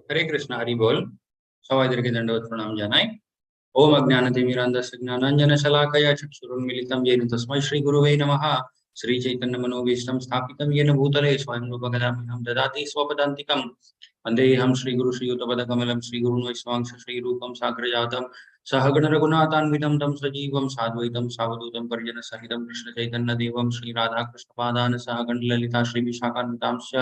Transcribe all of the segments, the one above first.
हरे कृष्ण हरि बोल সবাইদেরকে দণ্ডবত প্রণাম জানাই। ओम अज्ञानतिमिरान्धस्य ज्ञानाञ्जनशलाकया चक्षुरुन्मिलितं येन तस्मै श्रीगुरुवे नमः। श्रीचैतन्यमनोभीष्टं स्थापितं येन भूतले स्वयं रूपकदामि ददाति स्वपदान्तिकं। वन्देऽहं श्रीगुरुश्रीयुतपदकमलं श्रीगुरुन् वैष्णवांश श्रीरूपं साग्रजातं सहगण रघुनाथान्वितं तं सजीवं साद्वैतं सावधूतं परिजनसहितं कृष्णचैतन्यदेवं श्रीराधाकृष्णपादान् सहगण ललिता श्रीविशाखान्वितांश्च।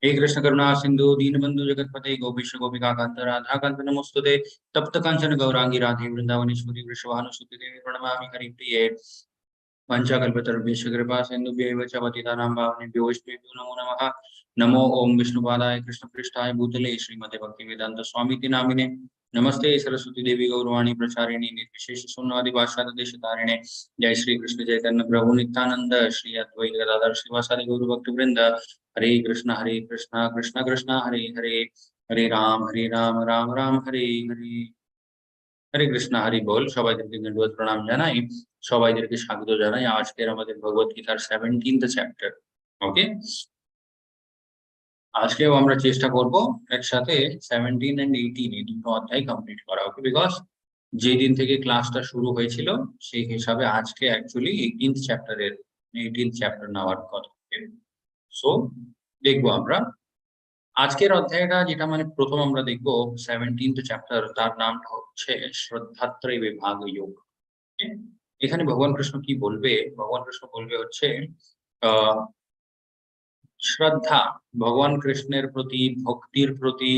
हे कृष्ण करुणा सिंधु दीनबंधु जगतपते गोपीश गोपिका कांत राधा कांत नमोस्तुते तप्त कांचन गौरांगी राधे वृंदावनेश्वरी वृषभानुसुते देवी प्रणमामि हरिप्रिये पंचाकल्पतरुभ्यश्च कृपा सिन्धुभ्यैव च पतितानां पावनेभ्यो वैष्णवेभ्यो नमो नमः। नमो ओम विष्णुपादाय कृष्णपृष्ठाय भूतले श्रीमते भक्तिवेदांत स्वामिति नामिने नमस्ते सरस्वती देवी गौरवाणी प्रचारिणी निर्विशेष शून्यवादी पाश्चात्य देशतारिणे। जय श्री कृष्ण चैतन्य प्रभु नित्यानंद श्री अद्वैत गदाधर श्रीवासादि गौर भक्त वृंद। हरे कृष्ण कृष्ण कृष्ण हरे हरे हरे राम राम राम हरे हरे। हरे कृष्ण हरि बोल সবাইকে দণ্ডবত প্রণাম জানাই, সবাইকে স্বাগত জানাই আজকের আমাদের ভগবত গীতার 17th চ্যাপ্টার। ওকে, আজকেও আমরা চেষ্টা করব একসাথে 17 এন্ড 18 এই দুটো অধ্যায় কমপ্লিট করা। ওকে, বিকজ যেদিন থেকে ক্লাসটা শুরু হয়েছিল সেই হিসাবে আজকে অ্যাকচুয়ালি 18th চ্যাপ্টার নেওয়ার কথা। সো দেখবো আমরা আজকের অধ্যায়টা, যেটা মানে প্রথম আমরা দেখবো 17th চ্যাপ্টার, তার নামটা হচ্ছে শ্রদ্ধাত্রয় বিভাগ যোগ। এখানে ভগবান কৃষ্ণ কি বলবে? ভগবান কৃষ্ণ বলবে হচ্ছে শ্রদ্ধা, ভগবান কৃষ্ণের প্রতি, ভক্তির প্রতি,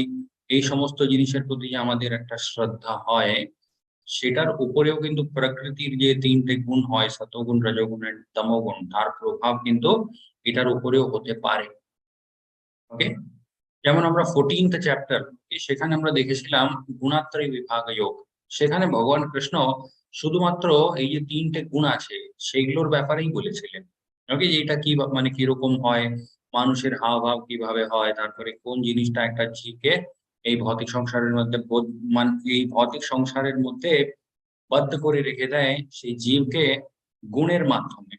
এই সমস্ত জিনিসের প্রতি যে আমাদের একটা শ্রদ্ধা হয়, সেটার উপরেও কিন্তু প্রকৃতির যে তিনটে গুণ হয়, সতগুণ রজগুণ আর তমগুণ, তার প্রভাব কিন্তু এটার উপরেও হতে পারে। ওকে, যেমন আমরা 14th চ্যাপ্টার, সেখানে আমরা দেখেছিলাম গুণাত্রয় বিভাগ যোগ। সেখানে ভগবান কৃষ্ণ শুধুমাত্র এই যে তিনটে গুণ আছে সেইগুলোর ব্যাপারেই বলেছিলেন। ওকে, এটা কি মানে কিরকম হয়, মানুষের হাবভাব কিভাবে হয়, তারপরে কোন জিনিসটা একটা জীবকে এই ভৌতিক সংসারের মধ্যে এই ভৌতিক সংসারের মধ্যে বদ্ধ করে রেখে দেয় সেই জীবকে গুণের মাধ্যমে।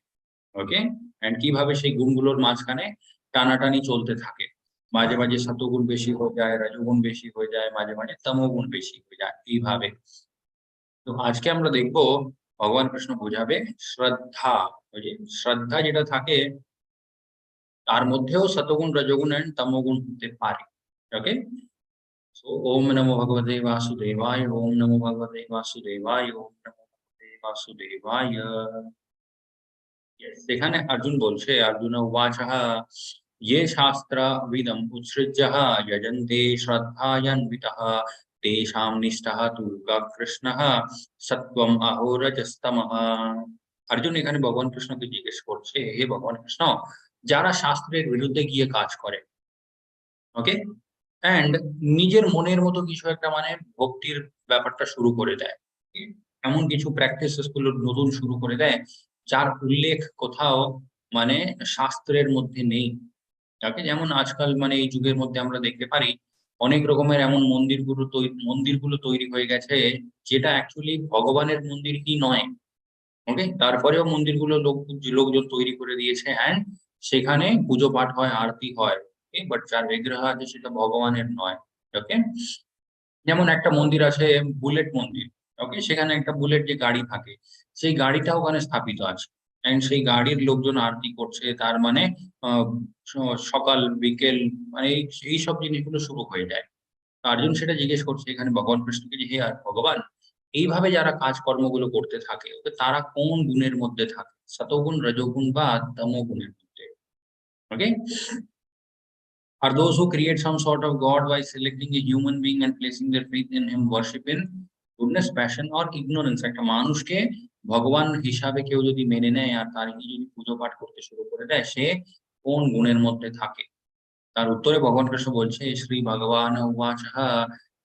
ওকে, এন্ড কিভাবে সেই গুণগুলোর মাঝখানে টানাটানি চলতে থাকে, মাঝে মাঝে সতগুণ বেশি হয়ে যায়, রজগুণ বেশি হয়ে যায়, মাঝে মাঝে তমগুণ বেশি হয়ে যায়, এইভাবে। তো আজকে আমরা দেখবো ভগবান কৃষ্ণ বোঝাবে শ্রদ্ধা, ওই যে শ্রদ্ধা যেটা থাকে তার মধ্যেও সতগুণ রজগুণ এন্ড তমগুণ হতে পারে। ওকে, সো ওম নমো ভগবতে বাসুদেবায়, ওম নমো ভগবতে বাসুদেবায়, ওম নমো ভগবতে বাসুদেবায়। সেখানে অর্জুন বলছে, অর্জুন উবাচঃ ये शास्त्रविदं उत्सृज्य यजन्ते श्रद्धान्वितः तेषां निष्ठः तु कृष्णः सत्वम अहो रजस्तमः। অর্জুন এখানে ভগবান কৃষ্ণকে জিজ্ঞেস করছে, হে ভগবান কৃষ্ণ, যারা শাস্ত্রের বিরুদ্ধে গিয়ে কাজ করে, ওকে, এন্ড নিজের মনের মতো কিছু একটা মানে ভক্তির ব্যাপারটা শুরু করে দেয়, এমন কিছু প্র্যাকটিসেস গুলো নতুন শুরু করে দেয় যার উল্লেখ কোথাও মানে শাস্ত্রের মধ্যে নেই। তাকে যেমন আজকাল মানে এই যুগের মধ্যে আমরা দেখতে পারি অনেক রকমের এমন মন্দিরগুলো তৈরি হয়ে গেছে যেটা অ্যাকচুয়ালি ভগবানের মন্দির কি নয়। ওকে, তারপরেও মন্দিরগুলো লোকজন তৈরি করে দিয়েছে, অ্যান্ড সেখানে পুজো পাঠ হয়, আরতি হয়, বাট যার বিগ্রহ আছে সেটা ভগবানের নয়। ওকে, যেমন একটা মন্দির আছে বুলেট মন্দির। ওকে, সেখানে একটা বুলেট যে গাড়ি থাকে সেই গাড়িটা ওখানে স্থাপিত আছে, এন্ড সেই গাড়ির লোকজন আরতি করছে, তার মানে সকাল বিকেল মানে এই সব জিনিসগুলো শুরু হয়ে যায়। অর্জুন সেটা জিজ্ঞেস করছে এখানে ভগবান কৃষ্ণকে যে, হে আর ভগবান, এইভাবে যারা কাজকর্মগুলো করতে থাকে তারা কোন গুণের মধ্যে থাকে, সতগুণ রজগুণ বা তমগুণের মধ্যে? ওকে, are those who create some sort of god by selecting a human being and placing their faith in him, worship in goodness, passion or ignorance? একটা মানুষকে ভগবান হিসাবে কেউ যদি মেনে নেয় আর তার যদি পুজো পাঠ করতে শুরু করে দেয়, সে কোন গুণের মধ্যে থাকে? তার উত্তরে ভগবান কৃষ্ণ বলছে, শ্রী ভগবান উবাচঃ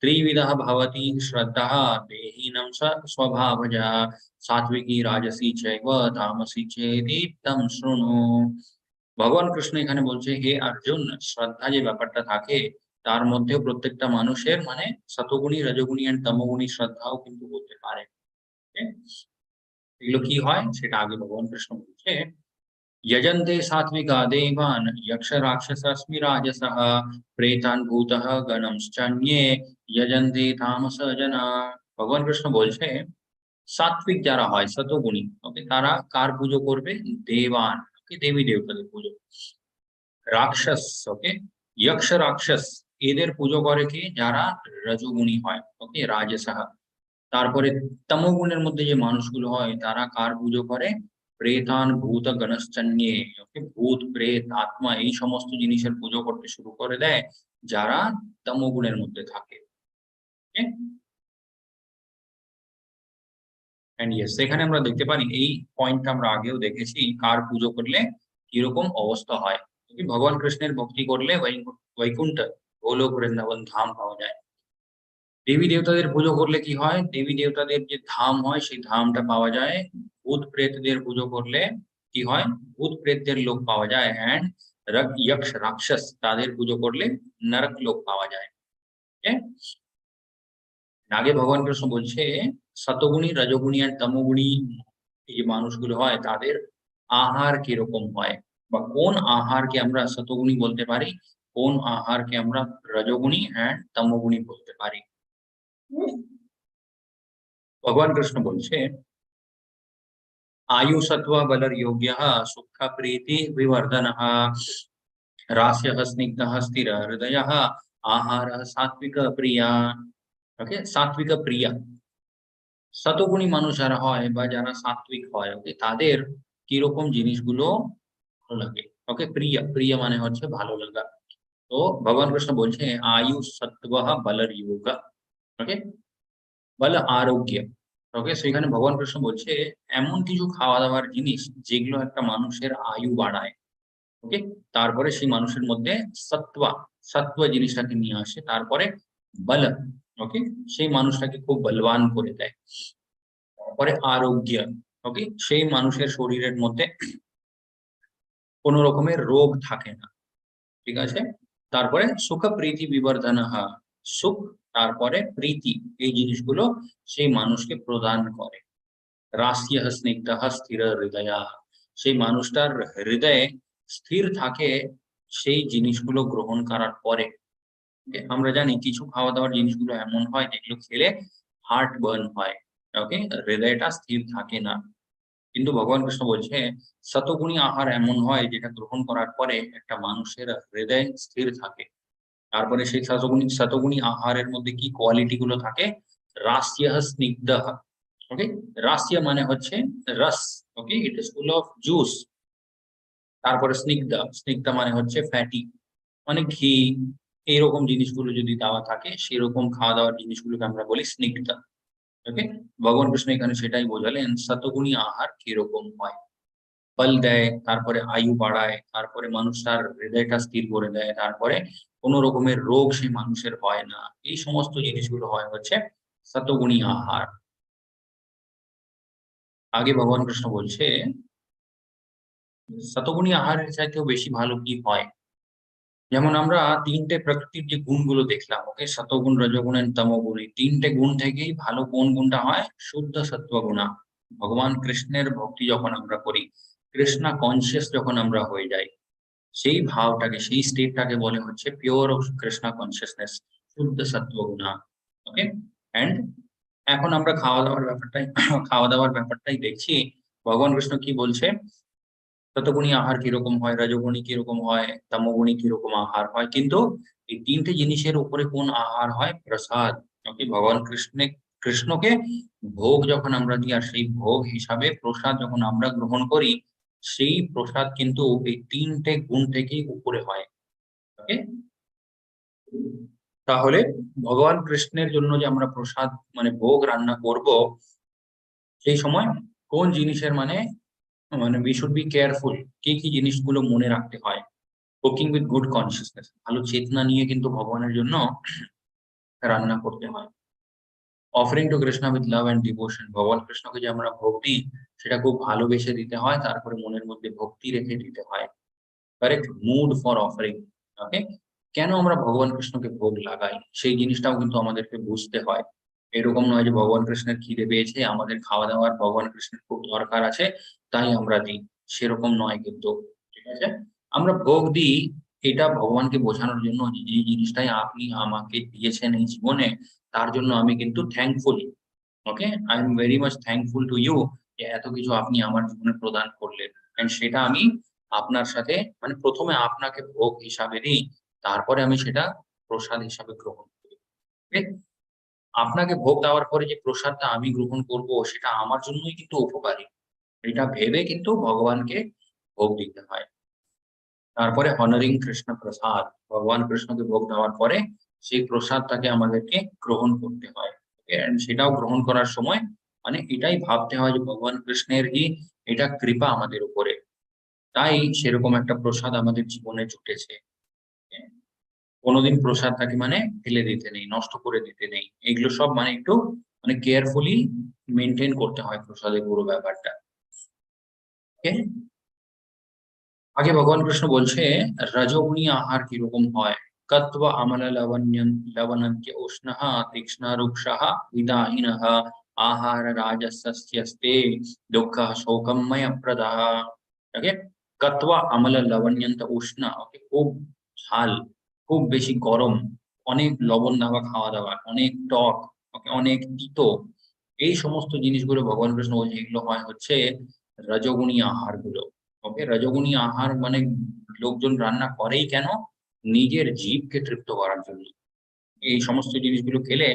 ত্রিবিধঃ ভবতি শ্রদ্ধা দেহিনাং স্বভাবজা সাত্বিকী রাজসী চৈব তামসী চেতি তং শৃণু। ভগবান কৃষ্ণ এখানে বলছে, হে অর্জুন, শ্রদ্ধা যে ব্যাপারটা থাকে তার মধ্যেও প্রত্যেকটা মানুষের মানে সতগুণী রজগুণী এন্ড তমগুণী শ্রদ্ধাও কিন্তু হতে পারে। এগুলো কি হয় সেটা আগে ভগবান কৃষ্ণ বলছে। यजन्ते सात्विका देवान् यक्ष राक्षसस्मि राजसः प्रेतान् भूतः गणंश्चान्ये यजन्ते तामस जना। ভগবান কৃষ্ণ বলছে সাত্বিক যারা হয় সতগুণী, ওকে, তারা কার পুজো করবে? দেবান, ওকে, দেবী দেবতাদের পুজো। রাক্ষস, ওকে, যক্ষ রাক্ষস, এদের পুজো করে কি? যারা রজগুণী হয়, ওকে, রাজসহ। তারপরে তমোগুণের মধ্যে যে মানুষগুলো হয় তারা কার পুজো করে? প্রেতান ভূত গণশ্চন্যে, ওকে, ভূত প্রেত আত্মা এই সমস্ত জিনিসের পুজো করতে শুরু করে দেয় যারা তমোগুণের মধ্যে থাকে। এন্ড ইয়েস, সেখানে আমরা দেখতে পারি এই পয়েন্টটা আমরা আগেও দেখেছি, কার পুজো করলে কিরকম অবস্থা হয়। ভগবান কৃষ্ণের ভক্তি করলে বৈকুণ্ঠ গোলোক বৃন্দাবন ধাম পাওয়া যায়। দেবী দেবতাদের পুজো করলে কি হয়? দেবী দেবতাদের যে ধাম হয় সেই ধামটা পাওয়া যায়। ভূত প্রেতদের পুজো করলে কি হয়? ভূত প্রেতদের লোক পাওয়া যায়। অ্যান্ড যক্ষ রাক্ষস তাদের পুজো করলে নরক লোক পাওয়া যায়। আগে ভগবান কৃষ্ণ বলছে সতগুণী রজগুণী আর তমগুণী এই যে মানুষগুলো হয় তাদের আহার কিরকম হয়, বা কোন আহারকে আমরা সতগুণী বলতে পারি, কোন আহারকে আমরা রজগুণী অ্যান্ড তমগুণী বলতে পারি। ভগবান কৃষ্ণ বলছে आयु सत्व बलर योग्य सुख प्रीति विवर्धन रास्य स्निग्ध स्थिर हृदय आहार सात्विक प्रिया। ओके, सात्विक प्रिया শতগুণী মানুষ যারা হয় বা যারা সাত্বিক হয়, ওকে, তাদের কিরকম জিনিসগুলো ভালো লাগে? ওকে, প্রিয়া, প্রিয়া মানে হচ্ছে ভালো লাগা। তো ভগবান কৃষ্ণ বলছে আয়ু সত্ব বলর যোগ, ওকে, বল আরোগ্য। ওকে, সেখানে ভগবান কৃষ্ণ বলছে এমন কিছু খাওয়া দাওয়ার জিনিস যেগুলো একটা মানুষের আয়ু বাড়ায়, ওকে, তারপরে সেই মানুষের মধ্যে সত্ত্বা, সত্ত্ব জিনিসটাকে নিয়ে আসে, তারপরে বল, ওকে, সেই মানুষটাকে খুব বলবান করে দেয়। তারপরে আরোগ্য, ওকে, সেই মানুষের শরীরের মধ্যে কোনো রকমের রোগ থাকে না, ঠিক আছে। তারপরে সুখ প্রীতি বিবর্ধন, সুখ তারপরে প্রীতি এই জিনিসগুলো সেই মানুষকে প্রদান করে। রাস্য স্নিগ্ধ স্থির হৃদয়, সেই মানুষটার হৃদয়ে স্থির থাকে সেই জিনিসগুলো গ্রহণ করার পরে। আমরা জানি কিছু খাওয়া দাওয়ার জিনিসগুলো এমন হয় যেগুলো খেলে হার্ট বার্ন হয়, ওকে, হৃদয়টা স্থির থাকে না। কিন্তু ভগবান কৃষ্ণ বলছে শতগুণী আহার এমন হয় যেটা গ্রহণ করার পরে একটা মানুষের হৃদয় স্থির থাকে। তারপরে সেই শতগুণী আহারের মধ্যে কি কোয়ালিটি গুলো থাকে? রাস্য স্নিগ্ধ, ওকে, রাস্য মানে হচ্ছে রস, okay, it is full of juice. তারপরে স্নিগ্ধ, স্নিগ্ধ মানে হচ্ছে ফ্যাটি, মানে ঘি, এইরকম জিনিসগুলো যদি দেওয়া থাকে সেরকম খাওয়া দাওয়ার জিনিসগুলোকে আমরা বলি স্নিগ্ধ। ওকে, ভগবান কৃষ্ণ এখানে সেটাই বোঝালেন শতগুণী আহার কিরকম হয়। ফল দেয়, তারপরে আয়ু বাড়ায়, তারপরে মানুষ তার হৃদয়টা স্থির করে দেয়, তারপরে কোনো রকমের রোগ সেই মানুষের হয় না। এই সমস্ত জিনিসগুলো হয় হচ্ছে শতগুণী আহার। আগে ভগবান কৃষ্ণ বলছে শতগুণী আহারের চাইতেও বেশি ভালো কি হয়। যেমন আমরা তিনটে প্রকৃতির যে গুণগুলো দেখলাম, ওকে, সতগুণ রজগুণ এন্ড তমগুণ, এই তিনটে গুণ থেকেই ভালো কোন গুণটা হয়? শুদ্ধ সত্ত্বগুণা। ভগবান কৃষ্ণের ভক্তি যখন আমরা করি, কৃষ্ণা কনসিয়াস যখন আমরা হয়ে যাই, সেই ভাবটাকে, সেই স্টেটটাকে বলে হচ্ছে পিওর অফ কৃষ্ণা কনসিয়াসনেস, শুদ্ধ সত্ত্বগুণা। ওকে, এন্ড এখন আমরা খাওয়া দাওয়ার ব্যাপারটাই দেখছি। ভগবান কৃষ্ণ কি বলছে? শতগুণী আহার কিরকম হয়, রজগুণী কিরকম হয়, তমগুণী কিরকম আহার হয়, কিন্তু এই তিনটে জিনিসের উপরে কোন আহার হয়? প্রসাদ। ওকে, ভগবান কৃষ্ণকে ভোগ যখন আমরা দিই আর সেই ভোগ হিসাবে প্রসাদ যখন আমরা গ্রহণ করি, সেই প্রসাদ কিন্তু এই তিনটে গুণ থেকেই উপরে হয়। ওকে, তাহলে ভগবান কৃষ্ণের জন্য যে আমরা প্রসাদ মানে ভোগ রান্না করব, সেই সময় কোন জিনিসের মানে মানে উই শুড বি কেয়ারফুল, কি কি জিনিসগুলো মনে রাখতে হয়। কুকিং উইথ গুড কনসিয়াসনেস, ভালো চেতনা নিয়ে কিন্তু ভগবানের জন্য রান্না করতে হয়। Offering to Krishna with love and devotion, ভগবান কৃষ্ণকে যে আমরা ভোগ দিই সেটা খুব ভালোবেসে দিতে হয়, তারপরে মনের মধ্যে ভক্তি রেখে দিতে হয়। Correct mood for offering. Okay, কেন আমরা ভগবান কৃষ্ণকে ভোগ লাগাই সেই জিনিসটাও কিন্তু আমাদেরকে বুঝতে হয়। এরকম নয় যে ভগবান কৃষ্ণের খিদে পেয়েছে, আমাদের খাওয়া দাওয়ার ভগবান কৃষ্ণের খুব দরকার আছে তাই আমরা দিই। সেরকম নয় কিন্তু, ঠিক আছে? আমরা ভোগ দিই এটা ভগবানকে বোঝানোর জন্য যে এই জিনিসটাই আপনি আমাকে দিয়েছেন এই জীবনে, তার জন্য আমি কিন্তু thankful. Okay, I am very much thankful to you যে এত কিছু আপনি আমার জীবনে প্রদান করলেন, এন্ড সেটা আমি আপনার সাথে মানে প্রথমে আপনাকে ভোগ হিসাবে দিই, তারপরে আমি সেটা প্রসাদ হিসাবে গ্রহণ করি। ওকে, আপনাকে ভোগ দেওয়ার পরে যে প্রসাদটা আমি গ্রহণ করব সেটা আমার জন্যই কিন্তু উপকারী, এটা ভেবে কিন্তু ভগবানকে ভোগ দিতে হয়। তারপরে হনারিং কৃষ্ণ প্রসাদ, ভগবান কৃষ্ণকে ভোগ দেওয়ার পরে সেই প্রসাদটাকে আমাদেরকে গ্রহণ করতে হয়। And সেটাও গ্রহণ করার সময় মানে এটাই ভাবতে হয় যে ভগবান কৃষ্ণেরই এটা কৃপা আমাদের উপরে, তাই সেরকম একটা প্রসাদ আমাদের জীবনে জুটেছে। কোনোদিন প্রসাদটাকে মানে ফেলে দিতে নেই, নষ্ট করে দিতে নেই, এগুলো সব মানে একটু মানে কেয়ারফুলি মেনটেন করতে হয় প্রসাদের পুরো ব্যাপারটা। ওকে, আগে ভগবান কৃষ্ণ বলছে রজোগুণী আহার কিরকম হয়। কত্ব আমলা লবণন্ত্য উষ্ণঃ তীক্ষ্ণ রুক্ষঃ বিদাহিনঃ আহার রাজসস্যস্তে দুঃখ শোকময় প্রদাহ। ওকে, কত্ব আমল লবণ্যন্ত উষ্ণ, ওকে, খুব ঝাল, খুব বেশি গরম, অনেক লবণ দেওয়া খাওয়া দাওয়া, অনেক টক, ওকে, অনেক তিতো, এই সমস্ত জিনিসগুলো ভগবান কৃষ্ণ বলছে এগুলো হয় হচ্ছে রজোগুণী আহার গুলো। ওকে, রজোগুণী আহার মানে লোকজন রান্না করেই কেন? নিজের জীবকে তৃপ্ত করার জন্য। এই সমস্ত জিনিসগুলো খেলে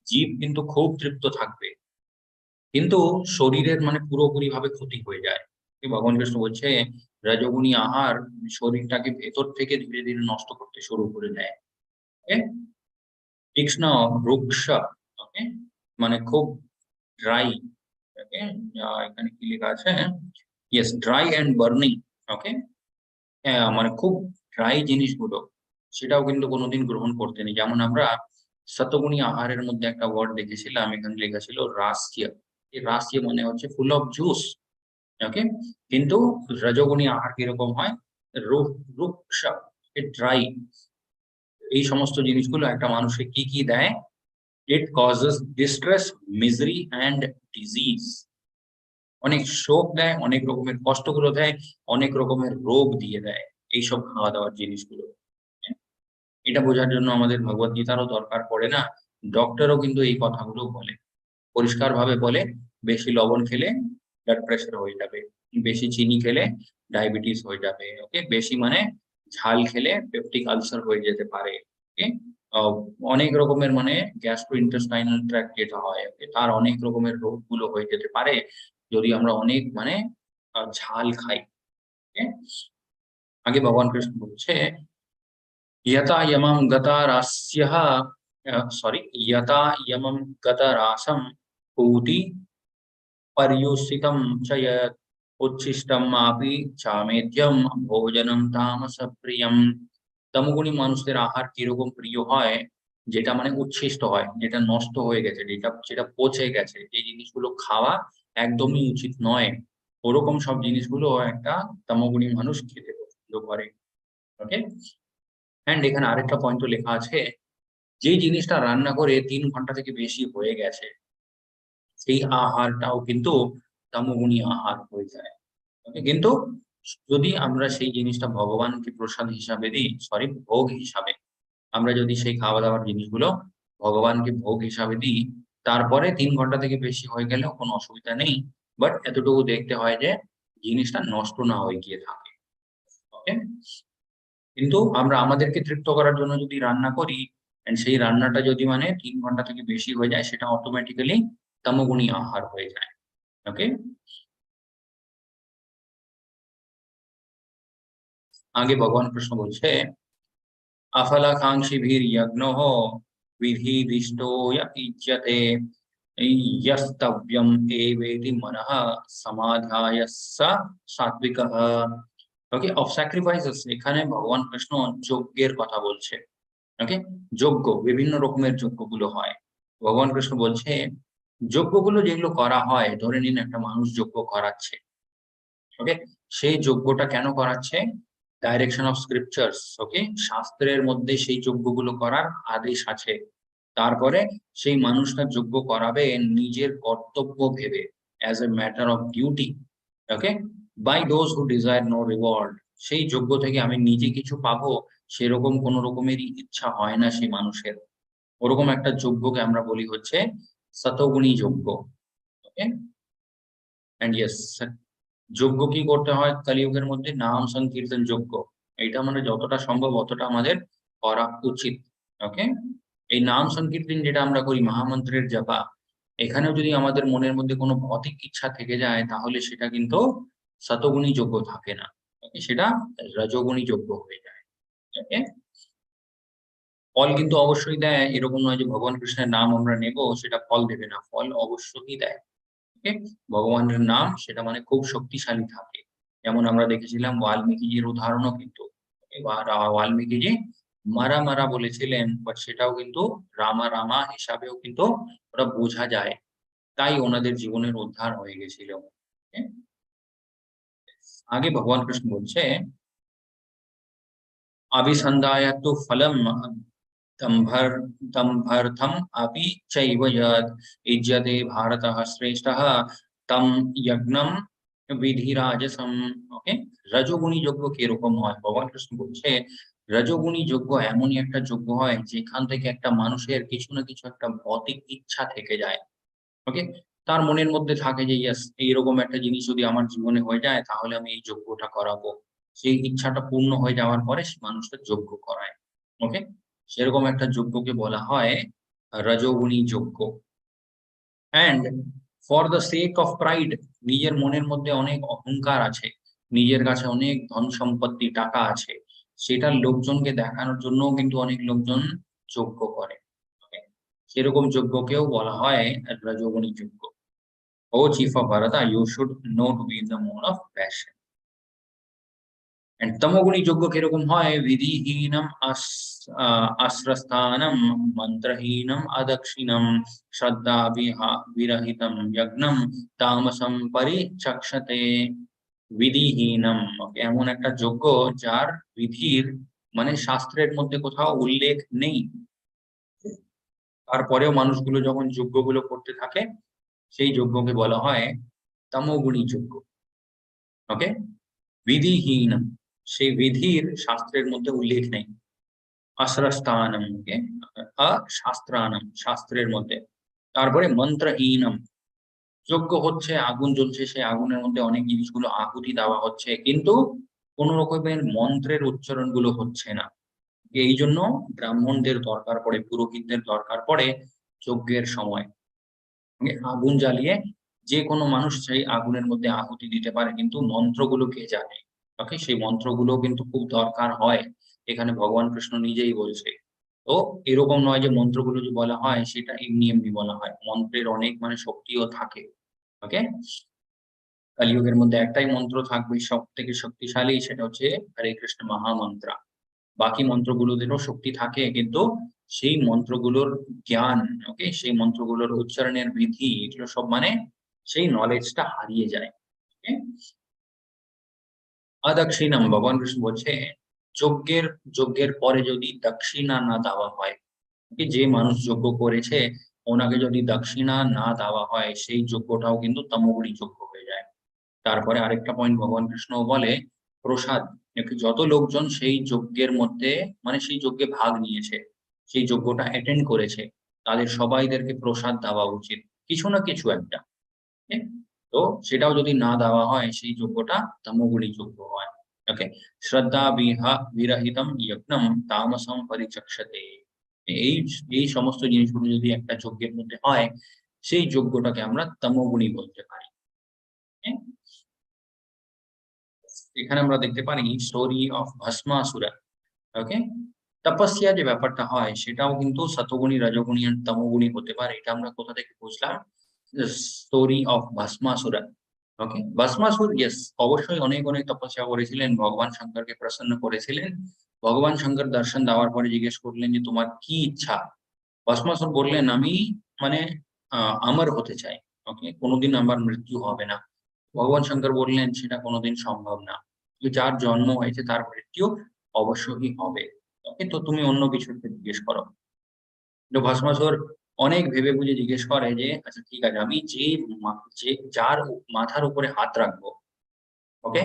জীব কিন্তু খুব তৃপ্ত থাকবে, কিন্তু শরীরের মানে পুরোপুরি ভাবে ক্ষতি হয়ে যায়। ভগবান কৃষ্ণ বলছে রজোগুণী আহার শরীরটাকে ভেতর থেকে ধীরে ধীরে নষ্ট করতে শুরু করে দেয়। ওকে, তীক্ষ্ণ রুক্ষ, ওকে, মানে খুব ড্রাই। ওকে, এখানে কি লেখা আছে? Yes, dry and burning. Okay, হ্যাঁ, মানে খুব ড্রাই জিনিসগুলো সেটাও কিন্তু কোনোদিন গ্রহণ করতে নেই। যেমন আমরা শতগুণী আহারের মধ্যে একটা ওয়ার্ড দেখেছিলাম, এখানে লেখা ছিল রাস্য। এই রাস্য মানে হচ্ছে ফুল অফ জুস। ওকে, কিন্তু রজোগুণী আহার কিরকম হয়? রুক্ষ, ড্রাই। এই সমস্ত জিনিসগুলো একটা মানুষকে কি কি দেয়? It causes distress, misery and disease. অনেক শোক দেয়, অনেক রকমের কষ্টগুলো দেয়, অনেক রকমের রোগ দিয়ে দেয় এইসব খাওয়া দাওয়ার জিনিসগুলো। হ্যাঁ? এটা বোঝার জন্য আমাদের ভগবত গীতারও দরকার পড়ে না, ডক্টরও কিন্তু এই কথাগুলো বলে, পরিষ্কার ভাবে বলে বেশি লবণ খেলে ব্লাড প্রেশার হয়ে যাবে, বেশি চিনি খেলে ডায়াবেটিস হয়ে যাবে। ওকে, বেশি মানে ঝাল খেলে পেপটিক আলসার হয়ে যেতে পারে। ওকে, অনেক রকমের মানে গ্যাস্ট্রো ইন্টেস্টাইনাল ট্র্যাক্ট যেটা হয়, okay, তার অনেক রকমের রোগগুলো হয়ে যেতে পারে যদি আমরা অনেক মানে ঝাল খাই। okay? আগে ভগবান কৃষ্ণ বলছে यथा यमं गतारास्यः सॉरी यथा यमं गतरासं पूति पर्युषितं च यत् उच्छिष्टम् अपि चामेध्यं ভোজনম তামস প্রিয়ম। তমগুণী মানুষদের আহার কিরকম প্রিয় হয়? যেটা মানে উচ্ছিষ্ট হয়, যেটা নষ্ট হয়ে গেছে, যেটা যেটা পচে গেছে, যে জিনিসগুলো খাওয়া একদমই উচিত নয়, ওরকম সব জিনিসগুলো একটা তমগুণী মানুষ খেতে পছন্দ করে। ওকে, এন্ড এখানে আরেকটা পয়েন্টও লেখা আছে, যে জিনিসটা রান্না করে 3 ঘন্টা থেকে বেশি হয়ে গেছে সেই আহারটাও কিন্তু তামগুণী আহার হয়ে যায়। ওকে, কিন্তু যদি আমরা সেই জিনিসটা ভগবানকে প্রসাদ হিসাবে দিই, সরি ভোগ হিসাবে, আমরা যদি সেই খাওয়া দাওয়ার জিনিসগুলো ভগবানকে ভোগ হিসাবে দিই, তারপরে 3 ঘন্টা থেকে বেশি হয়ে গেলেও কোনো অসুবিধা নেই, বাট এতটুকু দেখতে হয় যে জিনিসটা নষ্ট না হয়ে গিয়ে থাকে। ওকে, কিন্তু আমরা আমাদেরকে তৃপ্ত করার জন্য যদি রান্না করি, এন্ড সেই রান্নাটা যদি মানে 3 ঘন্টা থেকে বেশি হয়ে যায়, সেটা অটোমেটিক্যালি তমগুণী আহার হয়ে যায়। ওকে, আগে ভগবান কৃষ্ণ বলছে अफलाकाङ्क्षिभिर्यज्ञो विधिदिष्टो य इज्यते यस्तव्यम् एवेति मनः समाधाय स सात्विकः। ওকে, অফ স্যাক্রিফাইসেস, এখানে ভগবান কৃষ্ণ যজ্ঞের কথা বলছে। ওকে, যজ্ঞ, বিভিন্ন রকমের যজ্ঞগুলো হয়। ভগবান কৃষ্ণ বলছে যজ্ঞগুলো যেগুলো করা হয়, ধরে নিন একটা মানুষ যজ্ঞ করাচ্ছে। ওকে, সেই যজ্ঞটা কেন করাচ্ছে? Direction of scriptures. ওকে, শাস্ত্রের মধ্যে সেই যজ্ঞগুলো করার আদেশ আছে। তারপরে সেই মানুষটা যজ্ঞ করাবে নিজের কর্তব্য ভেবে, as a matter of duty. Okay, by those who desire no reward, সেই যজ্ঞ থেকে আমি নিজে কিছু পাবো সেরকম কোন রকমেরই ইচ্ছা হয় না সেই মানুষের। ওরকম একটা যজ্ঞকে আমরা বলি হচ্ছে শতগুণী যজ্ঞ। ওকে, এন্ড ইয়েস, যজ্ঞ কি করতে হয় কলিযুগের মধ্যে? নাম সংকীর্তন যজ্ঞ। এটা মানে যতটা সম্ভব অতটা আমাদের করা উচিত। ওকে, এই নাম সংকীর্তন যেটা আমরা করি, মহামন্ত্রের জপা, এখানেও যদি আমাদের মনের মধ্যে কোনো ভৌতিক ইচ্ছা থেকে যায় তাহলে সেটা কিন্তু শতগুণী যজ্ঞ থাকে না। ওকে, সেটা রজগুণী যজ্ঞ হয়ে যায়। ওকে, ফল কিন্তু অবশ্যই দেয়, এরকম নয় যে ভগবান কৃষ্ণের নাম আমরা নেব সেটা ফল দেবে না, ফল অবশ্যই দেয়। ওকে, ভগবানের নাম সেটা মানে খুব শক্তিশালী থাকে। যেমন আমরা দেখেছিলাম বাল্মীকিজির উদাহরণও কিন্তু, এবার বাল্মীকিজি মারা মারা বলেছিলেন, বাট সেটাও কিন্তু রামা রামা হিসাবেও কিন্তু ওটা বোঝা যায়, তাই ওনাদের জীবনের উদ্ধার হয়ে গেছিল। Okay? আগে ভগবান কৃষ্ণ বলছে, अभिसन्धाय तु फलम् दम्भर्थम् अपि चैव यद् युज्यते भारतः श्रेष्ठः तं यज्ञं विधिराजसम्। ওকে, রজোগুণী যজ্ঞ কিরকম হয় ভগবান কৃষ্ণ বলছে, রজোগুণী যজ্ঞ এমনই একটা যজ্ঞ হয় যেখান থেকে একটা মানুষের কিছু না কিছু একটা ভৌতিক ইচ্ছা থেকে যায়। ওকে, তার মনের মধ্যে থাকে যে ইয়েস, এইরকম একটা জিনিস যদি আমার জীবনে হয়ে যায় তাহলে আমি এই যজ্ঞটা করাবো। সেই ইচ্ছাটা পূর্ণ হয়ে যাওয়ার পরে সে মানুষটা যজ্ঞ করায়। ওকে, সেরকম একটা যজ্ঞকে বলা হয় রজোগুণী যজ্ঞ। And for the sake of pride, নিজের মনের মধ্যে অনেক অহংকার আছে, নিজের কাছে অনেক ধন সম্পত্তি টাকা আছে, সেটা লোকজনকে দেখানোর জন্যও কিন্তু অনেক লোকজন যজ্ঞ করে। ওকে, সেরকম যজ্ঞকেও বলা হয় রজোগুণী যজ্ঞ। ও chief of Bharata, you should know to be in the mode of passion. And তমোগুণী যজ্ঞ কিরকম হয়? বিধিহীনম আশ্রস্থানম মন্ত্রহীনম অদক্ষিণম শ্রদ্ধা বিরহিতম যজ্ঞম তামসম পরিচক্ষতে। বিধিহীনম, এমন একটা যজ্ঞ যার বিধির মানে শাস্ত্রের মধ্যে কোথাও উল্লেখ নেই, তারপরেও মানুষগুলো যখন যজ্ঞগুলো করতে থাকে সেই যজ্ঞকে বলা হয় তমোগুণী যজ্ঞ। ওকে, বিধিহীন, সেই বিধির শাস্ত্রের মধ্যে উল্লেখ নেই। অশ্রস্থানম, ওকে, অশাস্ত্রানম, শাস্ত্রের মধ্যে। তারপরে মন্ত্রহীনম, যজ্ঞ হচ্ছে, আগুন জ্বলছে, সেই আগুনের মধ্যে অনেক জিনিসগুলো আহুতি দেওয়া হচ্ছে, কিন্তু কোন রকমের মন্ত্রের উচ্চারণ গুলো হচ্ছে না। এই জন্য ব্রাহ্মণদের দরকার পড়ে, পুরোহিতদের দরকার পড়ে যজ্ঞের সময়। আগুন জ্বালিয়ে যে কোনো মানুষ সেই আগুনের মধ্যে আহুতি দিতে পারে, কিন্তু মন্ত্রগুলো কে জানে? ওকে, সেই মন্ত্রগুলো কিন্তু খুব দরকার হয়, এখানে ভগবান কৃষ্ণ নিজেই বলছে। তো এরকম নয় যে মন্ত্রগুলো যে বলা হয় সেটা এমনি এমনি বলা হয়, মন্ত্রের অনেক মানে শক্তিও থাকে। ওকে, কলিযুগের মধ্যে একটাই মন্ত্র থাকবে সব থেকে শক্তিশালী, সেটা হচ্ছে হরে কৃষ্ণ মহামন্ত্র। বাকি মন্ত্রগুলোদেরও শক্তি থাকে, কিন্তু সেই মন্ত্রগুলোর জ্ঞান, ওকে, সেই মন্ত্রগুলোর উচ্চারণের বিধি, এগুলো সব মানে সেই নলেজটা হারিয়ে যায়। ওকে, অদক্ষিণাম, ভগবান কৃষ্ণ বলছে যজ্ঞের যজ্ঞের পরে যদি দক্ষিণা না দেওয়া হয়, যে মানুষ যজ্ঞ করেছে ওনাকে যদি দক্ষিণা না দেওয়া হয় সেই যজ্ঞটাও কিন্তু তমোগুণী যজ্ঞ হয়ে যায়। তারপরে আরেকটা পয়েন্ট ভগবান কৃষ্ণ বলে, প্রসাদ, যত লোকজন সেই যজ্ঞের মধ্যে মানে সেই যজ্ঞে ভাগ নিয়েছে, সেই যজ্ঞটা অ্যাটেন্ড করেছে, তাদের সবাইদেরকে প্রসাদ দেওয়া উচিত, কিছু না কিছু একটা। ওকে, তো সেটাও যদি না দেওয়া হয় সেই যজ্ঞটা তমোগুণী যজ্ঞ হয়। ওকে, শ্রদ্ধা বিরহিতম যজ্ঞম তামসম পরিচক্ষতে। এই এই সমস্ত জিনিসগুলো যদি একটা যজ্ঞের মধ্যে হয় সেই যজ্ঞটাকে আমরা তমোগুণী বলতে পারি। Okay? এখানে আমরা দেখতে পারি স্টোরি অফ ভস্মাসুরা। ওকে, তপস্যা যে ব্যাপারটা হয় সেটাও কিন্তু শতগুণী রজগুণী আর তমোগুণী হতে পারে, এটা আমরা কোথা থেকে বুঝলাম? Story of Bhasmasura. Okay, Bhasmasur, yes, অবশ্যই অনেক অনেক তপস্যা করেছিলেন, ভগবান শঙ্করকে প্রসন্ন করেছিলেন। ভগবান শঙ্কর দর্শন দেওয়ার পরে জিজ্ঞেস করলেন যে তোমার কি ইচ্ছা? ভস্মাসুর বললেন আমি মানে অমর হতে চাই। ওকে, কোনোদিন আমার মৃত্যু হবে না। ভগবান শঙ্কর বললেন সেটা কোনোদিন সম্ভব না, কিন্তু যার জন্ম হয়েছে তার মৃত্যু অবশ্যই হবে। ওকে, তো তুমি অন্য কিছু জিজ্ঞেস করো। তো ভস্মাসুর অনেক ভেবে বুঝে জিজ্ঞেস করে যে আচ্ছা ঠিক আছে, আমি যে যার মাথার উপরে হাত রাখবো ওকে,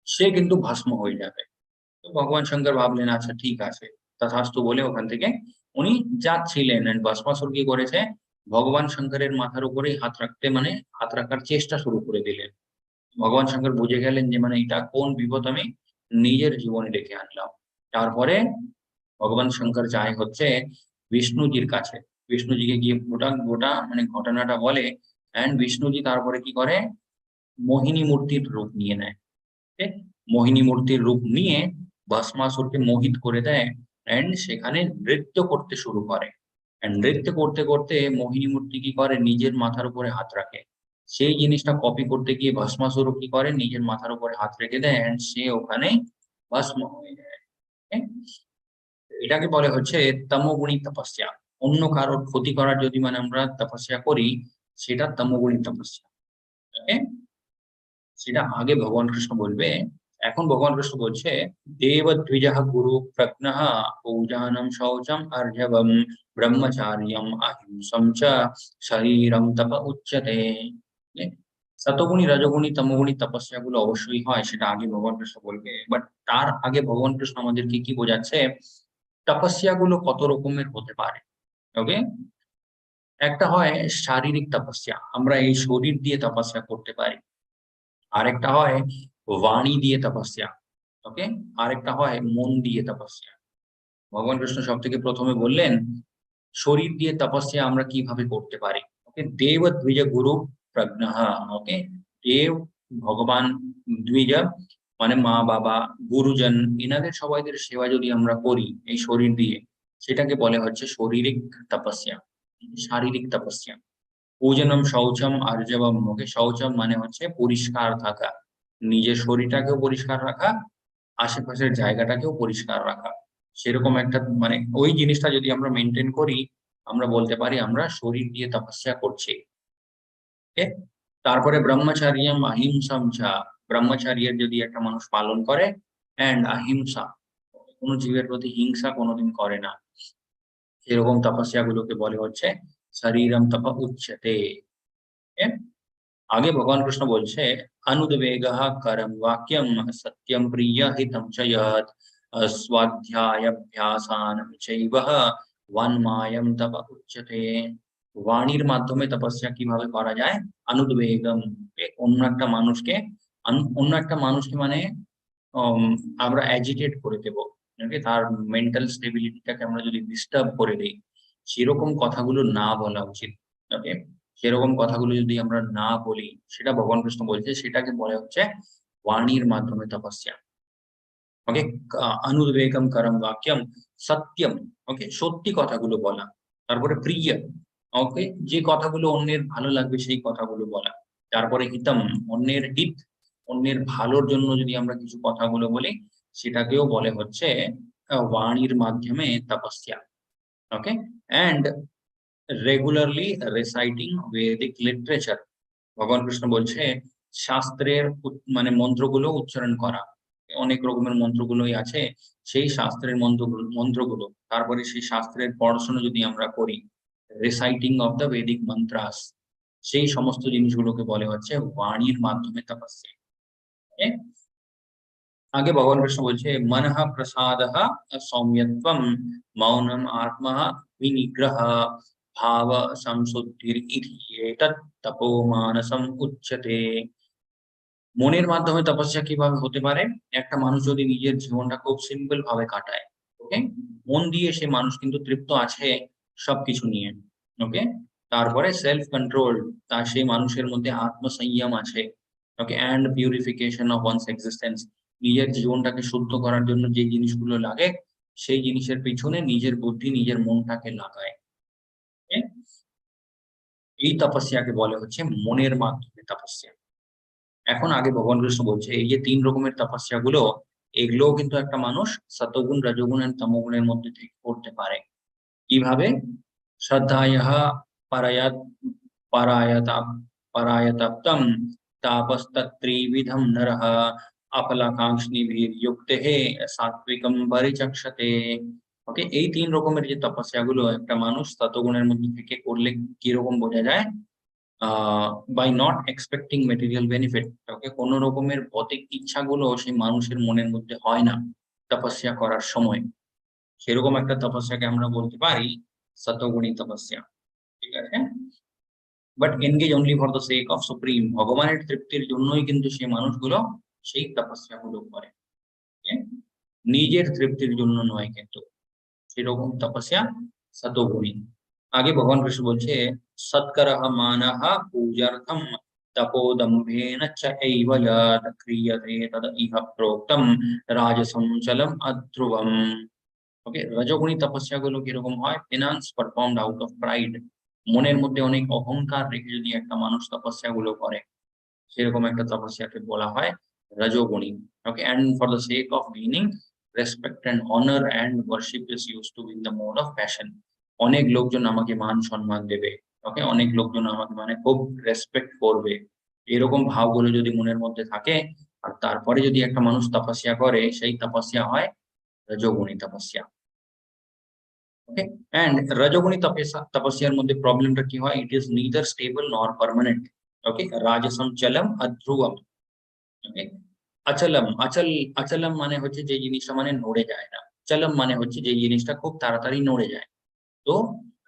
সে কিন্তু ভস্ম হয়ে যাবে। তো ভগবান শঙ্কর ভাবলেন আচ্ছা ঠিক আছে, তথাস্তু বলে ওখান থেকে উনি যাচ্ছিলেন, এন্ড ভস্মাসুর কি করেছে, ভগবান শঙ্করের মাথার উপরেই হাত রাখতে মানে হাত রাখার চেষ্টা শুরু করে দিলেন। ভগবান শঙ্কর বুঝে গেলেন যে মানে এটা কোন বিপদ আমি নিজের জীবনে ডেকে আনলাম। তারপরে ভগবান শঙ্কর যায় হচ্ছে বিষ্ণুজির কাছে, বিষ্ণুজিকে গিয়ে গোটা গোটা মানে ঘটনাটা বলে, এন্ড বিষ্ণুজি তারপরে কি করে, মোহিনী মূর্তির রূপ নিয়ে নেয়। ওকে? মোহিনী মূর্তির রূপ নিয়ে ভস্মাসুরকে মোহিত করে দেয়, এন্ড সেখানে নৃত্য করতে শুরু করে। এন্ড নৃত্য করতে করতে মোহিনী মূর্তি কি করে, নিজের মাথার উপরে হাত রাখে। সেই জিনিসটা কপি করতে গিয়ে ভস্মাসুরও কি করে, নিজের মাথার উপরে হাত রেখে দেয়, এন্ড সে ওখানে ভস্ম হয়ে যায়। Okay? এটাকে বলে হচ্ছে তমোগুণী তপস্যা। অন্য কারোর ক্ষতি করার যদি মানে আমরা তপস্যা করি, সেটা তমোগুণী তপস্যা। ওকে, সেটা আগে ভগবান কৃষ্ণ বলবে। এখন ভগবান কৃষ্ণ বলছে, দেবদ্বিজঃ গুরু প্রজ্ঞঃ পূজানম শৌচম আর্জবম ব্রহ্মচার্যম আহিংসম চ শরীরম তপ উচ্যতে। সতগুণী রজগুণী তমগুণী তপস্যা গুলো অবশ্যই হয়, সেটা আগে ভগবান কৃষ্ণ বলবে। বাট তার আগে ভগবান কৃষ্ণ আমাদেরকে কি বোঝাচ্ছে, তপস্যা গুলো কত রকমের হতে পারে। ওকে, একটা হয় শারীরিক তপস্যা, আমরা এই শরীর দিয়ে তপস্যা করতে পারি। আরেকটা হয় বাণী দিয়ে তপস্যা। ওকে, আরেকটা হয় মন দিয়ে তপস্যা। ভগবান কৃষ্ণ সব থেকে প্রথমে বললেন শরীর দিয়ে তপস্যা আমরা কিভাবে করতে পারি। ওকে, দেব দ্বিজ গুরু প্রজ্ঞঃ। ওকে, দেব ভগবান, দ্বিজ মানে মা বাবা, গুরুজন, এনাদের সবাইদের সেবা যদি আমরা করি এই শরীর দিয়ে, সেটাকে বলে হচ্ছে শারীরিক তপস্যা, শারীরিক তপস্যা। পূজনম শৌচম আর্জবম। ওকে, শৌচম মানে হচ্ছে পরিষ্কার থাকা, নিজের শরীরটাকেও পরিষ্কার রাখা, আশেপাশের জায়গাটাকেও পরিষ্কার রাখা। সেরকম একটা মানে ওই জিনিসটা যদি আমরা মেনটেন করি, আমরা বলতে পারি আমরা শরীর দিয়ে তপস্যা করছি। ওকে, তারপরে ব্রহ্মচার্যম আহিংসাম চ। ব্রহ্মচার্যের যদি একটা মানুষ পালন করে, এন্ড আহিংসা, কোনো জীবের প্রতি হিংসা কোনোদিন করে না, এরকম তপস্যা গুলোকে বলে হচ্ছে শরীরম তপ উচ্যতে। आगे भगवान कृष्ण बोलছে अनुद्वेगः करम वाक्यम सत्यम प्रिय हितम च यत् स्वाध्यायाभ्यासान চৈবহ ওয়ান্মায়ম তপ উচ্যতে। বাণীর মাধ্যমে তপস্যা কিভাবে করা যায়, অনুদ্বেগম, অন্য একটা মানুষকে অন্য একটা মানুষকে মানে উম, আমরা অ্যাজিটেট করে দেব, ওকে, তার মেন্টাল স্টেবিলিটিটাকে আমরা যদি ডিস্টার্ব করে দিই, সেরকম কথাগুলো না বলা উচিত। ওকে, সেরকম কথাগুলো যদি আমরা না বলি, সেটা ভগবান কৃষ্ণ বলছে সেটাকে বলা হচ্ছে বাণীর মাধ্যমে তপস্যা। ওকে, অনুদ্বেগম করম বাক্যম সত্যম। ওকে, সত্যি কথাগুলো বলা। তারপরে প্রিয়, ওকে, যে কথাগুলো অন্যের ভালো লাগবে সেই কথাগুলো বলা। তারপরে হিতম, অন্যের হিত, অন্যের ভালোর জন্য যদি আমরা কিছু কথাগুলো বলি, সেটাকেও বলে হচ্ছে বাণীর মাধ্যমে তপস্যা। ওকে, এন্ড রেগুলারলি রিসাইটিং বেদিক লিটারেচার। ভগবান কৃষ্ণ বলছে শাস্ত্রের মানে মন্ত্রগুলো উচ্চারণ করা। অনেক রকমের মন্ত্রগুলোই আছে, সেই শাস্ত্রের মন্ত্রগুলো, তারপরে সেই শাস্ত্রের পড়াশোনা যদি আমরা করি, রিসাইটিং অফ দ্য বেদিক মন্ত্রাস, সেই সমস্ত জিনিসগুলোকে বলে হচ্ছে বাণীর মাধ্যমে তপস্যা। Okay? আগে ভগবান কৃষ্ণ বলছে মনঃ প্রসাদঃ সৌম্যত্বম মৌনম আত্মা বিনিগ্রহ ভাব সংশুদ্ধির ইতি এতৎ তপো মানসম উচ্যতে। মনের মাধ্যমে তপস্যা কিভাবে হতে পারে, একটা মানুষ যদি নিজের জীবনটা খুব সিম্পল ভাবে কাটায়, ওকে, মন দিয়ে সে মানুষ কিন্তু তৃপ্ত আছে সবকিছু নিয়ে। ওকে, তারপরে সেলফ কন্ট্রোল, তার সেই মানুষের মধ্যে আত্মসংযম আছে। Okay, and purification of one's existence, নিজের জীবনটাকে শুদ্ধ করার জন্য যে জিনিসগুলো লাগে, সেই জিনিসের পিছনে নিজের বুদ্ধি নিজের মনটাকে লাগায়। Okay? এই তপস্যাকে বলে হচ্ছে মনের মাধ্যমে তপস্যা। এখন আগে ভগবান কৃষ্ণ বলছে এই যে তিন রকমের তপস্যা গুলো, এগুলোও কিন্তু একটা মানুষ সতগুণ রজগুণ আর তমগুণের মধ্যে থেকে করতে পারে। কিভাবে, শ্রদ্ধায়ঃ পরায়াত পরায়তা পরায়তাপ্তম তাপস্তত্ত্রিবিধম নরঃ অফলাকাঙ্ক্ষিভির্যুক্তঃ সাত্বিকম পরিচক্ষতে। ওকে, এই তিন রকমের যে তপস্যা গুলো একটা মানুষ ততগুণের মধ্যে থেকে করলে কিরকম বোঝা যায়, by not expecting material benefit, okay, কোনো রকমের ভৌতিক ইচ্ছাগুলো সেই মানুষের মনের মধ্যে হয় না তপস্যা করার সময়। সেরকম একটা তপস্যাকে আমরা বলতে পারি সতগুণী তপস্যা, ঠিক আছে। But engage only for the sake of supreme, ভগবানের তৃপ্তির জন্যই কিন্তু সেই মানুষগুলো সেই তপস্যাগুলো করে, okay? নিজের তৃপ্তির জন্য নয় কিন্তু, সেরকম তপস্যা সতগুণী। আগে ভগবান কৃষ্ণ বলছে সৎকরঃ মানঃ পূজার্থম তপোদম্ভেন চ এইব যৎ ক্রিয়তে তদ ইহ প্রোক্তম রাজসম চলম অধ্রুবম। ওকে, রজগুণী তপস্যাগুলো কিরকম হয়? Penance performed out of pride, মনের মধ্যে অনেক অহংকার রেখে যদি একটা মানুষ তপস্যাগুলো করে, সেরকম একটা তপস্যাকে বলা হয় রজোগুণী। ওকে, and for the sake of gaining respect and honor and worship is used to be in the mode of passion, অনেক লোকজন আমাকে মান সম্মান দেবে, ওকে, অনেক লোকজন আমাকে মানে খুব রেসপেক্ট করবে, এরকম ভাবগুলো যদি মনের মধ্যে থাকে, আর তারপরে যদি একটা মানুষ তপস্যা করে, সেই তপস্যা হয় রজোগুণী তপস্যা। ওকে, এন্ড রজোগুণী তপস্যার মধ্যে প্রবলেমটা কি হয়? ইট ইজ নিদার স্টেবল নর পার্মানেন্ট। ওকে, রাজসম চলম অধ্রুবম। ওকে, অচলম, অচলম মানে হচ্ছে যে জিনিসটা মানে নড়ে যায় না, চলম মানে হচ্ছে যে জিনিসটা খুব তাড়াতাড়ি নড়ে যায়। তো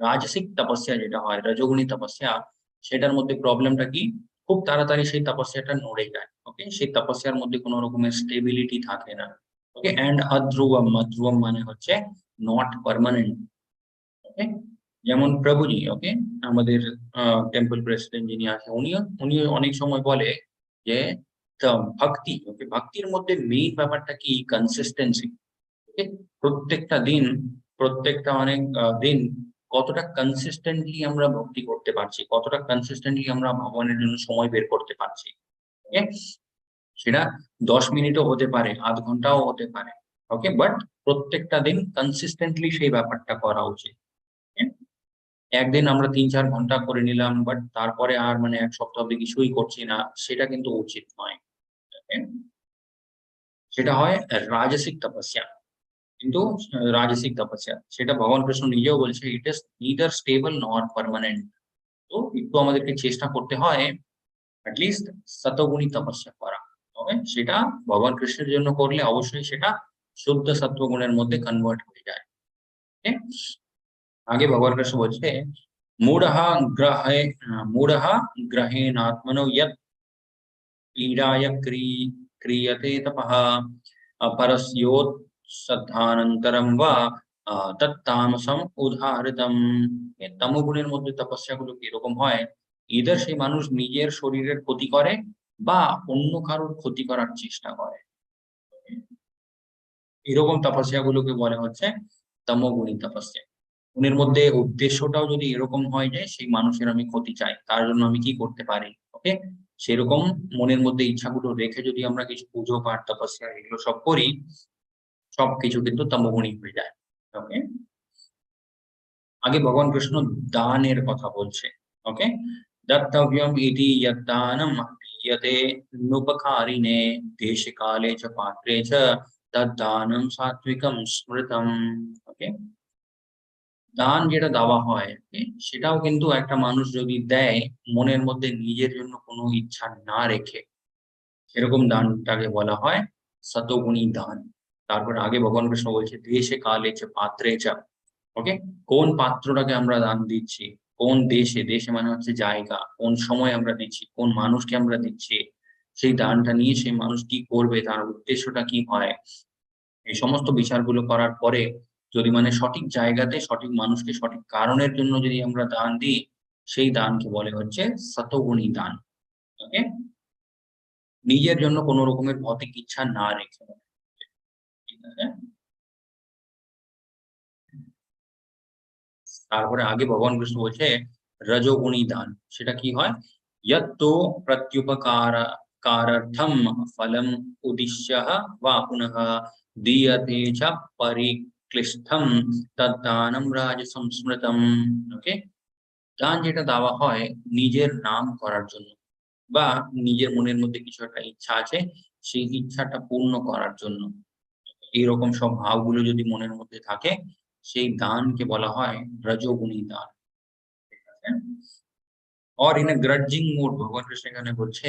রাজসিক তপস্যা যেটা হয়, রজোগুণী তপস্যা, সেটার মধ্যে প্রবলেমটা কি? খুব তাড়াতাড়ি সেই তপস্যাটা নড়ে যায়। ওকে, সেই তপস্যার মধ্যে কোনো রকমের স্টেবিলিটি থাকে না। ওকে, এন্ড অধ্রুবম, অধ্রুবম মানে হচ্ছে নট পার্মানেন্ট। ওকে, যেমন প্রভুজি, ওকে, আমাদের টেম্পল প্রেসিডেন্ট যিনি আছে, উনি অনেক সময় বলে যে ভক্তি, ওকে, ভক্তির মধ্যে মেইন ব্যাপারটা কি? কনসিস্টেন্সি। ওকে, প্রত্যেকটা দিন, প্রত্যেকটা অনেক দিন কতটা কনসিস্টেন্টলি আমরা ভক্তি করতে পারছি, কতটা কনসিস্টেন্টলি আমরা ভগবানের জন্য সময় বের করতে পারছি। ওকে, সেটা 10 মিনিটও হতে পারে, আধ ঘন্টাও হতে পারে। ওকে, বাট প্রত্যেকটা দিন কনসিস্টেন্টলি সেই ব্যাপারটা করা উচিত। okay? একদিন আমরা 3-4 ঘন্টা করে নিলাম, বাট তারপরে আর মানে 1 সপ্তাহ অব্দি কিছুই করছি না, সেটা কিন্তু উচিত নয়। okay? সেটা হয় রাজসিক তপস্যা। কিন্তু রাজসিক তপস্যা, সেটা ভগবান কৃষ্ণ নিজেও বলছে, ইট ইজ নিদার স্টেবল নর পার্মানেন্ট। তো একটু আমাদেরকে চেষ্টা করতে হয় অ্যাটলিস্ট সতগুণী তপস্যা করা। ওকে, সেটা ভগবান কৃষ্ণের জন্য করলে অবশ্যই সেটা শুদ্ধ সত্ত্বগুণের মধ্যে কনভার্ট হয়ে যায়। ওকে, আগে ভগবান কৃষ্ণ বলছে মূঢ়ঃ গ্রহে মূঢ়ঃ গ্रहेणात्मनो यत् पीडाय क्रियते तपः परस्योत् শ্রদ্ধানন্তরম বা তত্তামসম উদাহৃতম। তমগুণের মধ্যে তপস্যাগুলো কিরকম হয়? ইদার সেই মানুষ নিজের শরীরের ক্ষতি করে বা অন্য কারোর ক্ষতি করার চেষ্টা করে, এরকম তপস্যাগুলোকে বলে হচ্ছে তমগুণী তপস্যা। উনের মধ্যে উদ্দেশ্যটাও যদি এরকম হয় যে সেই মানুষের আমি ক্ষতি চাই, তার জন্য আমি কি করতে পারি, ওকে, সেরকম মনের মধ্যে ইচ্ছাগুলো রেখে যদি আমরা কিছু পুজো পাঠ তপস্যা এগুলো সব করি, সবকিছু কিন্তু তমগুণী হয়ে যায়। ওকে, আগে ভগবান কৃষ্ণ দানের কথা বলছে। ওকে, দাতব্যম ইতি যদ্দানম ক্রিয়তে নুপকারিণে দেশে কালে চ পাত্রে চ তদ্দানম সাত্বিকম স্মৃতম। ওকে, দান যেটা দেওয়া হয়, okay, সেটাও কিন্তু একটা মানুষ যদি দেয় মনের মধ্যে নিজের জন্য কোনো ইচ্ছা না রেখে, সেরকম দানটাকে বলা হয় শতগুণী দান। তারপর আগে ভগবান কৃষ্ণ বলছে দেশে কালে চ পাত্রে চ। ওকে, কোন পাত্রটাকে আমরা দান দিচ্ছি, কোন দেশে, দেশে মানে হচ্ছে জায়গা, কোন সময় আমরা দিচ্ছি, কোন মানুষকে আমরা দিচ্ছি, সেই দানটা নিয়ে সেই মানুষ কি করবে, তার উদ্দেশ্যটা কি হয়, এই সমস্ত বিচারগুলো করার পরে যদি মানে সঠিক জায়গাতে সঠিক মানুষকে সঠিক কারণের জন্য যদি আমরা দান দিই, সেই দানকে বলে হচ্ছে শতগুণী দান। ওকে, নিজের জন্য কোনো রকমের ভৌতিক ইচ্ছা না রেখে, ঠিক আছে। তারপরে আগে ভগবান কৃষ্ণ বলছে রজোগুণী দান, সেটা কি হয়? यत्तु प्रत्युपकारार्थं फलम् उद्दिश्य वा पुनः दीयते च परिक्लिष्टं तद्दानं राजसं स्मृतम्। ওকে, দান যেটা দেওয়া হয় নিজের নাম করার জন্য বা নিজের মনের মধ্যে কিছু একটা ইচ্ছা আছে, সেই ইচ্ছাটা পূর্ণ করার জন্য, এইরকম সব ভাবগুলো যদি মনের মধ্যে থাকে, সেই দানকে বলা হয় রজোগুণী দান। ঠিক আছে? or in a grudging mood, ভগবান কৃষ্ণ এখানে বলছে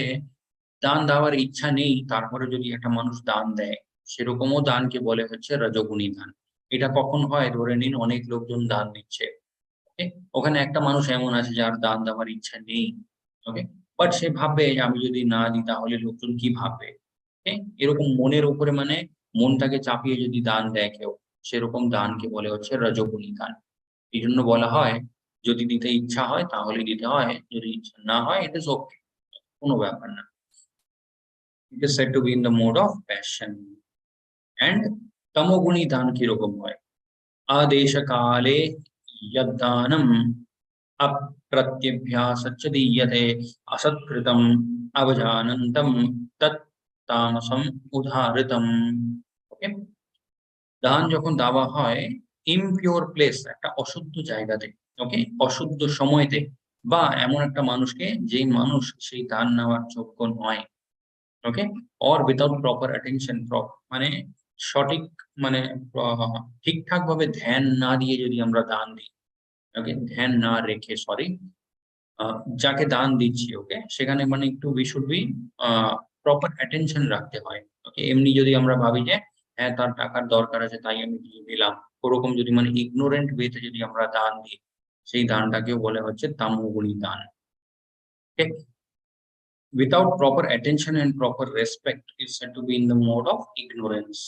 দান দেওয়ার ইচ্ছা নেই তারপরে যদি একটা মানুষ দান দেয়, সেরকমও দানকে বলে হচ্ছে রজগুণী দান। এটা কখন হয়, ধরে নিন অনেক লোকজন দান দিচ্ছে, ওকে, ওখানে একটা মানুষ এমন আছে যার দান দেওয়ার ইচ্ছা নেই, ওকে, বাট সে ভাববে যে আমি যদি না দিই তাহলে লোকজন কি ভাববে, ওকে, এরকম মনের উপরে মানে মনটাকে চাপিয়ে যদি দান দেয় কেউ, সেরকম দানকে বলে হচ্ছে রজগুণী দান। এই জন্য বলা হয় যদি দিতে ইচ্ছা হয় তাহলে দিতে হয়, যদি ইচ্ছা না হয় ইট ইজ ওকে, কোনো ব্যাপার না। It is said to be in the mode of passion. And তমোগুণী দান কিরকম হয়? আদেশ কালে যদ্দানম अप्रत्यभ्यासच्च दीयते असत्कृतम अवजानन्तम तत् तामसम उदाहृतम। ওকে, দান যখন দেওয়া হয় ইমপিওর প্লেস, একটা অশুদ্ধ জায়গাতে, ওকে, অশুদ্ধ সময়তে, বা এমন একটা মানুষকে যেই মানুষ সেই দান নেওয়ার যোগ্য নয়, ওকে, অর উইথাউট প্রপার অ্যাটেনশন, মানে সঠিক মানে ঠিকঠাক ভাবে ধ্যান না দিয়ে যদি আমরা দান দিই, ওকে, ধ্যান না রেখে, সরি, যাকে দান দিচ্ছি, ওকে, সেখানে মানে একটু we should be proper attention রাখতে হয়, ওকে। এমনি যদি আমরা ভাবি যে হ্যাঁ তার টাকার দরকার আছে তাই আমি দিয়ে দিলাম, ওরকম যদি মানে ইগনোরেন্ট ওয়েতে যদি আমরা দান দিই, সেই দানটাকেও বলে হচ্ছে তামোগুণী দান। ওকে, without proper attention and proper respect is said to be in the mode of ignorance.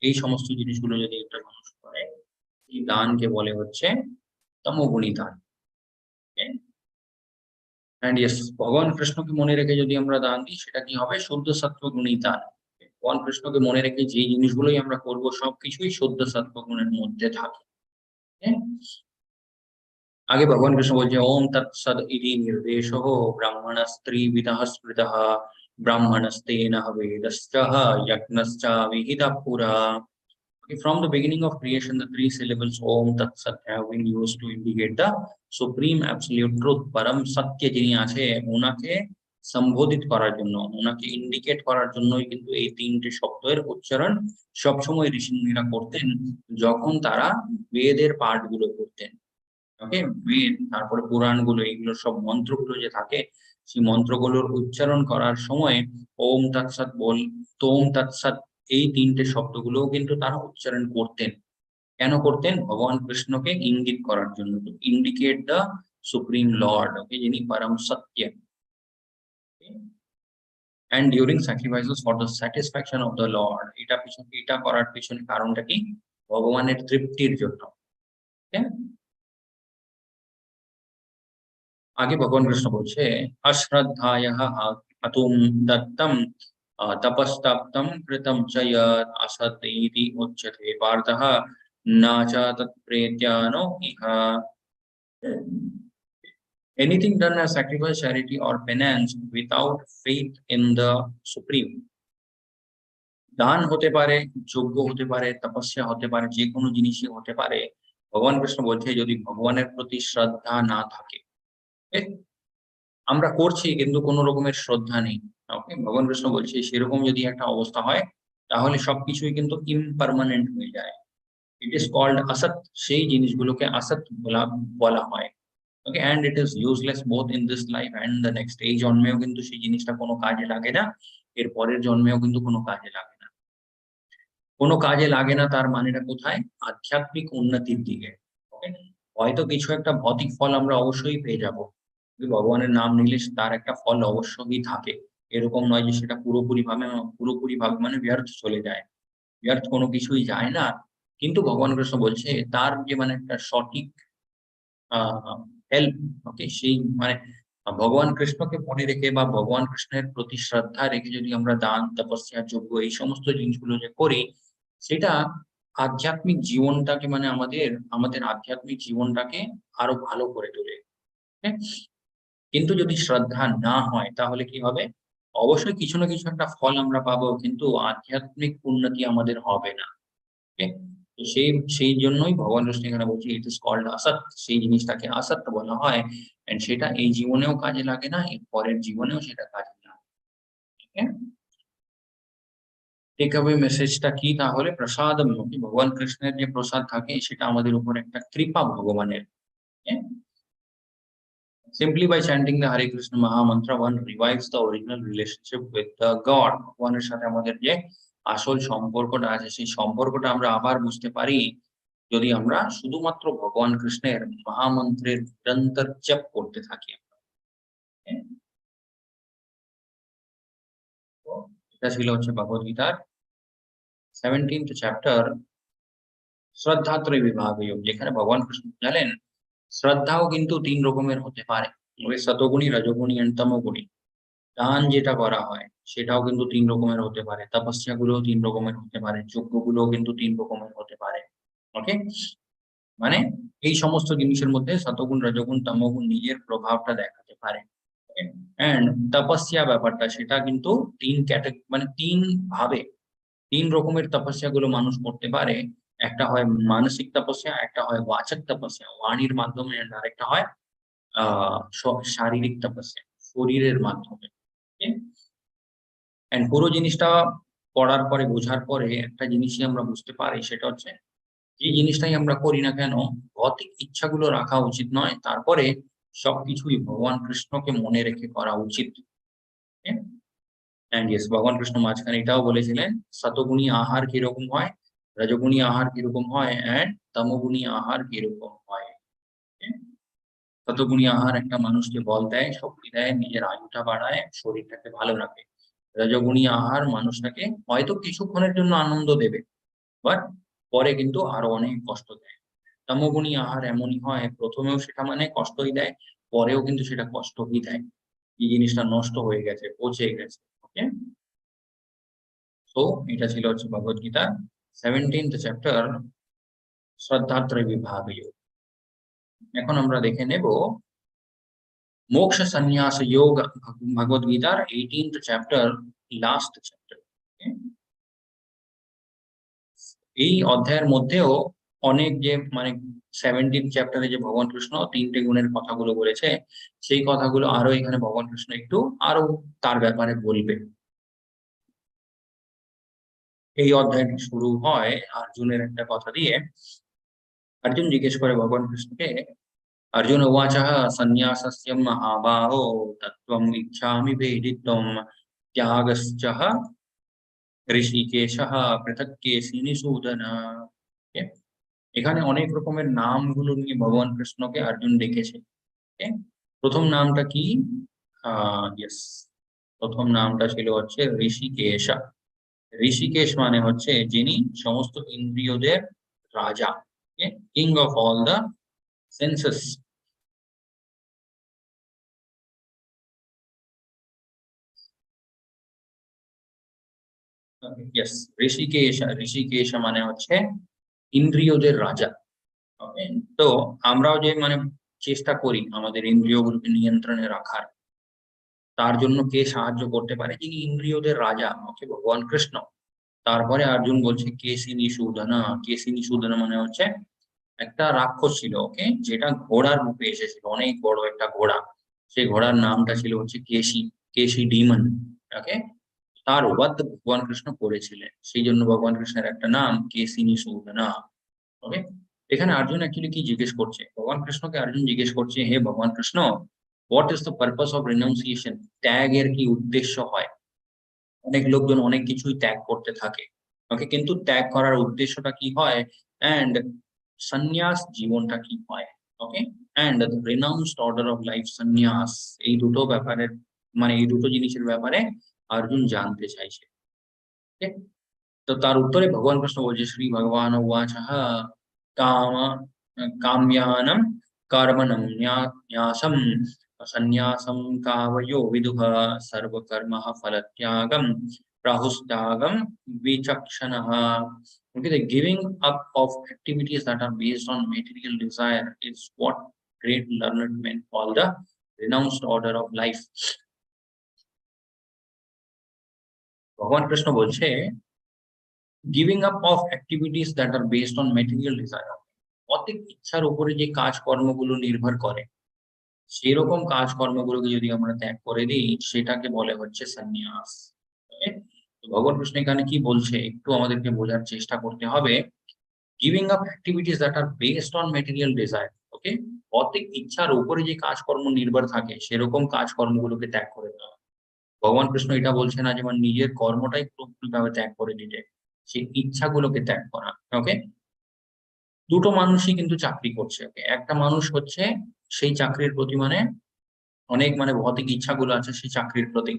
এই সমস্ত জিনিসগুলো যদি একটা মানুষ করে, এই দানকে বলে হচ্ছে তমোগুণী দান। এন্ড ইয়েস, ভগবান কৃষ্ণকে মনে রেখে যদি আমরা দান দিই সেটা কি হবে, শুদ্ধ সত্ত্ব গুণী দান। ভগবান কৃষ্ণকে মনে রেখে যে জিনিসগুলোই আমরা করব সবকিছুই শুদ্ধ সত্ত্ব গুণের মধ্যে থাকে। आगे भगवान कृष्ण बोलते हैं ओम तत्सद इति निर्देशो ब्राह्मणस्त्रिविधः स्मृतः ब्राह्मणस्तेन वेदश्च यज्ञश्च विहितः पुरा। From the beginning of creation, the three syllables Om Tat Sat have been used to indicate the supreme absolute truth, परम सत्य যিনি আছে ওনাকে সম্বোধিত করার জন্য, ওনাকে ইন্ডিকেট করার জন্যই কিন্তু এই তিনটে শব্দের উচ্চারণ সবসময় ঋষিমুনিরা করতেন যখন তারা বেদের পাঠগুলো করতেন। ওকে, বেদ, তারপরে পুরাণগুলো, এগুলো সব মন্ত্রগুলো যে থাকে, সেই মন্ত্রগুলোর উচ্চারণ করার সময় ওম তৎসৎ বল, তোম তৎসৎ, এই তিনটে শব্দগুলোও কিন্তু তারা উচ্চারণ করতেন। কেন করতেন? ভগবান কৃষ্ণকে ইঙ্গিত করার জন্য, to indicate the supreme lord, okay, যিনি পরম সত্য। and during sacrifices for the satisfaction of the lord, এটা করার পিছনে কারণটা কি? ভগবানের তৃপ্তির জন্য। आगे भगवान कृष्ण बोलছে अश्रद्धायः हतुं दत्तं तपस्तप्तं कृतं च यत् असत् इति उच्यते पार्थः न च तत्प्रेत्यानो इह। Anything done as sacrifice, charity or penance without faith in the supreme, দান হতে পারে, যজ্ঞ হতে পারে, তপস্যা হতে পারে, যে কোনো জিনিসই হতে পারে, ভগবান কৃষ্ণ বলছে যদি ভগবানের প্রতি শ্রদ্ধা না থাকে, আমরা করছি কিন্তু কোন রকমের শ্রদ্ধা নেই, ওকে, ভগবান কৃষ্ণ বলছে সেরকম যদি একটা অবস্থা হয় তাহলে সবকিছুই কিন্তু ইমপার্মানেন্ট হয়ে যায়। ইট ইজ কল্ড আসত, সেই জিনিসগুলোকে আসত বলা হয়, okay, and it is useless both in this life and the next. এই জন্মেও কিন্তু সেই জিনিসটা কোনো কাজে লাগে না, এর পরের জন্মেও কিন্তু কোনো কাজে লাগে না। কোনো কাজে লাগে না তার মানেটা কোথায়? আধ্যাত্মিক উন্নতির দিকে, ওকে। হয়তো কিছু একটা ভৌতিক ফল আমরা অবশ্যই পেয়ে যাব, ভগবানের নাম নিলে তার একটা ফল অবশ্যই থাকে, এরকম নয় যে সেটা পুরোপুরি ভাবে মানে ব্যর্থ চলে যায়, ব্যর্থ কোনো কিছুই যায় না। কিন্তু ভগবান কৃষ্ণ বলছে তার যে মানে একটা সঠিক হেল্প, ওকে, সেই মানে ভগবান কৃষ্ণকে মনে রেখে বা ভগবান কৃষ্ণের প্রতি শ্রদ্ধা রেখে যদি আমরা দান, তপস্যা, যজ্ঞ, এই সমস্ত জিনিসগুলো যে করি, সেটা আধ্যাত্মিক জীবনটাকে মানে আমাদের আধ্যাত্মিক জীবনটাকে আরো ভালো করে তোলে। কিন্তু যদি শ্রদ্ধা না হয় তাহলে কি হবে? অবশ্যই কিছু না কিছু একটা ফল আমরা পাবো, কিন্তু আধ্যাত্মিক উন্নতি আমাদের হবে না। তো সেই জন্যই ভগবান কৃষ্ণ এখানে বলছে ইট ইজ কল্ড আসত, সেই জিনিসটাকে আসত বলা হয়, এন্ড সেটা এই জীবনেও কাজে লাগে না, এর পরের জীবনেও সেটা কাজে লাগে। টেক অ্যাওয়ে মেসেজটা কি তাহলে? প্রসাদম, ভগবান কৃষ্ণের যে প্রসাদ থাকে সেটা আমাদের উপর একটা কৃপা ভগবানের। Simply by chanting the Hare Krishna Maha Mantra, one revives the original relationship with the God. ভগবানের সাথে আমাদের যে আসল সম্পর্কটা আছে সেই সম্পর্কটা আমরা আবার বুঝতে পারি যদি আমরা শুধুমাত্র ভগবান কৃষ্ণের মহামন্ত্রের নিরন্তর জপ করতে থাকি। হ্যাঁ? তো এটা ছিল হচ্ছে ভগবদ গীতার 17th চ্যাপ্টার শ্রদ্ধাত্রয় বিভাগযোগ, যেখানে ভগবান কৃষ্ণ জানেন শ্রদ্ধাও কিন্তু 3 রকমের হতে পারে। ওই সতগুণী, রজগুণী এন্ড তমগুণী। দান যেটা করা হয় সেটাও কিন্তু 3 রকমের হতে পারে। তপস্যা গুলোও 3 রকমের হতে পারে। যজ্ঞগুলোও কিন্তু 3 রকমের হতে পারে। ওকে? মানে এই সমস্ত জিনিসের মধ্যে সতগুণ, রজগুণ, তমগুণ নিজের প্রভাবটা দেখাতে পারে। ওকে? এন্ড তপস্যা ব্যাপারটা সেটা কিন্তু 3 মানে 3 ভাবে 3 রকমের তপস্যা গুলো মানুষ করতে পারে। একটা হয় মানসিক তপস্যা, একটা হয় বাচক তপস্যা, বাণীর মাধ্যমে, আর আরেকটা হয় আ শারীরিক তপস্যা, শরীরের মাধ্যমে। ওকে? এন্ড পুরো জিনিসটা পড়ার পরে, বোঝার পরে একটা জিনিসই আমরা বুঝতে পারি, সেটা হচ্ছে যে জিনিসটাই আমরা করি না কেন, ভৌতিক ইচ্ছাগুলো রাখা উচিত নয়। তারপরে সবকিছুই ভগবান কৃষ্ণকে মনে রেখে করা উচিত। ওকে? এন্ড ইয়েস, ভগবান কৃষ্ণ মাঝখানে এটাও বলেছিলেন, সতগুণী আহার কিরকম হয়, রজগুণী আহার কিরকম হয়, এন্ড তমগুণী আহার কিরকম হয়। ওকে? সতগুণী আহার একটা মানুষকে বল দেয়, শক্তি দেয়, নিজের আয়ুটা বাড়ায়, শরীরটাকে ভালো রাখে। রজগুণী আহার মানুষটাকে হয়তো কিছুক্ষণের জন্য আনন্দ দেবে, বাট পরে কিন্তু আরো অনেক কষ্ট দেয়। তমোগুণী আহার এমনই হয়, প্রথমেও সেটা মানে কষ্টই দেয়, পরেও কিন্তু সেটা কষ্টই দেয়। এই জিনিসটা নষ্ট হয়ে গেছে, পচে গেছে। ওকে? সো এটা ছিল হচ্ছে ভগবদ গীতা 17th চ্যাপ্টার শ্রদ্ধাত্রয় বিভাগযোগ। এখন আমরা দেখে নেব মোক্ষ সন্ন্যাস যোগ, ভগবদ গীতার 18th চ্যাপ্টার, লাস্ট চ্যাপ্টার। এই অধ্যায়ের মধ্যেও অনেক যে মানে 17th চ্যাপ্টারে যে ভগবান কৃষ্ণ 3টে গুণের কথাগুলো বলেছে, সেই কথাগুলো আরো এখানে ভগবান কৃষ্ণ একটু আরো তার ব্যাপারে বলবে। এই অধ্যায়টা শুরু হয় অর্জুনের একটা কথা দিয়ে। অর্জুন জিজ্ঞেস করে ভগবান কৃষ্ণকে, अर्जुन उवाचः सन्न्यासस्य महाबाहो तत्त्वम् इच्छामि वेदितुम् त्यागश्चः ঋষিকেশः পৃথক কেশী নিষূদন। এখানে অনেক রকমের নামগুলো নিয়ে ভগবান কৃষ্ণকে অর্জুন ডেকেছে। প্রথম নামটা কি? ইয়েস, প্রথম নামটা ছিল হচ্ছে ঋষিকেশ। ঋষিকেশ মানে হচ্ছে যিনি সমস্ত ইন্দ্রিয়দের রাজা, king of all the senses. Yes, Hrishikesh, Hrishikesh মানে হচ্ছে ইন্দ্রিয়দের রাজা। ওকে? তো আমরাও যে মানে চেষ্টা করি আমাদের ইন্দ্রিয়গুলোকে নিয়ন্ত্রণে রাখার, তার জন্য কে সাহায্য করতে পারে? যিনি ইন্দ্রিয়দের রাজা, ওকে, ভগবান কৃষ্ণ। তারপরে অর্জুন বলছে কেশী নিষূদনা। কেশী নিষূদনা মানে হচ্ছে একটা রাক্ষস ছিল, ওকে, যেটা ঘোড়ার রূপে এসেছিল, অনেক বড় একটা ঘোড়া। সেই ঘোড়ার নামটা ছিল হচ্ছে কেশী, কেশী ডিমন। ওকে? তার বধ ভগবান কৃষ্ণ করেছিলেন, সেই জন্য ভগবান কৃষ্ণের একটা নাম কেশী নিষূদনা। ওকে? এখানে অর্জুন অ্যাকচুয়ালি কি জিজ্ঞেস করছে, ভগবান কৃষ্ণকে অর্জুন জিজ্ঞেস করছে, হে ভগবান Krishna, what is the purpose of renunciation? ত্যাগের কি উদ্দেশ্য হয়? অনেক লোকজন অনেক কিছুই ত্যাগ করতে থাকে, ওকে, কিন্তু ত্যাগ করার উদ্দেশ্যটা কি হয়? এন্ড সন্ন্যাস জীবনটা কি হয়? Okay? And the renounced order of life sannyasa, এই দুটো ব্যাপারের মানে এই দুটো জিনিসের ব্যাপারে অর্জুন জানতে চাইছে। ওকে? তো তার উত্তরে ভগবান কৃষ্ণ বলছে, শ্রী ভগবান উবাচঃ কাম কাম্যানাম কর্মণম ন্যাসম সন্ন্যাসম কামयो विदुः सर्वकर्मः फलत्यागं प्राहुस्त्यागं विचक्षणः। Okay, the giving up of activities that are based on material desire is what great learned men call the renounced order of life. ভগবান কৃষ্ণ বলছে, giving up of activities that are based on material desire, অতিক ইচ্ছার উপরে যে কাজকর্মগুলো নির্ভর করে, সেরকম কাজকর্মগুলোকে যদি আমরা ত্যাগ করে দিই, সেটাকে বলে হচ্ছে সন্ন্যাস। Okay? তো ভগবান কৃষ্ণ এখানে কি বলছে একটু আমাদেরকে বোঝার চেষ্টা করতে হবে। Giving up activities that are based on material desire, okay, ভৌতিক ইচ্ছার উপরে যে কাজকর্ম নির্ভর থাকে সেরকম কাজকর্মগুলোকে ত্যাগ করে দেওয়া। ভগবান কৃষ্ণ এটা বলছে না যে আমার নিজের কর্মটাই পুরোপুরিভাবে ত্যাগ করে দিতে, সেই ইচ্ছাগুলোকে ত্যাগ করা। ওকে, দুটো মানুষই কিন্তু চাকরি করছে। ওকে, একটা মানুষ হচ্ছে সেই চাকরির প্রতি মানে অনেক মানে ভৌতিক ইচ্ছাগুলো আছে সেই চাকরির প্রতি,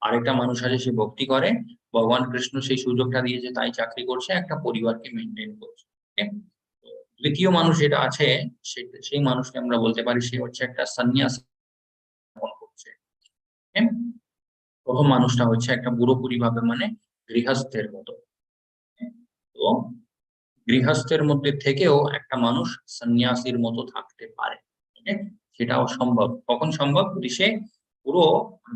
আরেকটা মানুষ আছে সে ভক্তি করে, ভগবান কৃষ্ণ সেই সুযোগটা দিয়েছে তাই চাকরি করছে, একটা পরিবারকে মেনটেন করছে। ওকে, দ্বিতীয় মানুষ যেটা আছে সেই মানুষকে আমরা বলতে পারি সে হচ্ছে একটা সন্ন্যাস করছে। okay? প্রথম মানুষটা হচ্ছে একটা পুরোপুরি ভাবে মানে গৃহস্থের মতো। okay? তো গৃহস্থের মধ্যে থেকেও একটা মানুষ সন্ন্যাসীর মতো থাকতে পারে। okay? সেটাও সম্ভব। কখন সম্ভব? যদি সে পুরো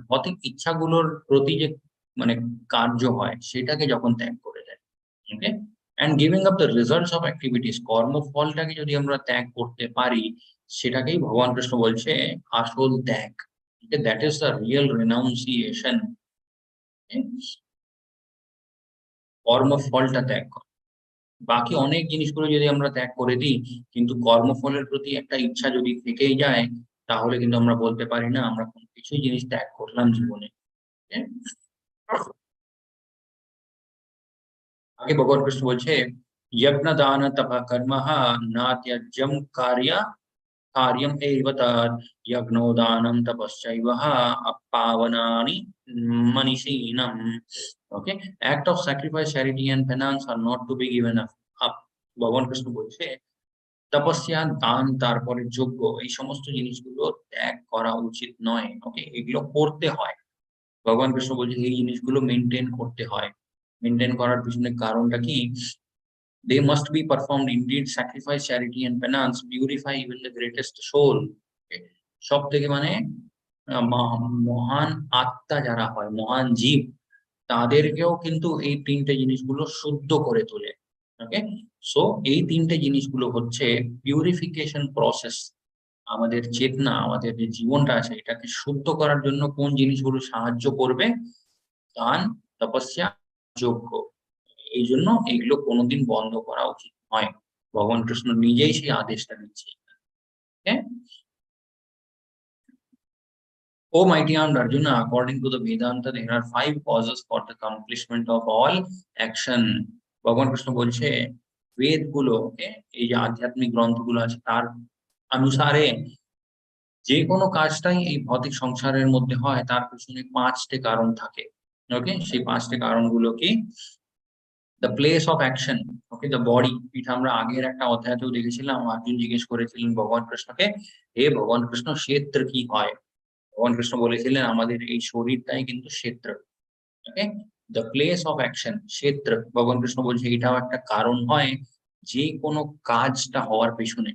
ভৌতিক ইচ্ছাগুলোর প্রতি যে মানে কার্য হয় সেটাকে যখন ত্যাগ করে দেয়। Okay, and giving up the results of activities, কর্মফলটাকে যদি আমরা ত্যাগ করতে পারি, সেটাকেই ভগবান কৃষ্ণ বলছে আসল ত্যাগ। That is the real renunciation. কর্মফলটা ত্যাগ করা। বাকি অনেক জিনিসগুলো যদি আমরা ত্যাগ করে দিই, কিন্তু কর্মফলের প্রতি একটা ইচ্ছা যদি থেকেই যায়, তাহলে কিন্তু আমরা বলতে পারি না আমরা কোনো কিছুই জিনিস ত্যাগ করলাম জীবনে। আগে ভগবান কৃষ্ণ বলছে যজ্ঞ দান তপ কর্মঃ না ত্যাজ্যম कार्यम एव तत् यज्ञोदानं तपश्चैव पावनानि मनीषिणम्। Okay, act of sacrifice, charity and penance are not to be given up। ভগবান কৃষ্ণ বলছে তপস্যা, দান, তারপরে যজ্ঞ, এই সমস্ত জিনিসগুলো ত্যাগ করা উচিত নয়। ওকে, এগুলো করতে হয়। ভগবান কৃষ্ণ বলছে এই জিনিসগুলো মেনটেন করতে হয়। মেনটেন করার পিছনে কারণটা কি? They must be performed. Indeed, sacrifice, charity, and penance purify even the greatest soul. সব থেকে মানে মহান আত্মা যারা হয়, মহান জীব, তাদেরকেও কিন্তু এই তিনটে জিনিসগুলো শুদ্ধ করে তোলে। ওকে, সো এই তিনটে জিনিসগুলো হচ্ছে পিউরিফিকেশন প্রসেস। আমাদের চেতনা, আমাদের যে জীবনটা আছে এটাকে শুদ্ধ করার জন্য কোন জিনিসগুলো সাহায্য করবে? দান, তপস্যা, যজ্ঞ। এই জন্য এগুলো কোনোদিন বন্ধ করা উচিত নয়। ভগবান কৃষ্ণ নিজেই সেই আদেশটা দিচ্ছে। O mighty armed Arjuna, according to the Vedanta, there are 5 causes for the accomplishment of all action. ভগবান কৃষ্ণ বলছে বেদগুলোকে, এই যে আধ্যাত্মিক গ্রন্থগুলো আছে তার অনুসারে যে কোনো কাজটাই এই ভৌতিক সংসারের মধ্যে হয় তার পিছনে 5টে কারণ থাকে। ওকে, সেই 5টে কারণগুলো কি? The place of action, okay, the body. এটা আমরা আগের একটা অধ্যায়তেও দেখেছিলাম। অর্জুন জিজ্ঞেস করেছিলেন ভগবান কৃষ্ণকে, হে ভগবান কৃষ্ণ, ক্ষেত্র কি হয়? ভগবান কৃষ্ণ বলেছিলেন আমাদের এই শরীরটাই কিন্তু ক্ষেত্র। ওকে, দ্য প্লেস অফ অ্যাকশন, ক্ষেত্র। ভগবান কৃষ্ণ বলছে এটাও একটা কারণ হয় যে কোনো কাজটা হওয়ার পেছনে।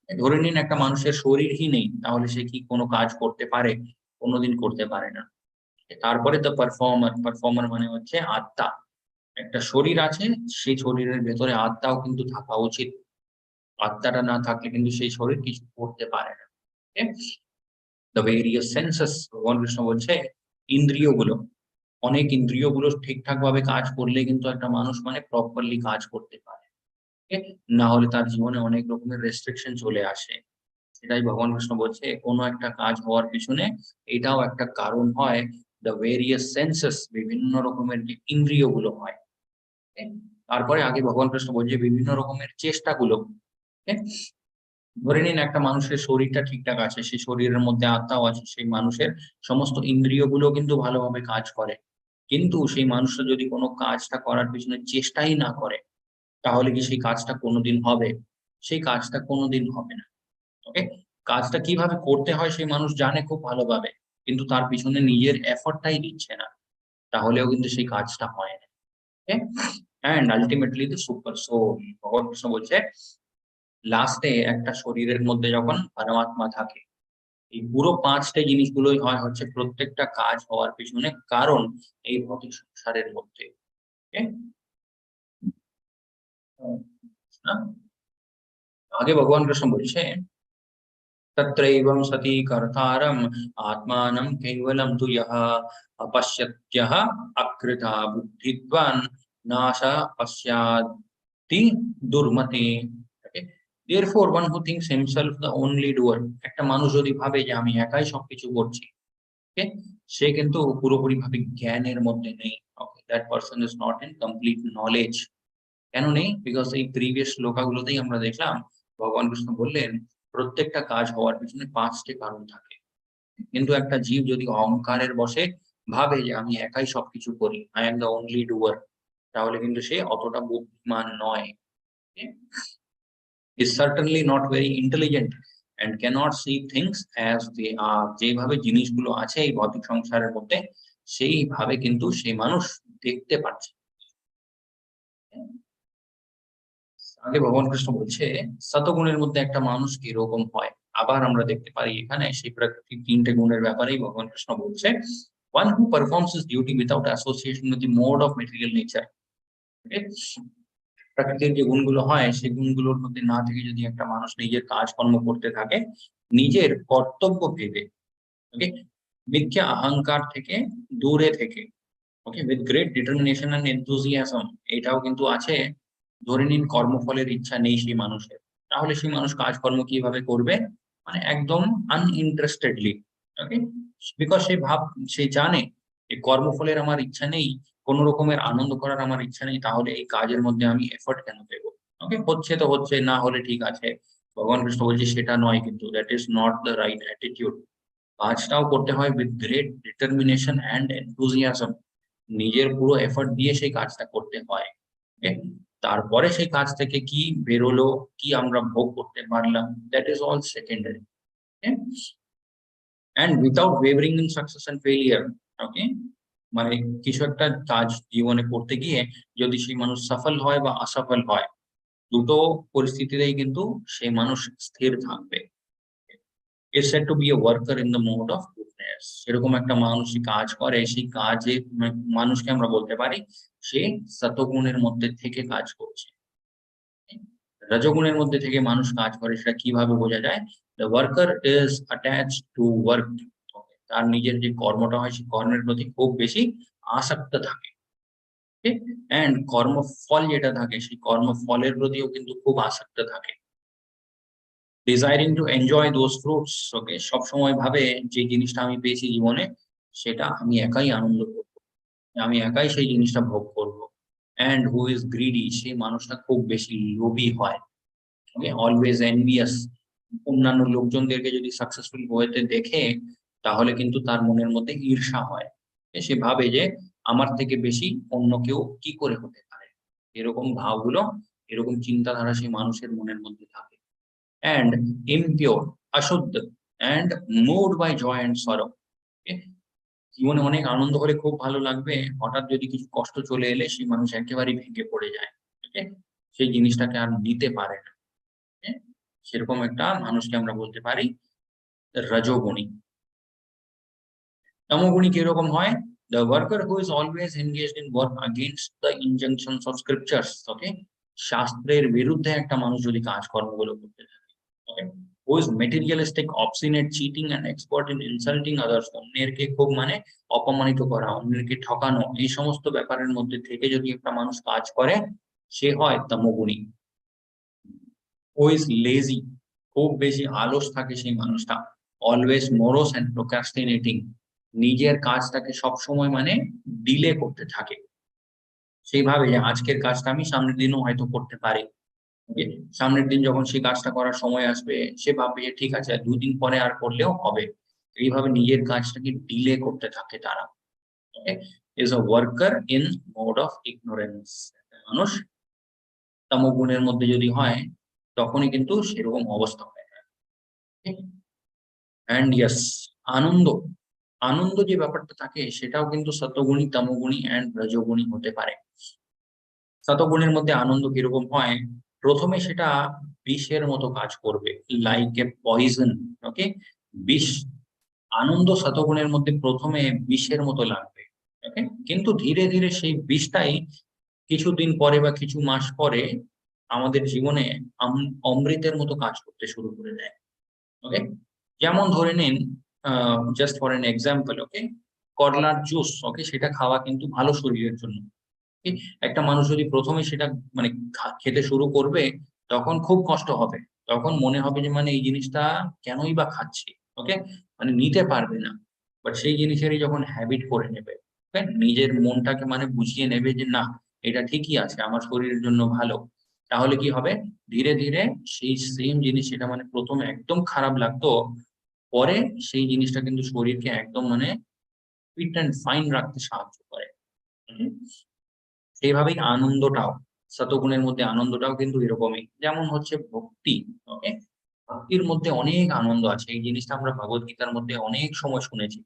ধরে নিন একটা মানুষের শরীরই নেই, তাহলে সে কি কোনো কাজ করতে পারে? কোনোদিন করতে পারে না। তারপরে দ্য পারফর্মার, পারফর্মার মানে হচ্ছে আত্মা। একটা শরীর আছে, সেই শরীরের ভেতরে আত্মাও কিন্তু থাকা উচিত। আত্মাটা না থাকলে কিন্তু সেই শরীর কিছু করতে পারে না। দ্য ভেরিয়াস সেন্সেস, ভগবান কৃষ্ণ বলছে ইন্দ্রিয়গুলো, অনেক ইন্দ্রিয়গুলো ঠিকঠাক ভাবে কাজ করলে কিন্তু একটা মানুষ মানে প্রপারলি কাজ করতে পারে। না হলে তার জীবনে অনেক রকমের রেস্ট্রিকশন চলে আসে। সেটাই ভগবান কৃষ্ণ বলছে কোনো একটা কাজ হওয়ার পিছনে এটাও একটা কারণ হয়। দ্য ভেরিয়াস সেন্সেস, বিভিন্ন রকমের যে ইন্দ্রিয়গুলো হয়। তারপরে আগে ভগবান কৃষ্ণ বলছে বিভিন্ন রকমের চেষ্টাগুলো। ধরে নিন একটা মানুষের শরীরটা ঠিকঠাক আছে, সেই শরীরের মধ্যে আত্মাও আছে, সেই মানুষের সমস্ত ইন্দ্রিয়গুলো কিন্তু ভালোভাবে কাজ করে। কিন্তু সেই মানুষটা যদি কোনো কাজটা করার পিছনে চেষ্টাই না করে, তাহলে কি সেই কাজটা কোনোদিন হবে? সেই কাজটা কোনোদিন হবে না। ওকে, কাজটা কিভাবে করতে হয় সেই মানুষ জানে খুব ভালোভাবে, কিন্তু তার পিছনে নিজের এফর্টটাই দিচ্ছে না, তাহলেও কিন্তু সেই কাজটা হয় না। Okay, and ultimately the super soul, ভগবান কৃষ্ণ বলছে লাস্টে একটা শরীরের মধ্যে যখন পরমাত্মা থাকে, এই পুরো 5টে জিনিসগুলোই হয় হচ্ছে প্রত্যেকটা কাজ হওয়ার পিছনে কারণ এই ভৌতিক সংসারের মধ্যে। ওকে, আগে ভগবান কৃষ্ণ বলছে तत्रैवं सति कर्तारम् आत्मानं केवलं तु यः अपश्यत्यः अकृता बुद्धित्वान् नाश पश्याति दुर्मते। Therefore, one who thinks himself the only doer, একটা মানুষ যদি ভাবে যে আমি একাই সবকিছু করছি, ওকে, সে কিন্তু পুরোপুরি ভাবে জ্ঞানের মধ্যে নেই। Okay, that person is not in complete knowledge. কেন নেই? বিকজ এই প্রিভিয়াস শ্লোকাগুলোতেই আমরা দেখলাম ভগবান কৃষ্ণ বললেন প্রত্যেকটা কাজ হওয়ার পিছনে ৫টি কারণ থাকে। কিন্তু একটা জীব যদি অহংকারের বশে ভাবে যে আমি একাই সবকিছু করি, আই এম দ্য অনলি ডুয়ার, তাহলে কিন্তু সে অতটা বুদ্ধিমান নয়। Is certainly not very intelligent and cannot see things as they are. যেভাবে জিনিসগুলো আছে এই ভৌতিক সংসারের মধ্যে, সেইভাবে কিন্তু সেই মানুষ দেখতে পাচ্ছে। আগে ভগবান কৃষ্ণ বলছে সতগুণের মধ্যে একটা মানুষ কিরকম হয়। আবার আমরা দেখতে পারি এখানে সেই প্রাকৃতিক ৩টে গুণের ব্যাপারেই ভগবান কৃষ্ণ বলছে, one who performs his duty without association with the mode of material nature. Okay? প্রাকৃতিক যে গুণগুলো হয় সেই গুণগুলোর মধ্যে না থেকে যদি একটা মানুষ নিজের কাজকর্ম করতে থাকে নিজের কর্তব্য ভেবে, ওকে, মিথ্যা অহংকার থেকে দূরে থেকে, okay, with great determination and enthusiasm, এটাও কিন্তু আছে। ধরে নিন কর্মফলের ইচ্ছা নেই সেই মানুষের, তাহলে সেই মানুষ কাজকর্ম কিভাবে করবে? মানে একদম আনইন্টারেস্টেডলি, ওকে, বিকজ সে জানে এই কর্মফলের আমার ইচ্ছা নেই, কোন রকমের আনন্দ করার আমার ইচ্ছা নেই, তাহলে এই কাজের মধ্যে আমি এফোর্ট কেন দেব? ওকে, হচ্ছে তো হচ্ছে, না হলে ঠিক আছে। ভগবান কৃষ্ণ বলছে সেটা নয়, কিন্তু that is not the right attitude. কাজটাও করতে হয় with great determination and enthusiasm, নিজের পুরো এফোর্ট দিয়ে সেই কাজটা করতে হয়। ওকে, তারপরে সেই কাজ থেকে কি বেরোলো, কি আমরা ভোগ করতে পারলাম, that is all secondary. And without wavering in success and failure. Okay, মানে কিছু একটা কাজ জীবনে করতে গিয়ে যদি সেই মানুষ সফল হয় বা অসফল হয়, দুটো পরিস্থিতিতেই কিন্তু সেই মানুষ স্থির থাকবে। is said to be a worker in the mode of goodness. সেরকম একটা মানুষ কাজ করে, সেই কাজে মানুষকে আমরা বলতে পারি সে সতগুণের মধ্যে থেকে কাজ করছে। রজগুণের মধ্যে থেকে মানুষ কাজ করে, সেটা কিভাবে বোঝা যায়? The worker is attached to work. তার নিজের যে কর্মটা হয় সেই কর্মের প্রতি খুব বেশি আসক্ত থাকে। এন্ড কর্মফল যেটা থাকে সেই কর্মফলের প্রতিও কিন্তু খুব আসক্ত থাকে। Desiring to enjoy those fruits. ওকে, সবসময় ভাবে যে জিনিসটা আমি পেয়েছি জীবনে সেটা আমি একাই আনন্দ করবো, আমি একাই সেই জিনিসটা ভোগ করবো। অ্যান্ড হু ইজ গ্রিডি, সেই মানুষটা খুব বেশি লোভী হয়। ওকে, অলওয়েজ এনভিয়াস, অন্যান্য লোকজনদেরকে যদি সাকসেসফুল হতে দেখে তাহলে কিন্তু তার মনের মধ্যে ঈর্ষা হয়। সে ভাবে যে আমার থেকে বেশি অন্য কেউ কি করে হতে পারে, এরকম ভাবগুলো, এরকম চিন্তাধারা সেই মানুষের মনের মধ্যে থাকে। and impure, ashuddha, and moved by joy and sorrow. Okay? জীবনে অনেক আনন্দ হলে খুব ভালো লাগবে, হঠাৎ যদি কিছু কষ্ট চলে এলে সেই মানুষ একেবারেই ভেঙে পড়ে যায়। ওকে, সেই জিনিসটাকে আর নিতে পারে না। Okay? সেরকম একটা মানুষকে আমরা বলতে পারি রজোগুণী। তমোগুণী কিরকম হয়? The worker who is always engaged in work against the injunctions of scriptures. Okay? শাস্ত্রের বিরুদ্ধে একটা মানুষ যদি কাজকর্মগুলো করতে থাকে, okay? Who is materialistic, obstinate, cheating and expert in insulting others. অন্যেরকে খুব মানে অপমানিত করা, অন্যেরকে ঠকানো, এই সমস্ত ব্যাপারের মধ্যে থেকে যদি একটা মানুষ কাজ করে সে হয় তমোগুণী। Who is lazy, খুব বেশি আলস থাকে সেই মানুষটা। অলওয়েজ morose and procrastinating, নিজের কাজটাকে সবসময় মানে ডিলে করতে থাকে। সেইভাবে যে আজকের কাজটা আমি সামনের দিনও হয়তো করতে পারি। ওকে, সামনের দিন যখন সেই কাজটা করার সময় আসবে সে ভাববে যে ঠিক আছে ২ দিন পরে আর করলেও হবে। এইভাবে নিজের কাজটাকে ডিলে করতে থাকে তারা। Okay, is a worker in mode of ignorance. মানুষ তমোগুণের মধ্যে যদি হয় তখনই কিন্তু সেরকম অবস্থা হয়ে যায়। অ্যান্ড ইয়েস, আনন্দ, আনন্দ যে ব্যাপারটা থাকে সেটাও কিন্তু সতগুণী, তমোগুণী অ্যান্ড রজোগুণী হতে পারে। সতগুণের মধ্যে আনন্দ কিরকম হয়? প্রথমে সেটা বিষের মতো কাজ করবে, লাইক এ পয়জন। ওকে, বিষ, আনন্দ সতগুণের মধ্যে প্রথমে বিষের মতো লাগবে। ওকে, কিন্তু ধীরে ধীরে সেই বিষটাই কিছুদিন পরে বা কিছু মাস পরে আমাদের জীবনে অমৃতের মতো কাজ করতে শুরু করে দেয়। ওকে, যেমন ধরে নিন জাস্ট ফর এন এক্সাম্পল, ওকে, করলার জুস, ওকে, সেটা খাওয়া কিন্তু ভালো শরীরের জন্য। একটা মানুষ যদি প্রথমে সেটা মানে খেতে শুরু করবে তখন খুব কষ্ট হবে, তখন মনে হবে যে মানে এই জিনিসটা কেনই বা খাচ্ছি, ওকে, মানে নিতে পারবে না। বাট সেই জিনিসেরই যখন হ্যাবিট করে নেবে, ওকে, নিজের মনটাকে মানে বুঝিয়ে নেবে যে না, এটা ঠিকই আছে, আমার শরীরের জন্য ভালো, তাহলে কি হবে, ধীরে ধীরে সেই সেম জিনিস, সেটা মানে প্রথমে একদম খারাপ লাগতো, পরে সেই জিনিসটা কিন্তু শরীরকে একদম মানে ফিট অ্যান্ড ফাইন রাখতে সাহায্য করে। হুম। সেইভাবেই আনন্দটাও, শতগুণের মধ্যে আনন্দটাও কিন্তু এরকমই, যেমন হচ্ছে ভক্তি। ওকে, ভক্তির মধ্যে অনেক আনন্দ আছে, এই জিনিসটা আমরা ভগবত গীতার মধ্যে অনেক সময় শুনেছি।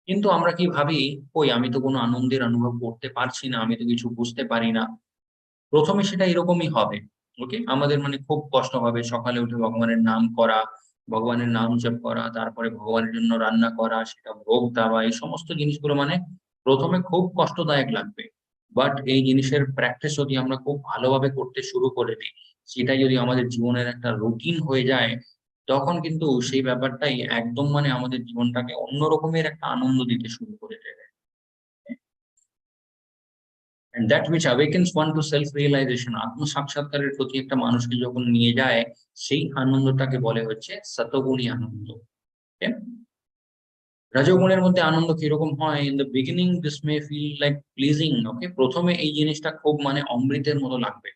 কিন্তু আমরা কি ভাবি, কই আমি তো কোনো আনন্দের অনুভব করতে পারছি না, আমি তো কিছু বুঝতে পারি না। প্রথমে সেটা এরকমই হবে। ওকে, আমাদের মানে খুব কষ্ট হবে সকালে উঠে ভগবানের নাম করা, ভগবানের নাম জপ করা, তারপরে ভগবানের জন্য রান্না করা, সেটা ভোগ দেওয়া, এই সমস্ত জিনিসগুলো মানে প্রথমে খুব কষ্টদায়ক লাগবে। বাট এই জিনিসের প্র্যাকটিস যদি আমরা খুব ভালোভাবে করতে শুরু করে দিই, সেটাই যদি আমাদের জীবনের একটা রুটিন হয়ে যায়, তখন কিন্তু সেই ব্যাপারটাই একদম মানে আমাদের জীবনটাকে অন্য রকমের একটা আনন্দ দিতে শুরু করে দেবে। and that which awakens one to self realization, আত্ম সাক্ষাৎকারের প্রতি একটা মানুষকে যখন নিয়ে যায়, সেই আনন্দটাকে বলে হচ্ছে শতগুণী আনন্দ। Okay? রজোগুণের মধ্যে আনন্দ কিরকম হয়, in the beginning this may feel like pleasing. Okay, প্রথমে এই জিনিসটা খুব মানে অমৃতের মতো লাগবে,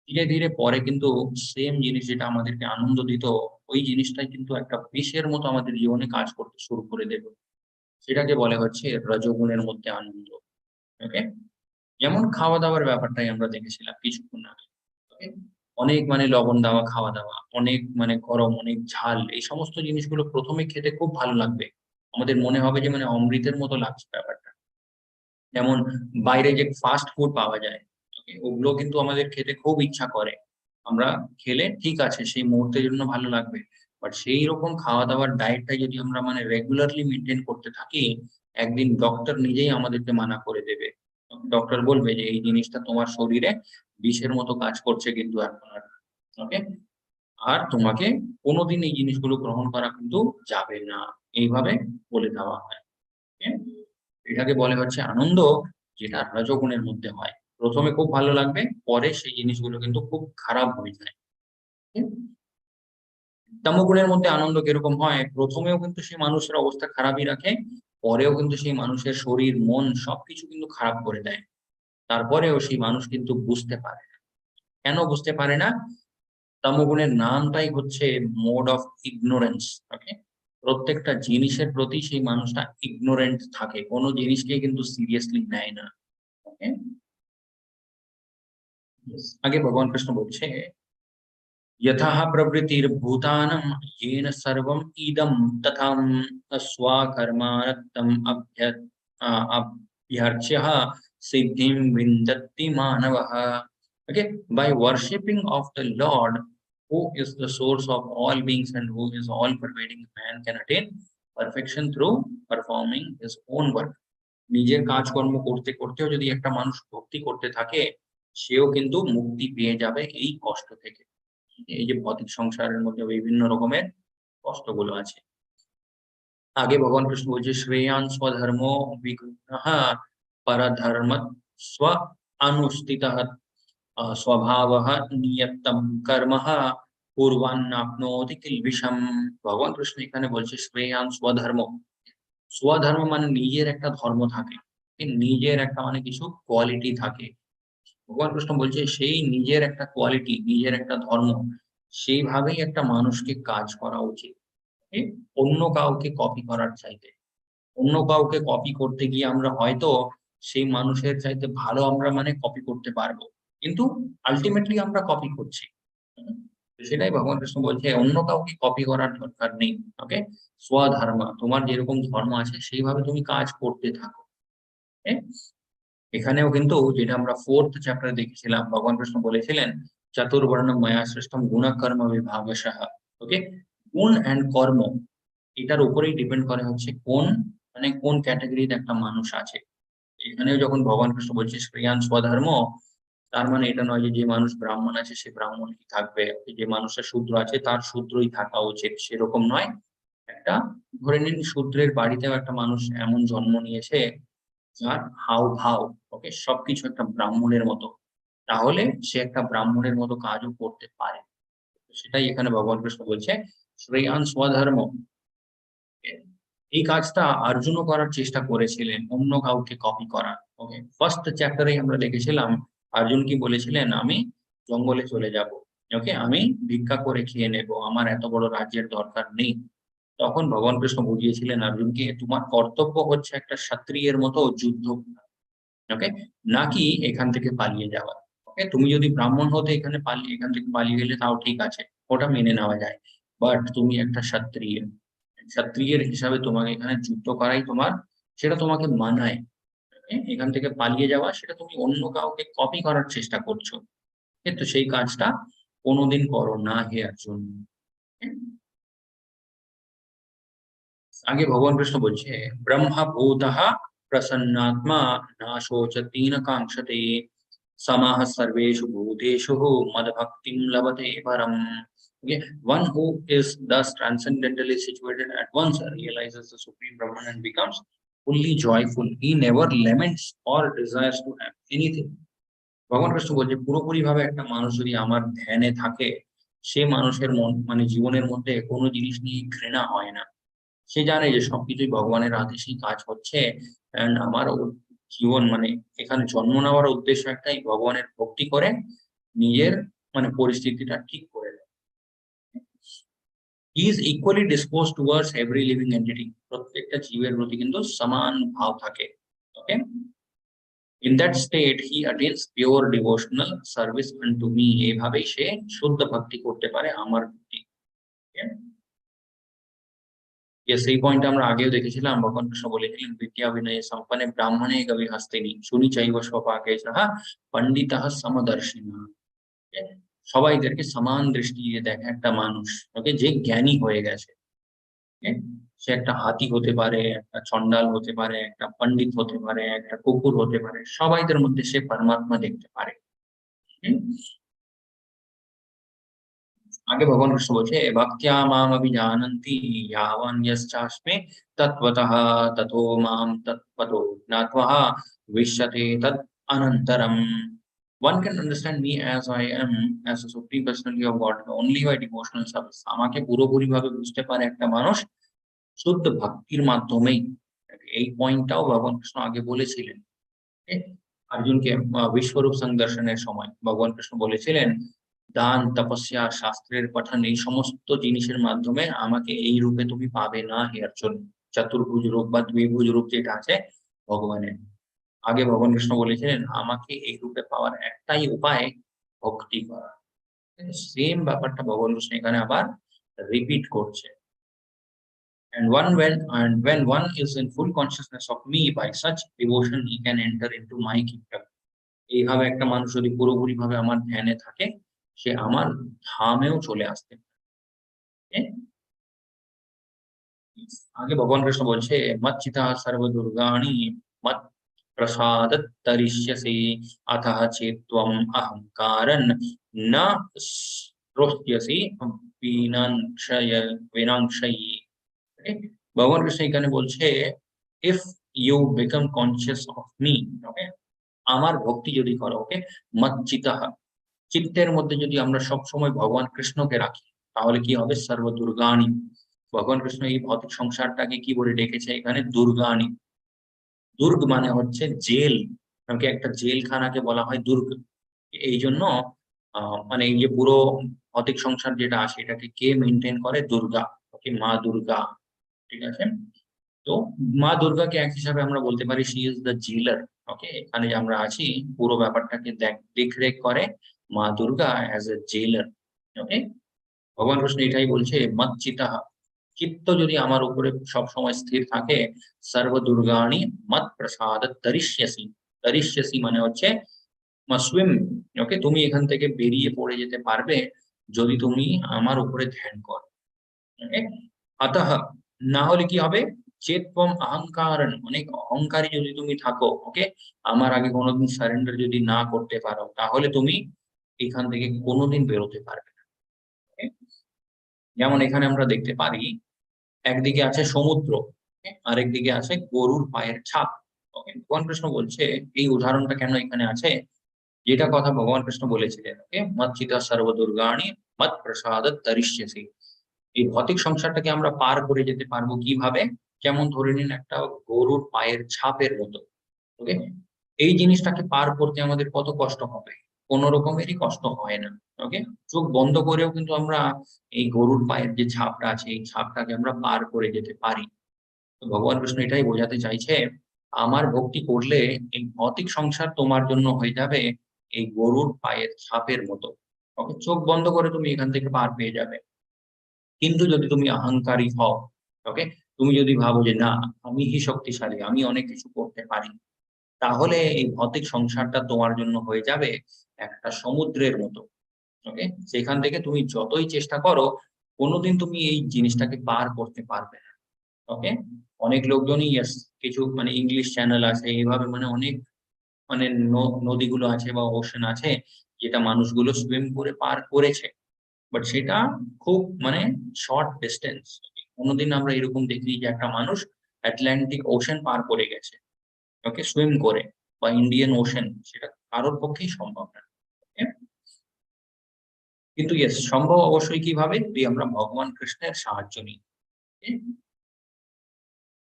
ধীরে ধীরে পরে কিন্তু সেম জিনিস যেটা আমাদেরকে আনন্দ দিত, ওই জিনিসটাই কিন্তু একটা বিষের মতো আমাদের জীবনে কাজ করতে শুরু করে দেবে। সেটাকে বলে হচ্ছে রজোগুণের মধ্যে আনন্দ। ওকে, যেমন খাওয়া দাওয়ার ব্যাপারটাই আমরা দেখেছিলাম কিছুক্ষণ আগে। ওকে? অনেক মানে লবণ দেওয়া খাওয়া-দাওয়া, অনেক মানে গরম, অনেক ঝাল, এই সমস্ত জিনিসগুলো ১ম এ খেতে খুব ভালো লাগবে। আমাদের মনে হবে যে মানে অমৃতের মতো লাগছে ব্যাপারটা। যেমন বাইরে যে ফাস্ট ফুড পাওয়া যায়, ওকে? ওগুলো কিন্তু আমাদের খেতে খুব ইচ্ছা করে। আমরা খেলে ঠিক আছে, সেই মুহূর্তের জন্য ভালো লাগবে। বাট সেইরকম খাওয়া-দাওয়ার ডায়েটটা যদি আমরা মানে রেগুলারলি মেইনটেইন করতে থাকি, একদিন ডক্টর নিজেই আমাদেরকে মানা করে দেবে। ডক্টর বলবে যে, "এই জিনিসটা তোমার শরীরে বিষের মতো কাজ করছে কিন্তু এখন আর।" ওকে? আর তোমাকে কোনদিন এই জিনিসগুলো গ্রহণ করা কিন্তু যাবে না। এইভাবে বলে দেওয়া হয়। ওকে? এটাকে বলে হচ্ছে আনন্দ, যেটা রজোগুণের মধ্যে হয়। ১ম এ খুব ভালো লাগবে, পরে সেই জিনিসগুলো কিন্তু খুব খারাপ হয়ে যায়। হুম? তমোগুণের মধ্যে আনন্দ কিরকম হয়? ১ম এও কিন্তু সেই মানুষের অবস্থা খারাপই রাখে, পরেও কিন্তু সেই মানুষের শরীর, মন সবকিছু কিন্তু খারাপ করে দেয়। তারপরেও সেই মানুষ কিন্তু বুঝতে পারে না। কেন বুঝতে পারে না? তমোগুণের নামটাই হচ্ছে মোড অফ ইগনোরেন্স। ওকে? প্রত্যেকটা জিনিসের প্রতি সেই মানুষটা ইগনোরেন্ট থাকে। কোন জিনিসকেই কিন্তু সিরিয়াসলি নেয় না। ওকে? আগে ভগবান কৃষ্ণ বলছে, "यतः प्रवृत्तिर्भूतानां येन सर्वम् इदं तथा स्वकर्मारब्धम् अभ्यर्च्य सिद्धिं विन्दति मानवः." Okay, by worshipping of the Lord, who is the source of all beings and who is all pervading, man can attain perfection through performing his own work. নিজের কাজকর্ম করতে করতেও যদি একটা মানুষ ভক্তি করতে থাকে, সেও কিন্তু মুক্তি পেয়ে যাবে এই কষ্ট থেকে। এই যে ভৌতিক সংসারের মধ্যে বিভিন্ন রকমের কষ্টগুলো আছে। আগে ভগবান কৃষ্ণ বলছে, "শ্রেয়ান স্বধর্মো বিগুণঃ পরধর্মাৎ স্ব অনুষ্ঠিতঃ স্বভাবঃ নিয়তম কর্মঃ কুর্বন্নাপ্নোতি কিলবিষম।" ভগবান কৃষ্ণ এখানে বলছে শ্রেয়ান স্বধর্ম। স্বধর্ম মানে নিজের একটা ধর্ম থাকে। নিজের একটা মানে কিছু কোয়ালিটি থাকে। ভগবান কৃষ্ণ বলছে সেই নিজের একটা কোয়ালিটি, নিজের একটা ধর্ম, সেইভাবেই একটা মানুষকে কাজ করা উচিত। এ অন্য কাউকে কপি করার চাইতে। অন্য কাউকে কপি করতে গিয়ে আমরা হয়তো সেই মানুষের চাইতে ভালো আমরা মানে কপি করতে পারবো। কিন্তু আল্টিমেটলি আমরা কপি করছি। হুম? তো সেটাই ভগবান কৃষ্ণ বলছে অন্য কাউকে কপি করার দরকার নেই। ওকে? স্বধর্ম, তোমার যেরকম ধর্ম আছে সেইভাবে তুমি কাজ করতে থাকো। ওকে? এখানেও কিন্তু যেটা আমরা 4th চ্যাপ্টারে দেখেছিলাম, ভগবান কৃষ্ণ বলেছিলেন, "চাতুর্বর্ণ্যং ময়া সৃষ্টং গুণঃ কর্ম বিভাগশঃ।" ওকে? গুণ অ্যান্ড কর্ম, এটার উপরেই ডিপেন্ড করে হচ্ছে কোন মানে কোন ক্যাটেগরির একটা মানুষ আছে। এখানেও যখন ভগবান কৃষ্ণ বলছে শ্রেয়ান স্বধর্ম, তার মানে এটা নয় যে, যে মানুষ ব্রাহ্মণ আছে সে ব্রাহ্মণই থাকবে। যে মানুষটা শূদ্র আছে তার শূদ্রই থাকা উচিত, সেরকম নয়। একটা ধরে নিন শূদ্রের বাড়িতেও একটা মানুষ এমন জন্ম নিয়েছে, যার হাব-ভাব, ওকে, সবকিছু একটা ব্রাহ্মণের মতো। তাহলে সে একটা ব্রাহ্মণের মতো কাজও করতে পারে। সেটাই এখানে ভগবান কৃষ্ণ বলছে শ্রেয়ান স্বধর্ম। এই কাজটা অর্জুনও করার চেষ্টা করেছিলেন, অন্য কাউকে কপি করা। ওকে, ফার্স্ট চ্যাপ্টারে আমরা দেখেছিলাম অর্জুন কি বলেছিলেন, আমি জঙ্গলে চলে যাব, ওকে, আমি ভিক্ষা করে খেয়ে নেব, আমার এত বড় রাজ্যের দরকার নেই। তখন ভগবান কৃষ্ণ বুঝিয়েছিলেন অর্জুনকে, তোমার কর্তব্য হচ্ছে একটা ক্ষত্রিয়ের মতো যুদ্ধ করা, ওকে, নাকি এখান থেকে পালিয়ে যাওয়া। ওকে, তুমি যদি ব্রাহ্মণ হতে এখান থেকে পালিয়ে গেলে তাও ঠিক আছে, ওটা মেনে নেওয়া যায়। বাট তুমি একটা ক্ষত্রিয়, ক্ষত্রিয়ের হিসাবে তোমাকে এখানে যুদ্ধ করাই সেটা তোমাকে মানায়। এখান থেকে পালিয়ে যাওয়া, সেটা তুমি অন্য কাউকে কপি করার চেষ্টা করছো। কিন্তু সেই কাজটা কোনোদিন করো না হে অর্জুন। আগে ভগবান কৃষ্ণ বলছে ব্রহ্মা ভূতঃ প্রসন্নাত্মা না শোচতি না কাঙ্ক্ষতে समाः सर्वेषु भूतेषु मद्भक्तिं लभते परम। Okay, one who is thus transcendentally situated at once realizes the supreme Brahman and becomes fully joyful. He never laments or desires to have anything. ভগবান কৃষ্ণ বলছে পুরোপুরি ভাবে একটা মানুষ যদি আমার ধ্যানে থাকে, সে মানুষের মন মানে জীবনের মধ্যে কোনো জিনিস নিয়ে ঘৃণা হয় না। সে জানে যে সবকিছুই ভগবানের আদেশেই কাজ হচ্ছে। এন্ড আমার জীবন এখানে জন্ম নেওয়ার উদ্দেশ্য একটাই, ভগবানের ভক্তি করে নিজের পরিস্থিতিটা ঠিক করে দেয়। He is equally dispose towards every living entity. প্রত্যেকটা জীবের প্রতি কিন্তু সমান ভাব থাকে। Okay, in that state he attains pure devotional service unto me. এইভাবেই সে শুদ্ধ ভক্তি করতে পারে আমার প্রতি। এই পয়েন্ট আমরা আগেও দেখেছিলাম, ভগবান কৃষ্ণ বলেছিলেন বিদ্যা বিনয় সম্পন্নে ব্রাহ্মণে কবি হস্তিনি শুনি চাইব স্বপাকে যাহা পণ্ডিতঃ সমদর্শিনা। সবাইদেরকে সমান দৃষ্টি দিয়ে দেখে একটা মানুষ, ওকে, যে জ্ঞানী হয়ে গেছে। সে একটা হাতি হতে পারে, একটা চন্ডাল হতে পারে, একটা পণ্ডিত হতে পারে, একটা কুকুর হতে পারে, সবাইদের মধ্যে সে পরমাত্মা দেখতে পারে। आगे भगवान कृष्ण बोलते भक्त्या माम अभिजानन्ति यावन्यश्चास्मि तत्त्वतः ततो मां तत्त्वतो ज्ञात्वा विश्यते तत् अनन्तरम्। One can understand me as I am, as a supreme personality of God only by devotional service. আমাকে পুরোপুরি ভাবে বুঝতে পারে একটা মানুষ শুদ্ধ ভক্তির মাধ্যমেই। এই পয়েন্টটাও ভগবান কৃষ্ণ আগে বলেছিলেন অর্জুনকে বিশ্বরূপ সংদর্শনের সময়। ভগবান কৃষ্ণ বলেছিলেন দান, তপস্যা, শাস্ত্রের পঠন, এই সমস্ত জিনিসের মাধ্যমে আমাকে এই রূপে তুমি পাবে না হে অর্জুন। চতুর্ভুজ রূপ বা দ্বিভুজ রূপ যেটা আছে ভগবানের, আগে ভগবান কৃষ্ণ বলেছিলেন আমাকে এই রূপে পাওয়ার একটাই উপায় ভক্তি করা। সেম ব্যাপারটা ভগবান কৃষ্ণ এখানে আবার রিপিট করছে। And when one is in full consciousness of me by such devotion, he can enter into my kingdom. এইভাবে একটা মানুষ যদি পুরোপুরি ভাবে আমার ধ্যানে থাকে, সে আমার ধামেও চলে আসতে পারে। আগে ভগবান কৃষ্ণ বলছে মচ্চিতা সর্ব দুর্গাণি মত প্রসাদ তরিষ্যসি অথঃ চেত্বম অহংকারন না রোষ্যসি বিনাংশয়ি। ভগবান কৃষ্ণ এখানে বলছে if you become conscious of me, okay, আমার ভক্তি যদি করো, ওকে, মচ্চিতাহ, চিত্তের মধ্যে যদি আমরা সব সময় ভগবান কৃষ্ণকে রাখি, তাহলে কি হবে সর্ব দুর্গাণি। ভগবান কৃষ্ণ এই ভৌতিক সংসারটাকে কি বলে ডেকেছে এখানে, দুর্গাণি। দুর্গ মানে হচ্ছে জেল, কারণ একটা জেলখানাকে বলা হয় দুর্গ। এই জন্য এই যে পুরো ভৌতিক সংসার যেটা আছে এটাকে কে মেনটেন করে, দুর্গা, ওকে, মা দুর্গা, ঠিক আছে। তো মা দুর্গাকে এক হিসাবে আমরা বলতে পারি শি ইজ দ্য জেলার। ওকে, এখানে যে আমরা আছি পুরো ব্যাপারটাকে দেখরেখ করে মা দুর্গা অ্যাজ এ জেলার। ওকে, ভগবান কৃষ্ণ এটাই বলছে মচ্চিতা, চিত্ত যদি আমার উপরে সব সময় স্থির থাকে, সর্ব দুর্গাণি মত প্রসাদ তরিষ্যসি। তরিষ্যসি মানে হচ্ছে সুইম। ওকে, তুমি এখান থেকে বেরিয়ে পড়ে যেতে পারবে যদি তুমি আমার উপরে ধ্যান করো। ওকে, অতঃ, না হলে কি হবে, চেতম অহংকার, অনেক অহংকারী যদি তুমি থাকো, ওকে, আমার আগে কোনোদিন সারেন্ডার যদি না করতে পারো, তাহলে তুমি এখান থেকে কোনোদিন বেরোতে পারবে না। যেমন এখানে আমরা দেখতে পারি একদিকে আছে সমুদ্র, আরেকদিকে আছে গরুর পায়ের ছাপ। ওকে, ভগবান কৃষ্ণ বলছে এই উদাহরণটা কেন এখানে আছে, যেটা কথা ভগবান কৃষ্ণ বলেছিলেন, ওকে, মচ্চিতা সর্ব দুর্গাণি মৎ প্রসাদাৎ তরিষ্যসি। এই ভৌতিক সংসারটাকে আমরা পার করে যেতে পারবো কিভাবে? যেমন ধরে নিন একটা গরুর পায়ের ছাপের মতো। ওকে? এই জিনিসটাকে পার করতে আমাদের কত কষ্ট হবে? কোন রকমেরই কষ্ট হয় না। ওকে? চোখ বন্ধ করেও কিন্তু আমরা এই গরুর পায়ের যে ছাপটা আছে, এই ছাপটাকে আমরা পার করে যেতে পারি। তো ভগবান কৃষ্ণ এটাই বোঝাতে চাইছে, আমার ভক্তি করলে এই ভৌতিক সংসার তোমার জন্য হয়ে যাবে এই গরুর পায়ের ছাপের মতো। ওকে? চোখ বন্ধ করে তুমি এখান থেকে পার পেয়ে যাবে। কিন্তু যদি তুমি অহংকারী হও, ওকে? তুমি যদি ভাবো যে না, আমিই শক্তিশালী, আমি অনেক কিছু করতে পারি, তাহলে এই ভৌতিক সংসারটা তোমার জন্য হয়ে যাবে একটা সমুদ্রের মতো। ওকে? সেখান থেকে তুমি যতই চেষ্টা করো, কোনোদিন তুমি এই জিনিসটাকে পার করতে পারবে না। ওকে? অনেক লোকজনই ইয়েস, কিছু মানে ইংলিশ চ্যানেল আছে, এভাবে মানে অনেক মানে নদীগুলো আছে বা ওশেন আছে, যেটা মানুষগুলো সুইম করে পার করেছে। বাট সেটা খুব মানে শর্ট ডিসট্যান্স। কোনোদিন আমরা এরকম দেখিনি যে একটা মানুষ আটলান্টিক ওশেন পার করে গেছে, ওকে, সুইম করে, বা ইন্ডিয়ান ওশেন, সেটা কারোর পক্ষেই সম্ভব না। ওকে? কিন্তু ইয়েস, সম্ভব অবশ্যই কিভাবে? যদি আমরা ভগবান কৃষ্ণের সাহায্য নিই। ওকে?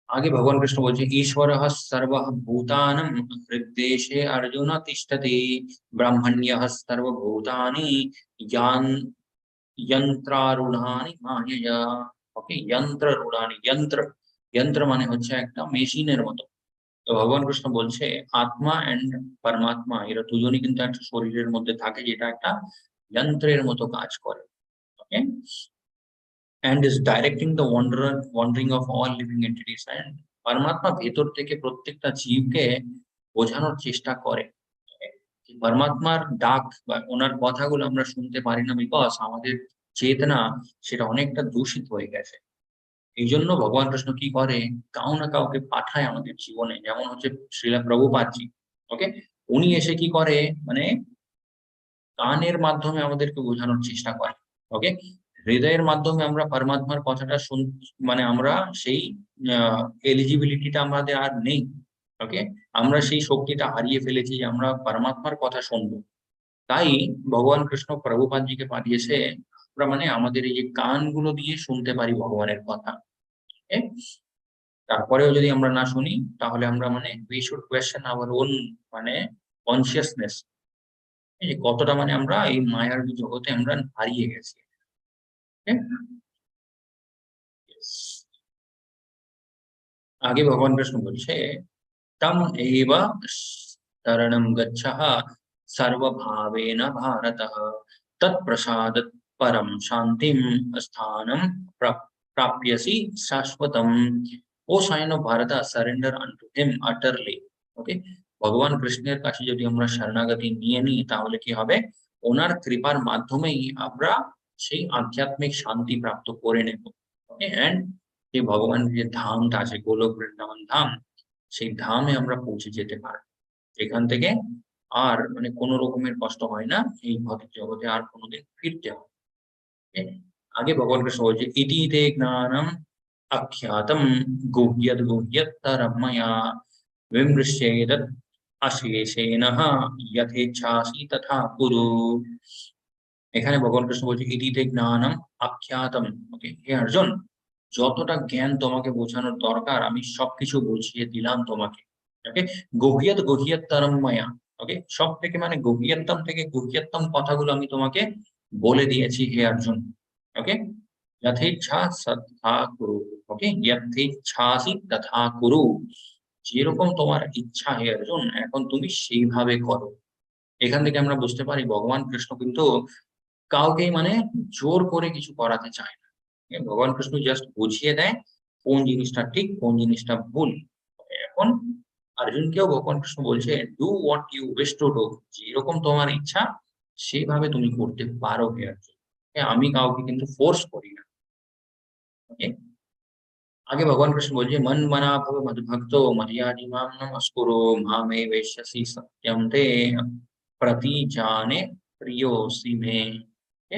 आगे भगवान कृष्ण बोलते ईश्वरः सर्वभूतानां हृद्देशे अर्जुन तिष्ठति ब्रह्मण्यः सर्वभूतानि यान् यंत्रारूढ़ानि मायया। ওকে, যন্ত্রারূঢ়ানি, যন্ত্র, যন্ত্র মানে হচ্ছে একটা মেশিনের মতো। তো ভগবান কৃষ্ণ বলছে আত্মা এন্ড পরমাত্মা এরা দুজনই কিন্তু একটা শরীরের মধ্যে থাকে, যেটা একটা যন্ত্রের মতো কাজ করে। ওকে? and is directing the wandering of all living entities, and পরমাত্মা ভেতর থেকে প্রত্যেকটা জীবকে বোঝানোর চেষ্টা করে। পরমাত্মার ডাক বা ওনার কথাগুলো আমরা শুনতে পারি না, বিকজ আমাদের চেতনা সেটা অনেকটা দূষিত হয়ে গেছে। এই জন্য ভগবান কৃষ্ণ কি করে, কাউ না কাউকে পাঠায় আমাদের জীবনে, যেমন হচ্ছে শ্রীলা প্রভুপাদজি। ওকে? উনি এসে কি করে, মানে কানের মাধ্যমে আমাদেরকে বোঝানোর চেষ্টা করে। ওকে? হৃদয়ের মাধ্যমে আমরা পরমাত্মার কথাটা মানে আমরা সেই এলিজিবিলিটিটা আমাদের আর নেই। ওকে? আমরা সেই শক্তিটা হারিয়ে ফেলেছি যে আমরা পরমাত্মার কথা শুনবো। তাই ভগবান কৃষ্ণ প্রভুপাদজিকে পাঠিয়েছে, আমরা মানে আমাদের এই যে কানগুলো দিয়ে শুনতে পারি ভগবানের কথা। ওকে? তারপরেও যদি আমরা না শুনি, তাহলে আমরা মানে we should question our own মানে কনসিয়াসনেস, এই যে কতটা মানে আমরা এই মায়ার জগতে আমরা হারিয়ে গেছি। Okay? Yes. आगे भगवान कृष्ण बोलছে तम एव शरणं गच्छः सर्वभावेन भारतः तत्प्रसादात् परम शांतिं स्थानं प्राप्यसि शाश्वतम्। O son of Bharata, surrender unto him utterly. Okay? ভগবান কৃষ্ণের কাছে যদি আমরা শরণাগতি নিয়ে নিই, তাহলে কি হবে, ওনার কৃপার মাধ্যমেই আমরা সেই আধ্যাত্মিক শান্তি প্রাপ্ত করে নেব। ওকে? এন্ড সেই ভগবানের যে ধামটা আছে, গোলক বৃন্দাবন ধাম, সেই ধামে আমরা পৌঁছে যেতে পারবো। এখান থেকে আর মানে কোনো রকমের কষ্ট হয় না, এই ভৌতিক জগতে আর কোনোদিন ফিরতে হয়। ওকে? আগে ভগবান কৃষ্ণ বলছে ইতি তে জ্ঞানম আখ্যাতম গুহ্যদ গুহ্যতরম ময়া বিমৃশ্যেদৎ অশেষেণঃ যথেচ্ছাসি তথা কুরু। এখানে ভগবান কৃষ্ণ বলছে ইতিতে জ্ঞানম আখ্যাতম। ওকে? হে অর্জুন, যতটা জ্ঞান তোমাকে বোঝানোর দরকার আমি সবকিছু বুঝিয়ে দিলাম তোমাকে। ওকে? গভীয়ত গভীয়তরম মায়া। ওকে? সব থেকে মানে গভীরতম থেকে গভীরতম কথাগুলো আমি তোমাকে বলে দিয়েছি হে অর্জুন। ওকে? যথেচ্ছা তথা কুরু। ওকে? যথেচ্ছাসি তথা কুরু। যেরকম তোমার ইচ্ছা হে অর্জুন, এখন তুমি সেইভাবে করো। এখান থেকে আমরা বুঝতে পারি ভগবান কৃষ্ণ কিন্তু কাউকেই মানে জোর করে কিছু করাতে চায় না। ভগবান কৃষ্ণ জাস্ট বুঝিয়ে দেয় কোন জিনিসটা ঠিক, কোন জিনিসটা ভুল। এখন অর্জুনকেও ভগবান কৃষ্ণ বলছে do what you wish to do, যেরকম তোমার ইচ্ছা সেইভাবে তুমি করতে পারো হে অর্জুন। আমি কাউকে কিন্তু ফোর্স করি না। ওকে? आगे भगवान कृष्ण बोलिए मन मना भव मद भक्तो मर्यादि माम नमस्कुरु मामे वैश्यसि सत्यम ते प्रति जाने प्रियोसि मे। ओके?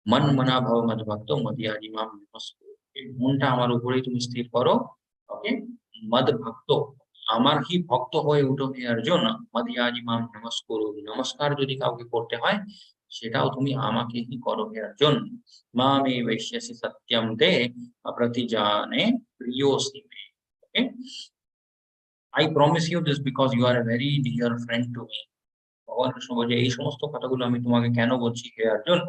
मन मना भव मद भक्तो मर्यादि माम नमस्कुरु। মনটা আমার উপরেই তুমি স্থির করো। ওকে? মদ ভক্ত, আমার কি ভক্ত হয়ে উঠো হে অর্জুন। মদিয়াজি মাম নমস্কুরু, নমস্কার যদি কাউকে করতে হয় সেটাও তুমি আমাকেই করো হে অর্জুন। মামে বৈশ্যসি সত্যম তে অপ্রতিজানে প্রিয়োসি মে। ওকে, I promise you this because you are a very dear friend to me. ভগবান কৃষ্ণ বলছে এই সমস্ত কথাগুলো আমি তোমাকে কেন বলছি হে অর্জুন,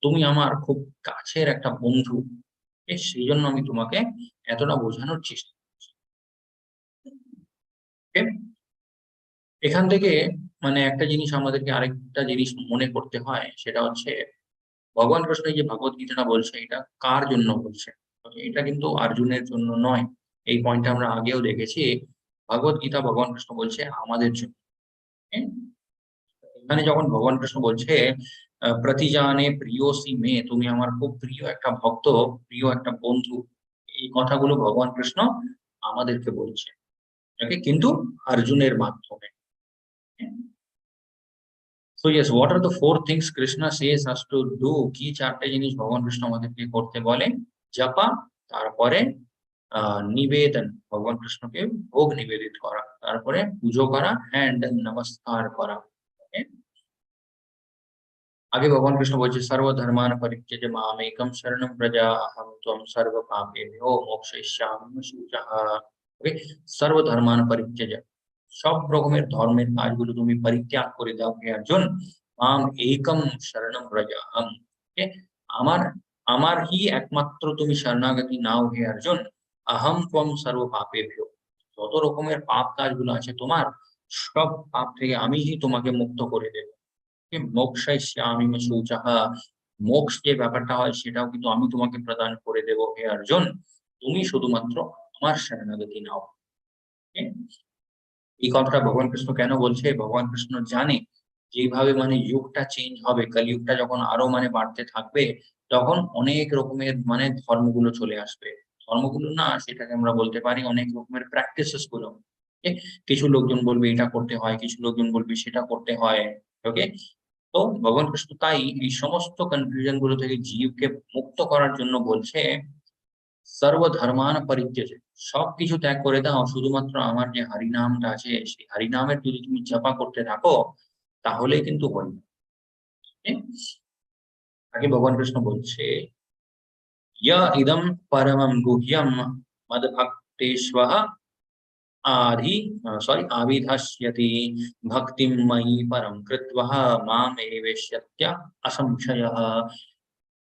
তুমি আমার খুব কাছের একটা বন্ধু, সেই জন্য আমি তোমাকে এতটা বোঝানোর চেষ্টা করছি। Okay? এখান থেকে মানে একটা জিনিস আমাদেরকে আরেকটা জিনিস মনে করতে হয়, সেটা হচ্ছে ভগবান কৃষ্ণ এই যে ভগবত গীতাটা বলছে এটা কার জন্য বলছে। এটা কিন্তু অর্জুনের জন্য নয়, এই পয়েন্টটা আমরা আগেও দেখেছি। ভগবত গীতা ভগবান কৃষ্ণ বলছে আমাদের জন্য। হ্যাঁ? এখানে যখন ভগবান কৃষ্ণ বলছে প্রতিজানে প্রিয়সি মে, তুমি আমার খুব প্রিয় একটা ভক্ত, প্রিয় একটা বন্ধু, এই কথাগুলো ভগবান কৃষ্ণ আমাদেরকে বলছে। ওকে, কিন্তু অর্জুনের মাধ্যমে। So yes, what are the four things Krishna says us to do? কি চারটে জিনিস ভগবান কৃষ্ণ আমাদেরকে করতে বলে? জপা, তারপরে নিবেদন, ভগবান কৃষ্ণকে ভোগ নিবেদিত করা, তারপরে পুজো করা এন্ড নমস্কার করা। আগে ভগবান কৃষ্ণ বলছে সর্বধর্মান পরিত্যজ্য মামেকম শরণম ব্রজ অহম ত্বং সর্ব পাপেভ্যো মোক্ষয়িষ্যামি শুচঃ। ওকে, সর্বধর্মান পরিত্যজ্য, সব রকমের ধর্মের কাজগুলো তুমি পরিত্যাগ করে দাও হে অর্জুন। মাম একম শরণম ব্রজ অহম। ওকে, আমার আমার হি একমাত্র তুমি শরণাগতি নাও হে অর্জুন। অহম ত্বং সর্ব পাপেভ্যো, যত রকমের পাপ কাজগুলো আছে তোমার, সব পাপ থেকে আমিই তোমাকে মুক্ত করে দেব। মোক্ষয়িষ্যামি শুচঃ, মোক্ষ যে ব্যাপারটা হয় সেটাও কিন্তু আমি তোমাকে প্রদান করে দেব হে অর্জুন, তুমি শুধুমাত্র আমার শরণাগতি নাও। Okay? এই কথাটা ভগবান কৃষ্ণ কেন বলছে? ভগবান কৃষ্ণ জানে যেভাবে মানে যুগটা চেঞ্জ হবে, কলিযুগটা যখন আরো মানে বাড়তে থাকবে, তখন অনেক রকমের মানে ধর্মগুলো চলে আসবে। ধর্মগুলো না, সেটাকে আমরা বলতে পারি অনেক রকমের প্র্যাকটিসেস গুলো। Okay? কিছু লোকজন বলবে এটা করতে হয়, কিছু লোকজন বলবে সেটা করতে হয়। ওকে, তো ভগবান কৃষ্ণ তাই এই সমস্ত কনফিউশন গুলো থেকে জীবকে মুক্ত করার জন্য বলছে সর্বধর্মান পরিত্যজ্য, সবকিছু ত্যাগ করে দাও, শুধুমাত্র আমার যে হরিনামটা আছে সেই হরিনামের যদি তুমি জপা করতে থাকো তাহলেই কিন্তু হয়। আগে ভগবান কৃষ্ণ বলছে ইদম পরমম গুহ্যম মদ্ভক্তেষ্বহ আধি আবিধাস্যতি ভক্তিম ময়ি পরম কৃত্বঃ মামেবেষ্যত্য অসংশয়ঃ।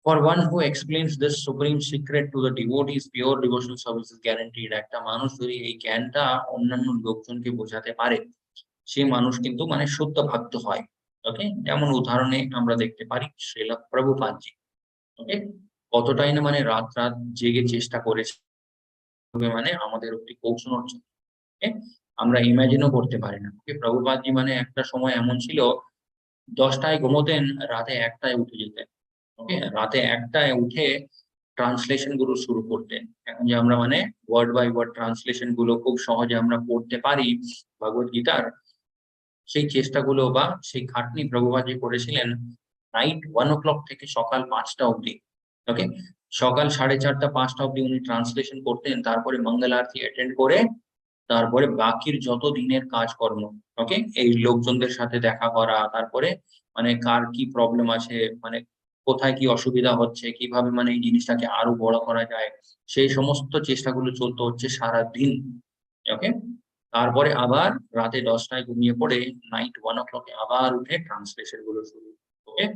For one who explains this supreme secret to the devotees, pure devotional service is guaranteed. একটা মানুষ যদি এই জ্ঞানটা অন্যান্য লোকজনকে বোঝাতে পারে, সেই মানুষ কিন্তু মানে শুদ্ধ ভক্ত হয়। ওকে, যেমন উদাহরণে আমরা দেখতে পারি শ্রীলা প্রভুপাদজি। ওকে, কতটাই না মানে রাত রাত জেগে চেষ্টা করেছে মানে আমাদের অব্দি পৌঁছানোর জন্য। ওকে, আমরা ইমাজিনও করতে পারি না। ওকে, প্রভুপাদজি মানে একটা সময় এমন ছিল 10টায় ঘুমোতেন, রাতে 1টায় উঠে যেতেন। ওকে, রাতে 1টায় উঠে ট্রান্সলেশন গুলো শুরু করতেন। এখন যে আমরা মানে ওয়ার্ড বাই ওয়ার্ড ট্রান্সলেশন গুলো খুব সহজে আমরা পড়তে পারি ভগবত গীতার, সেই চেষ্টাগুলো বা সেই খাটনি প্রভুপাদজি করেছিলেন নাইট 1 o'clock থেকে সকাল 5টা অবধি। ওকে, সকাল 4:30 5টা অবধি উনি ট্রান্সলেশন করতেন, তারপরে মঙ্গল আরতি অ্যাটেন্ড করে তারপরে বাকির যত দিনের কাজকর্ম, ওকে, এই লোকজনদের সাথে দেখা করা, তারপরে মানে কার কি প্রবলেম আছে, মানে কোথায় কি অসুবিধা হচ্ছে, কিভাবে মানে এই জিনিসটাকে আরো বড় করা যায়, সেই সমস্ত চেষ্টাগুলো চলতে হচ্ছে সারাদিন। ওকে, তারপরে আবার রাতে 10টায় ঘুমিয়ে পড়ে নাইট 1 o'clock আবার উঠে ট্রান্সলেশন গুলো শুরু। ওকে,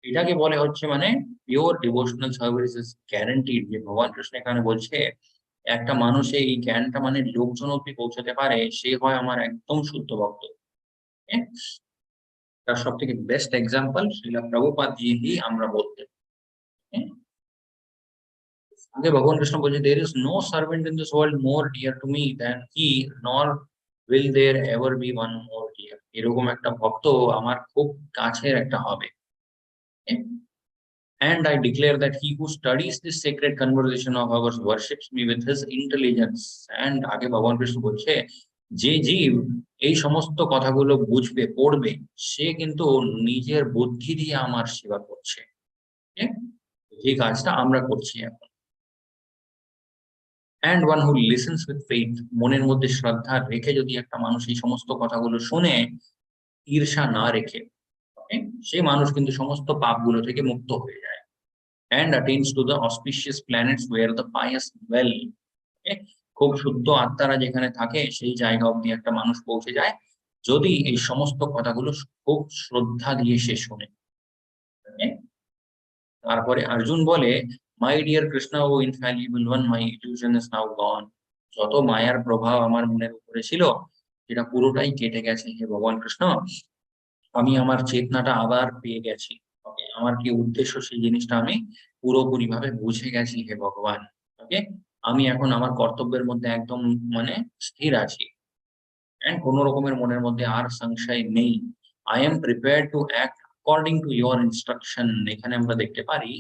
এটাকে বলে হচ্ছে মানে পিওর ডিভোশনাল সার্ভিসেস গ্যারান্টিড। যে ভগবান কৃষ্ণ এখানে বলছে একটা মানুষ এই জ্ঞানটা মানে লোকজন অব্দি পৌঁছাতে পারে, সে হয় আমার একদম শুদ্ধ ভক্ত। ওকে? তার সব থেকে বেস্ট এক্সাম্পল শ্রীলা প্রভুপাদ জি আমরা বলতে। ওকে? আগে ভগবান কৃষ্ণ বলছে there is no servant in this world more dear to me than he, nor will there ever be one more dear. এরকম একটা ভক্ত আমার খুব কাছের একটা হবে। Okay? And I declare that he who studies this sacred conversation of ours worships me with his intelligence. And আগে ভগবান কৃষ্ণ বলছে যে জীব এই সমস্ত কথাগুলো বুঝবে, পড়বে, সে কিন্তু নিজের বুদ্ধি দিয়ে আমার সেবা করছে। Okay? যে কাজটা আমরা করছি এখন। And one who listens with faith, মনের মধ্যে শ্রদ্ধা রেখে যদি একটা মানুষ এই সমস্ত কথাগুলো শুনে, ঈর্ষা না রেখে, সেই মানুষ কিন্তু সমস্ত পাপগুলো থেকে মুক্ত হয়ে যায় and attains to the auspicious planets where the pious dwell. Okay? খুব শুদ্ধ আত্মারা যেখানে থাকে সেই জায়গা অব্দি একটা মানুষ পৌঁছে যায় যদি এই সমস্ত কথাগুলো খুব শ্রদ্ধা দিয়ে সে শোনে। Okay? তারপরে অর্জুন বলে, my dear Krishna O infallible one, my illusion is now gone. যত মায়ার প্রভাব আমার মনের উপরে ছিল সেটা পুরোটাই কেটে গেছে হে ভগবান কৃষ্ণ। আমি আমার চেতনাটা আবার পেয়ে গেছি। ওকে, আমার কি উদ্দেশ্য সেই জিনিসটা আমি পুরোপুরি ভাবে বুঝে গেছি হে ভগবান। ওকে, আমি এখন আমার কর্তব্যের মধ্যে একদম মানে স্থির আছি, এন্ড কোনো রকমের মনের মধ্যে আর সংশয় নেই। I am prepared to act according to your instruction. এখানে আমরা দেখতে পারি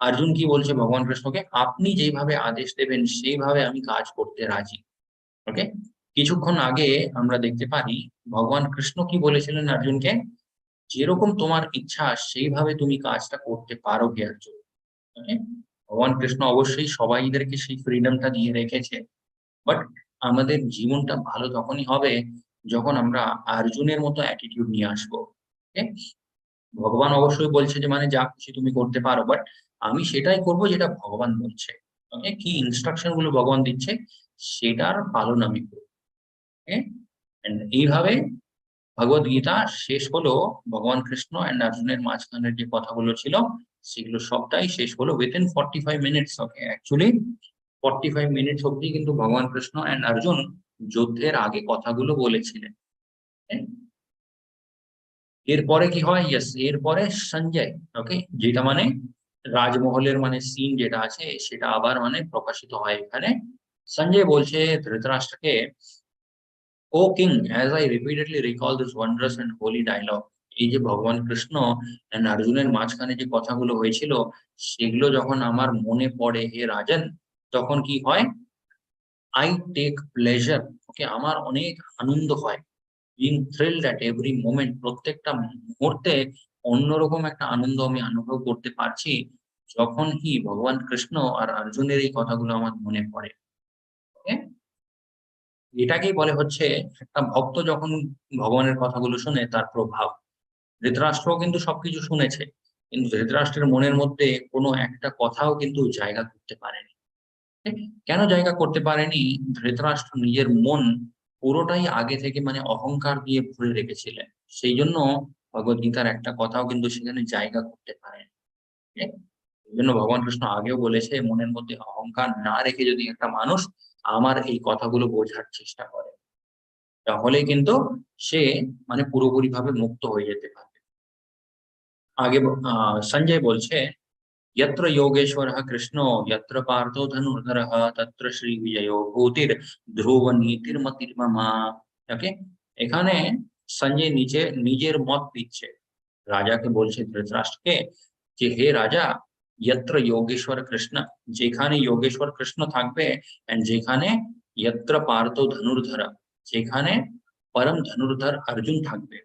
অর্জুন কি বলছে ভগবান কৃষ্ণকে, আপনি যেভাবে আদেশ দেবেন সেইভাবে আমি কাজ করতে রাজি। ওকে, কিছুক্ষণ আগে আমরা দেখতে পারি ভগবান কৃষ্ণ কি বলেছিলেন অর্জুনকে, যেরকম তোমার ইচ্ছা সেইভাবে তুমি কাজটা করতে পারো হে অর্জুন। ওকে, ভগবান কৃষ্ণ অবশ্যই সবাইদেরকে সেই ফ্রিডমটা দিয়ে রেখেছে, বাট আমাদের জীবনটা ভালো তখনই হবে যখন আমরা অর্জুনের মতো অ্যাটিটিউড নিয়ে আসবো। ওকে, ভগবান অবশ্যই বলছে যে মানে যা খুশি তুমি করতে পারো, বাট আমি সেটাই করব যেটা ভগবান বলছে। ওকে, কি ইনস্ট্রাকশন গুলো ভগবান দিচ্ছে সেটার পালন আমি করবো। ওকে, এইভাবে ভগবদ গীতা শেষ হলো। ভগবান কৃষ্ণ এন্ড অর্জুনের মাঝখানের যে কথাগুলো ছিল সেগুলো সবটাই শেষ হলো উইথিন 45 মিনিটস। ওকে, অ্যাকচুয়ালি 45 মিনিটস অব্দি কিন্তু ভগবান কৃষ্ণ এন্ড অর্জুন যুদ্ধের আগে কথাগুলো বলেছিলেন। হ্যাঁ? এরপরে কি হয়, ইয়েস, এরপরে সঞ্জয়, ওকে, যেটা মানে রাজমহলের মানে সিন যেটা আছে সেটা আবার মানে প্রকাশিত হয় এখানে। সঞ্জয় বলছে ধৃতরাষ্ট্রকে, O king, as I repeatedly recall this wondrous and holy dialogue. এই যে ভগবান কৃষ্ণ এন্ড অর্জুনের মাঝখানে যে কথাগুলো হয়েছিল সেগুলো যখন আমার মনে পড়ে হে রাজন, তখন কি হয়, আই টেক প্লেজার। ওকে, আমার অনেক আনন্দ হয়। Being thrilled at every moment, প্রত্যেকটা মুহূর্তে অন্যরকম একটা আনন্দ আমি অনুভব করতে পারছি যখন কি ভগবান কৃষ্ণ আর অর্জুনের এই কথাগুলো আমার মনে পড়ে। ওকে, এটাকেই বলে হচ্ছে একটা ভক্ত যখন ভগবানের কথাগুলো শুনে তার প্রভাব। ধৃতরাষ্ট্রও কিন্তু সবকিছু শুনেছে, কিন্তু ধৃতরাষ্ট্রের মনের মধ্যে কোনো একটা কথাও কিন্তু জায়গা করতে পারেনি। ঠিক? কেন জায়গা করতে পারেনি? ধৃতরাষ্ট্র নিজের মন পুরোটাই আগে থেকে মানে অহংকার দিয়ে ভরে রেখেছিলেন। সেই জন্য ভগবদ গীতার একটা কথাও কিন্তু সেখানে জায়গা করতে পারেনি। ঠিক? এই জন্য ভগবান কৃষ্ণ আগেও বলেছে, মনের মধ্যে অহংকার না রেখে যদি একটা মানুষ আমার এই কথাগুলো বোঝার চেষ্টা করে তাহলেই কিন্তু সে মানে পুরোপুরি ভাবে মুক্ত হয়ে যেতে পারবে। আগে সঞ্জয় বলছে, यत्र योगेश्वरः कृष्णो यत्र पार्थो धनुर्धरः तत्र श्रीविजयो भूतिर् ধ্রুব নীতির্মতির্মমা। ওকে, এখানে সঞ্জয় নিজের মত দিচ্ছে, রাজাকে বলছে ধৃতরাষ্ট্রকে যে হে রাজা, यत्र योगेश्वर কৃষ্ণ, যেখানে যোগেশ্বর কৃষ্ণ থাকবে এন্ড যেখানে यत्र পার্থ ধনুর্ধর, যেখানে পরম ধনুর্ধর অর্জুন থাকবে,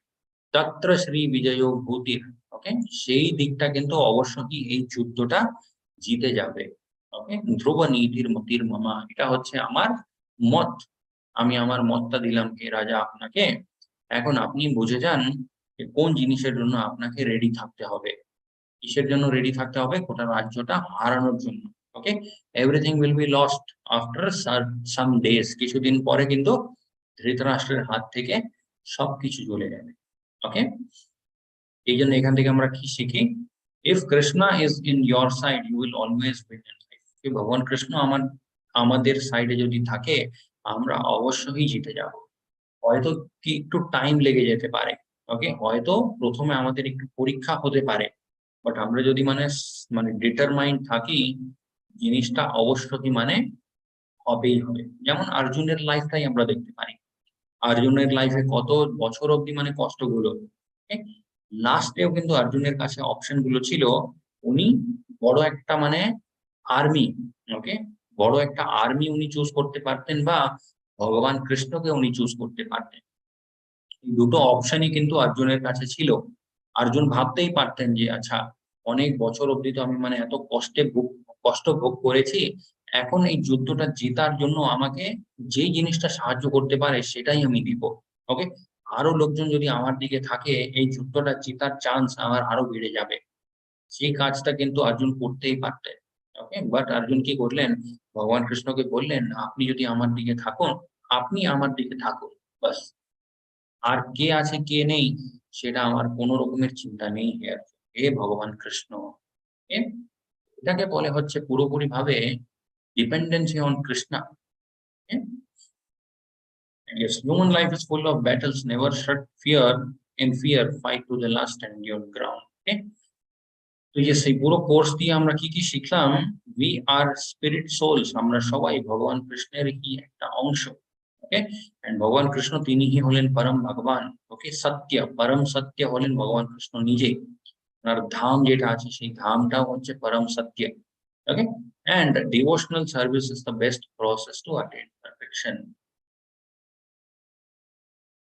তত্র শ্রী বিজয় ভূতির। ওকে, সেই দিকটা কিন্তু অবশ্যই এই যুদ্ধটা জিতে যাবে। ওকে, ধ্রুব নীতির মতির মামা, এটা হচ্ছে আমার মত। আমি আমার মতটা দিলাম কে রাজা আপনাকে, এখন আপনি বুঝে যান যে কোন জিনিসের জন্য আপনাকে রেডি থাকতে হবে। কিসের জন্য রেডি থাকতে হবে? গোটা রাজ্যটা হারানোর জন্য। Okay, everything will be lost after some days, কিছুদিন পরে কিন্তু ধৃতরাষ্ট্রের হাত থেকে সবকিছু চলে যাবে। ওকে, এই জন্য এখান থেকে আমরা কি শিখি, if Krishna is in your side you will always win in life. ভগবান কৃষ্ণ আমাদের সাইডে যদি থাকে আমরা অবশ্যই জিতে যাব। হয়তো কি একটু টাইম লেগে যেতে পারে, ওকে, হয়তো প্রথমে আমাদের একটু পরীক্ষা হতে পারে, বাট আমরা যদি মানে মানে ডিটারমাইন্ড থাকি জিনিসটা অবশ্যই মানে হবেই হবে। যেমন অর্জুনের লাইফটাই আমরা দেখতে পারি, অর্জুনের লাইফে কত বছর অব্দি মানে কষ্টগুলো, লাস্টেও কিন্তু অর্জুনের কাছে অপশন গুলো ছিল, উনি বড় একটা মানে আর্মি, ওকে, বড় একটা আর্মি উনি চুজ করতে পারতেন বা ভগবান কৃষ্ণকে উনি চুজ করতে পারতেন। এই দুটো অপশনই কিন্তু অর্জুনের কাছে ছিল। অর্জুন ভাবতেই পারতেন যে আচ্ছা, অনেক বছর অব্দি তো আমি মানে এত কষ্ট ভোগ করেছি, এখন এই যুদ্ধটা জেতার জন্য আমাকে যেই জিনিসটা সাহায্য করতে পারে সেটাই আমি দিব। ওকে, আরো লোকজন যদি আমার দিকে থাকে এই যুদ্ধটা জেতার চান্স আমার আরো বেড়ে যাবে। সেই কাজটা কিন্তু অর্জুন করতেই পারতেন। ওকে, বাট অর্জুন কি করলেন, ভগবান কৃষ্ণকে বললেন আপনি যদি আমার দিকে থাকুন, আপনি আমার দিকে থাকুন, বাস। আর কে আছে কে নেই সেটা আমার কোনো রকমের চিন্তা নেই। হে ভগবান কৃষ্ণ। এ, এটাকে বলে হচ্ছে পুরোপুরি ভাবে dependency on Krishna. Yes, human life is full of battles. Never shut fear in fear. Fight to the last and your ground. Okay? তো yes, এই পুরো কোর্স দিয়ে আমরা কি কি শিখলাম? We are spirit souls. আমরা সবাই ভগবান কৃষ্ণের কি একটা অংশ। ওকে, এন্ড ভগবান কৃষ্ণ তিনিই হলেন পরম ভগবান। ওকে, সত্য, পরম সত্য হলেন ভগবান কৃষ্ণ নিজে। আর ধাম যেটা আছে সেই ধামটাও হচ্ছে পরম সত্য। Okay, and devotional service is the best process to attain perfection.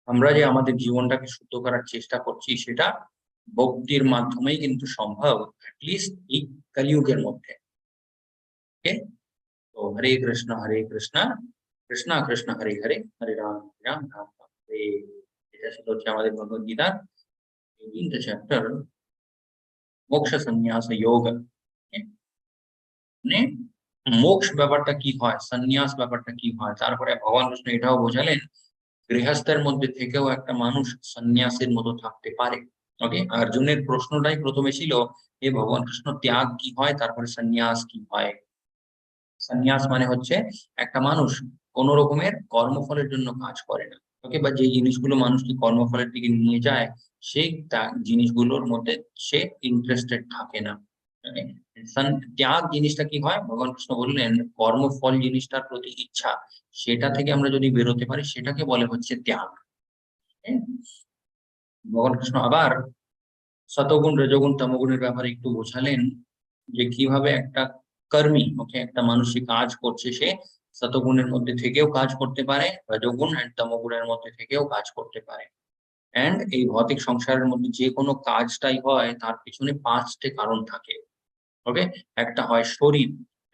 আমরা যে আমাদের জীবনটাকে শুদ্ধ করার চেষ্টা করছি সেটা ভক্তির মাধ্যমেই কিন্তু সম্ভব, অ্যাটলিস্ট এই কলিযুগের মধ্যে। ওকে, তো হরে কৃষ্ণ কৃষ্ণ কৃষ্ণ হরে হরে, হরে রাম রাম রাম হরে। এটা ছিল হচ্ছে আমাদের ভগবদ গীতার 18th চ্যাপ্টার, মোক্ষ সন্ন্যাস যোগ। মানে মোক্ষ ব্যাপারটা কি হয়, সন্ন্যাস ব্যাপারটা কি হয়, তারপরে ভগবান কৃষ্ণ এটাও বোঝালেন গৃহস্থের মধ্যে থেকেও একটা মানুষ সন্ন্যাসীর মতো থাকতে পারে। ওকে, অর্জুনের প্রশ্নটাই প্রথমে ছিল হে ভগবান কৃষ্ণ, ত্যাগ কি হয়, তারপরে সন্ন্যাস কি হয়। সন্ন্যাস মানে হচ্ছে একটা মানুষ কোন রকমের কর্মফলের জন্য কাজ করে না। ওকে, বা যে জিনিসগুলো মানুষকে কর্মফলের দিকে নিয়ে যায় সেই জিনিসগুলোর মধ্যে সে ইন্টারেস্টেড থাকে না। ওকে, ত্যাগ জিনিসটা কি হয়, ভগবান কৃষ্ণ বললেন কর্মফল জিনিসটার প্রতি ইচ্ছা, সেটা থেকে আমরা যদি বেরোতে পারি সেটাকে বলে হচ্ছে ত্যাগ। ভগবান কৃষ্ণ আবার শতগুণ রজগুণ তমগুণের ব্যাপারে একটু বোঝালেন যে কিভাবে একটা কর্মী, ওকে, একটা মানুষই কাজ করছে, সে শতগুণের মধ্যে থেকেও কাজ করতে পারে, রজগুণ এন্ড তমগুণের মধ্যে থেকেও কাজ করতে পারে। এন্ড এই ভৌতিক সংসারের মধ্যে যে কোনো কাজটাই হয় তার পিছনে 5টে কারণ থাকে। ওকে, একটা হয় শরীর,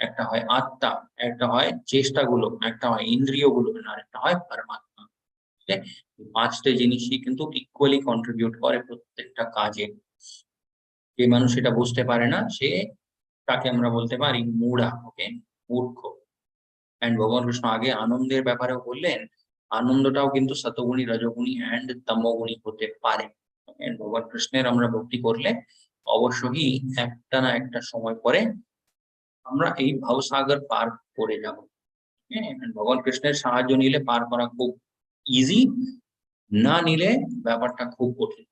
একটা হয় আত্মা, একটা হয় চেষ্টাগুলো, একটা হয় ইন্দ্রিয়গুলো, আর একটা হয় পরমাত্মা। ওকে, 5টে জিনিসই কিন্তু ইকুয়ালি কন্ট্রিবিউট করে প্রত্যেকটা কাজে। যে মানুষ সেটা বুঝতে পারে না সে, তাকে আমরা বলতে পারি মূঢ়া। ওকে, মূর্খ। এন্ড ভগবান কৃষ্ণ আগে আনন্দের ব্যাপারেও বললেন আনন্দটাও কিন্তু সতগুণী রজগুণী এন্ড তমগুণী হতে পারে। And ভগবান কৃষ্ণের আমরা ভক্তি করলে অবশ্যই একটা না একটা সময় পরে আমরা এই ভবসাগর পার করে যাব। ভগবান কৃষ্ণের সাহায্য নিলে পার করা খুব ইজি, না নিলে ব্যাপারটা খুব কঠিন,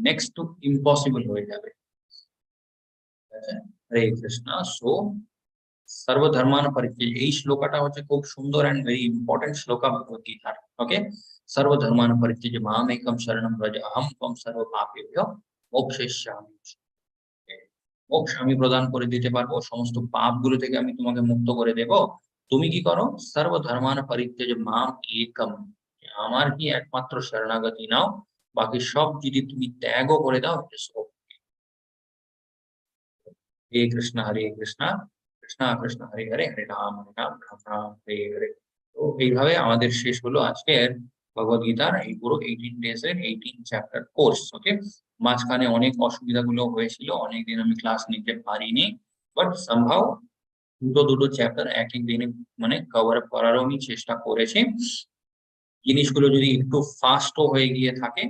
নেক্সট টু ইম্পসিবল হয়ে যাবে। হরে কৃষ্ণ। সো সর্বধর্মান পরিত্যাজ্য, এই শ্লোকটা হচ্ছে খুব সুন্দর এন্ড ভেরি ইম্পর্টেন্ট শ্লোকা ভগবদ গীতার। ওকে, সর্বধর্মান পরিত্যাজ্য মাম একম শরণম ব্রজ অহম ত্বং সর্ব পাপেভ্যো মোক্ষয়িষ্যামি। মোক্ষ আমি প্রদান করে দিতে পারবো, সমস্ত পাপগুলো থেকে আমি তোমাকে মুক্ত করে দেব। তুমি কি করো, সর্বধর্মান পরিত্যাজ্য মাম একম, আমার কি একমাত্র শরণাগতি নাও, বাকি সব যদি তুমি ত্যাগও করে দাও। হে কৃষ্ণ কৃষ্ণ কৃষ্ণ হরে হরে, হরে রাম রাম রাম হরে হরে। তো এইভাবে আমাদের শেষ হলো আজকের ভগবদ গীতার এই পুরো 18 ডেজ এর 18 চ্যাপ্টার কোর্স। ওকে, মাঝখানে অনেক অসুবিধাগুলো হয়েছিল, অনেকদিন আমি ক্লাস নিতে পারিনি, বাট সামহাউ দুটো চ্যাপ্টার এক এক দিনে মানে কভার আপ করারও আমি চেষ্টা করেছি। জিনিসগুলো যদি একটু ফাস্টও হয়ে গিয়ে থাকে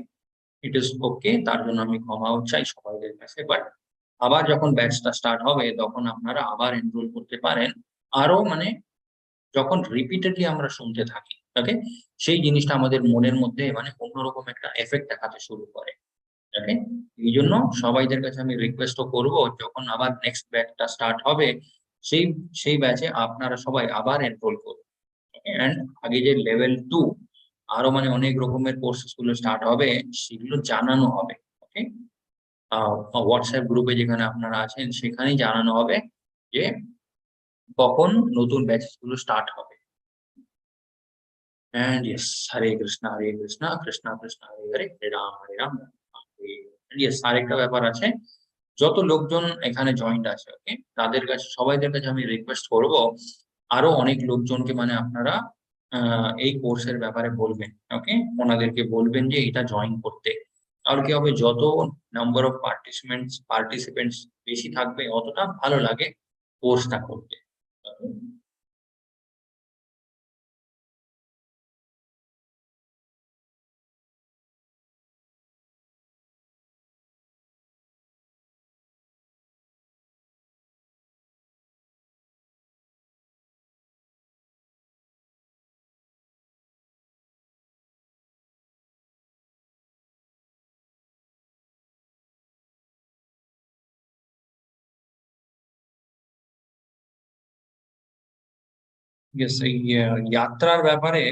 ইট ইজ ওকে, তার জন্য আমি ক্ষমাও চাই সবাইদের কাছে। বাট আবার যখন ব্যাচটা স্টার্ট হবে তখন আপনারা আবার এনরোল করতে পারেন। আরো মানে যখন রিপিটেডলি আমরা শুনতে থাকি, ওকে, সেই জিনিসটা আমাদের মনের মধ্যে মানে অন্যরকম একটা এফেক্ট দেখাতে শুরু করে। ওকে, এই জন্য সবাইদের কাছে আমি রিকোয়েস্টও করব যখন আবার নেক্সট ব্যাচটা স্টার্ট হবে সেই সেই ব্যাচে আপনারা সবাই আবার এনরোল করুন। এন্ড আগে যে লেভেল 2 আরো মানে অনেক রকমের কোর্সেস গুলো স্টার্ট হবে সেগুলো জানানো হবে। ওকে, হোয়াটসঅ্যাপ গ্রুপে যেখানে আপনারা আছেন সেখানেই জানানো হবে যে কখন নতুন ব্যাচেস গুলো স্টার্ট হবে। And yes, Hare Krishna Krishna Krishna Hare Hare, Hare Ram Ram Ram Hare. Yes, আরেকটা ব্যাপার আছে, যত লোকজন এখানে জয়েন্ট আছে, ওকে, তাদের কাছে সবাইদের কাছে আমি রিকোয়েস্ট করব আরো অনেক লোকজনকে মানে আপনারা এই কোর্সের ব্যাপারে বলবেন। ওকে, ওনাদেরকে বলবেন যে এটা জয়েন করতে। তাহলে কি হবে, যত নাম্বার অফ পার্টিসিপেন্টস বেশি থাকবে অতটা ভালো লাগে কোর্সটা করতে। Yes, এই যাত্রার ব্যাপারে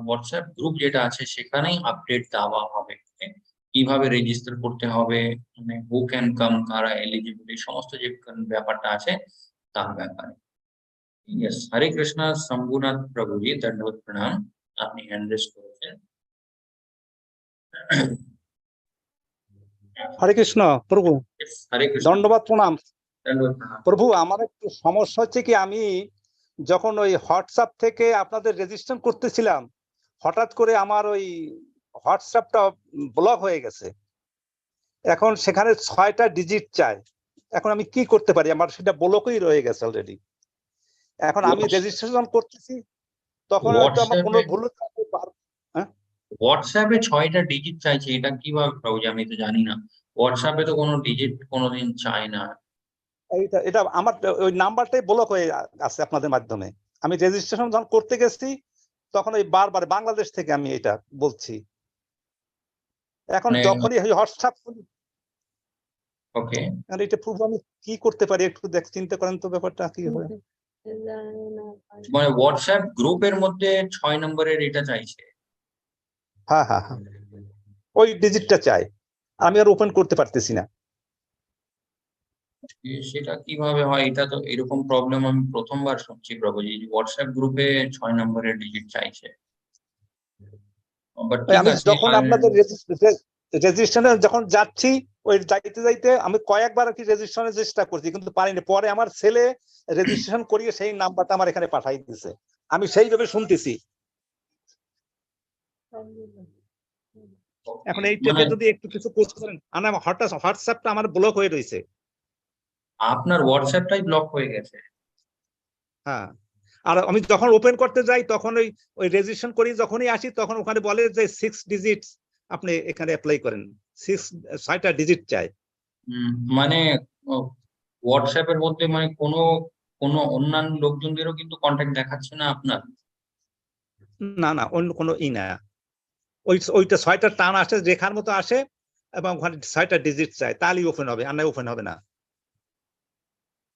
হোয়াটসঅ্যাপ গ্রুপ যেটা আছে সেখানেই আপডেট দেওয়া হবে। okay? কিভাবে রেজিস্টার করতে হবে, মানে হু ক্যান কাম, কারা এলিজিবল, এই সমস্ত যে ব্যাপারটা আছে তার ব্যাপারে। ইয়েস, হরে কৃষ্ণ শম্ভুনাথ প্রভুজি, দণ্ডবত প্রণাম। আপনি হ্যান্ড রেজ করেছেন। হরে কৃষ্ণ প্রভু, Yes, হরে কৃষ্ণ, দণ্ডবাদ প্রণাম। দণ্ডবত প্রণাম। প্রভু, আমার একটু সমস্যা হচ্ছে কি, আমি যখন ওই হোয়াটসঅ্যাপ থেকে আপনাদের রেজিস্ট্রেশন করতেছিলাম, হঠাৎ করে আমার ওই হোয়াটসঅ্যাপটা ব্লক হয়ে গেছে। এখন সেখানে 6টা ডিজিট চাই। এখন আমি কি করতে পারি? আমার সেটা ব্লকই রয়ে গেছে অলরেডি। এখন আমি রেজিস্ট্রেশন করতেছি, তখন হয়তো আমার কোনো ভুল। হ্যাঁ, হোয়াটসঅ্যাপে 6টা ডিজিট চাইছে, এটা কিভাবে প্রভুজি? আমি তো জানি না, হোয়াটসঅ্যাপে তো কোনো ডিজিট কোনোদিন চায় না। এটা আমার ওই নাম্বারটাই ব্লক হয়ে আছে আপনাদের মাধ্যমে। আমি রেজিস্ট্রেশন যখন করতে গেছি তখন ওই বারবার বাংলাদেশ থেকে আমি এটা বলছি। এখন মানে যখনই হোয়াটসঅ্যাপ, ওকে, এটা প্রভু আমি কি করতে পারি? একটু চিন্তা করেন তো ব্যাপারটা কি হয়। মানে হোয়াটসঅ্যাপ গ্রুপের মধ্যে 6 নম্বরের এটা চাইছে। হ্যাঁ হ্যাঁ হ্যাঁ, ওই ডিজিটটা চাই, আমি আর ওপেন করতে পারতেছি না। সেটা কিভাবে হয়? এটা তো এরকম প্রবলেম আমি প্রথমবার শুনছি প্রভুজি, হোয়াটসঅ্যাপ গ্রুপে 6 নম্বরের ডিজিট চাইছে। বাট ঠিক আমি আছে, যখন আপনাদের রেজিস্ট্রেশনে যখন যাচ্ছি, ওই যাইতে যাইতে আমি কয়েকবার আর কি রেজিস্ট্রেশনের চেষ্টা করছি, কিন্তু পারিনি। পরে আমার ছেলে রেজিস্ট্রেশন করিয়ে সেই নাম্বারটা আমার এখানে পাঠাই দিয়েছে, আমি সেইভাবে শুনতেছি। এখন এই মানে যদি একটু কিছু করতে পারেন। আমার হোয়াটসঅ্যাপটা আমার ব্লক হয়ে রয়েছে। আপনার হোয়াটসঅ্যাপটাই ব্লক হয়ে গেছে? হ্যাঁ, আর আমি যখন ওপেন করতে যাই তখন ওই ওই রেজিস্ট্রেশন করি, যখনই আসি তখন ওখানে বলে যে 6 ডিজিট আপনি এখানে অ্যাপ্লাই করেন। 6টা ডিজিট চাই। মানে হোয়াটসঅ্যাপের মধ্যে মানে কোনো কোনো অন্যান্য লোকজনদেরও কিন্তু কন্ট্যাক্ট দেখাচ্ছে না আপনার? না না, অন্য কোনো না। ওইটা 6টা টান আসে, রেখার মতো আসে, এবং ওখানে 6টা ডিজিট চাই, তাহলেই ওপেন হবে, আর না ওপেন হবে না।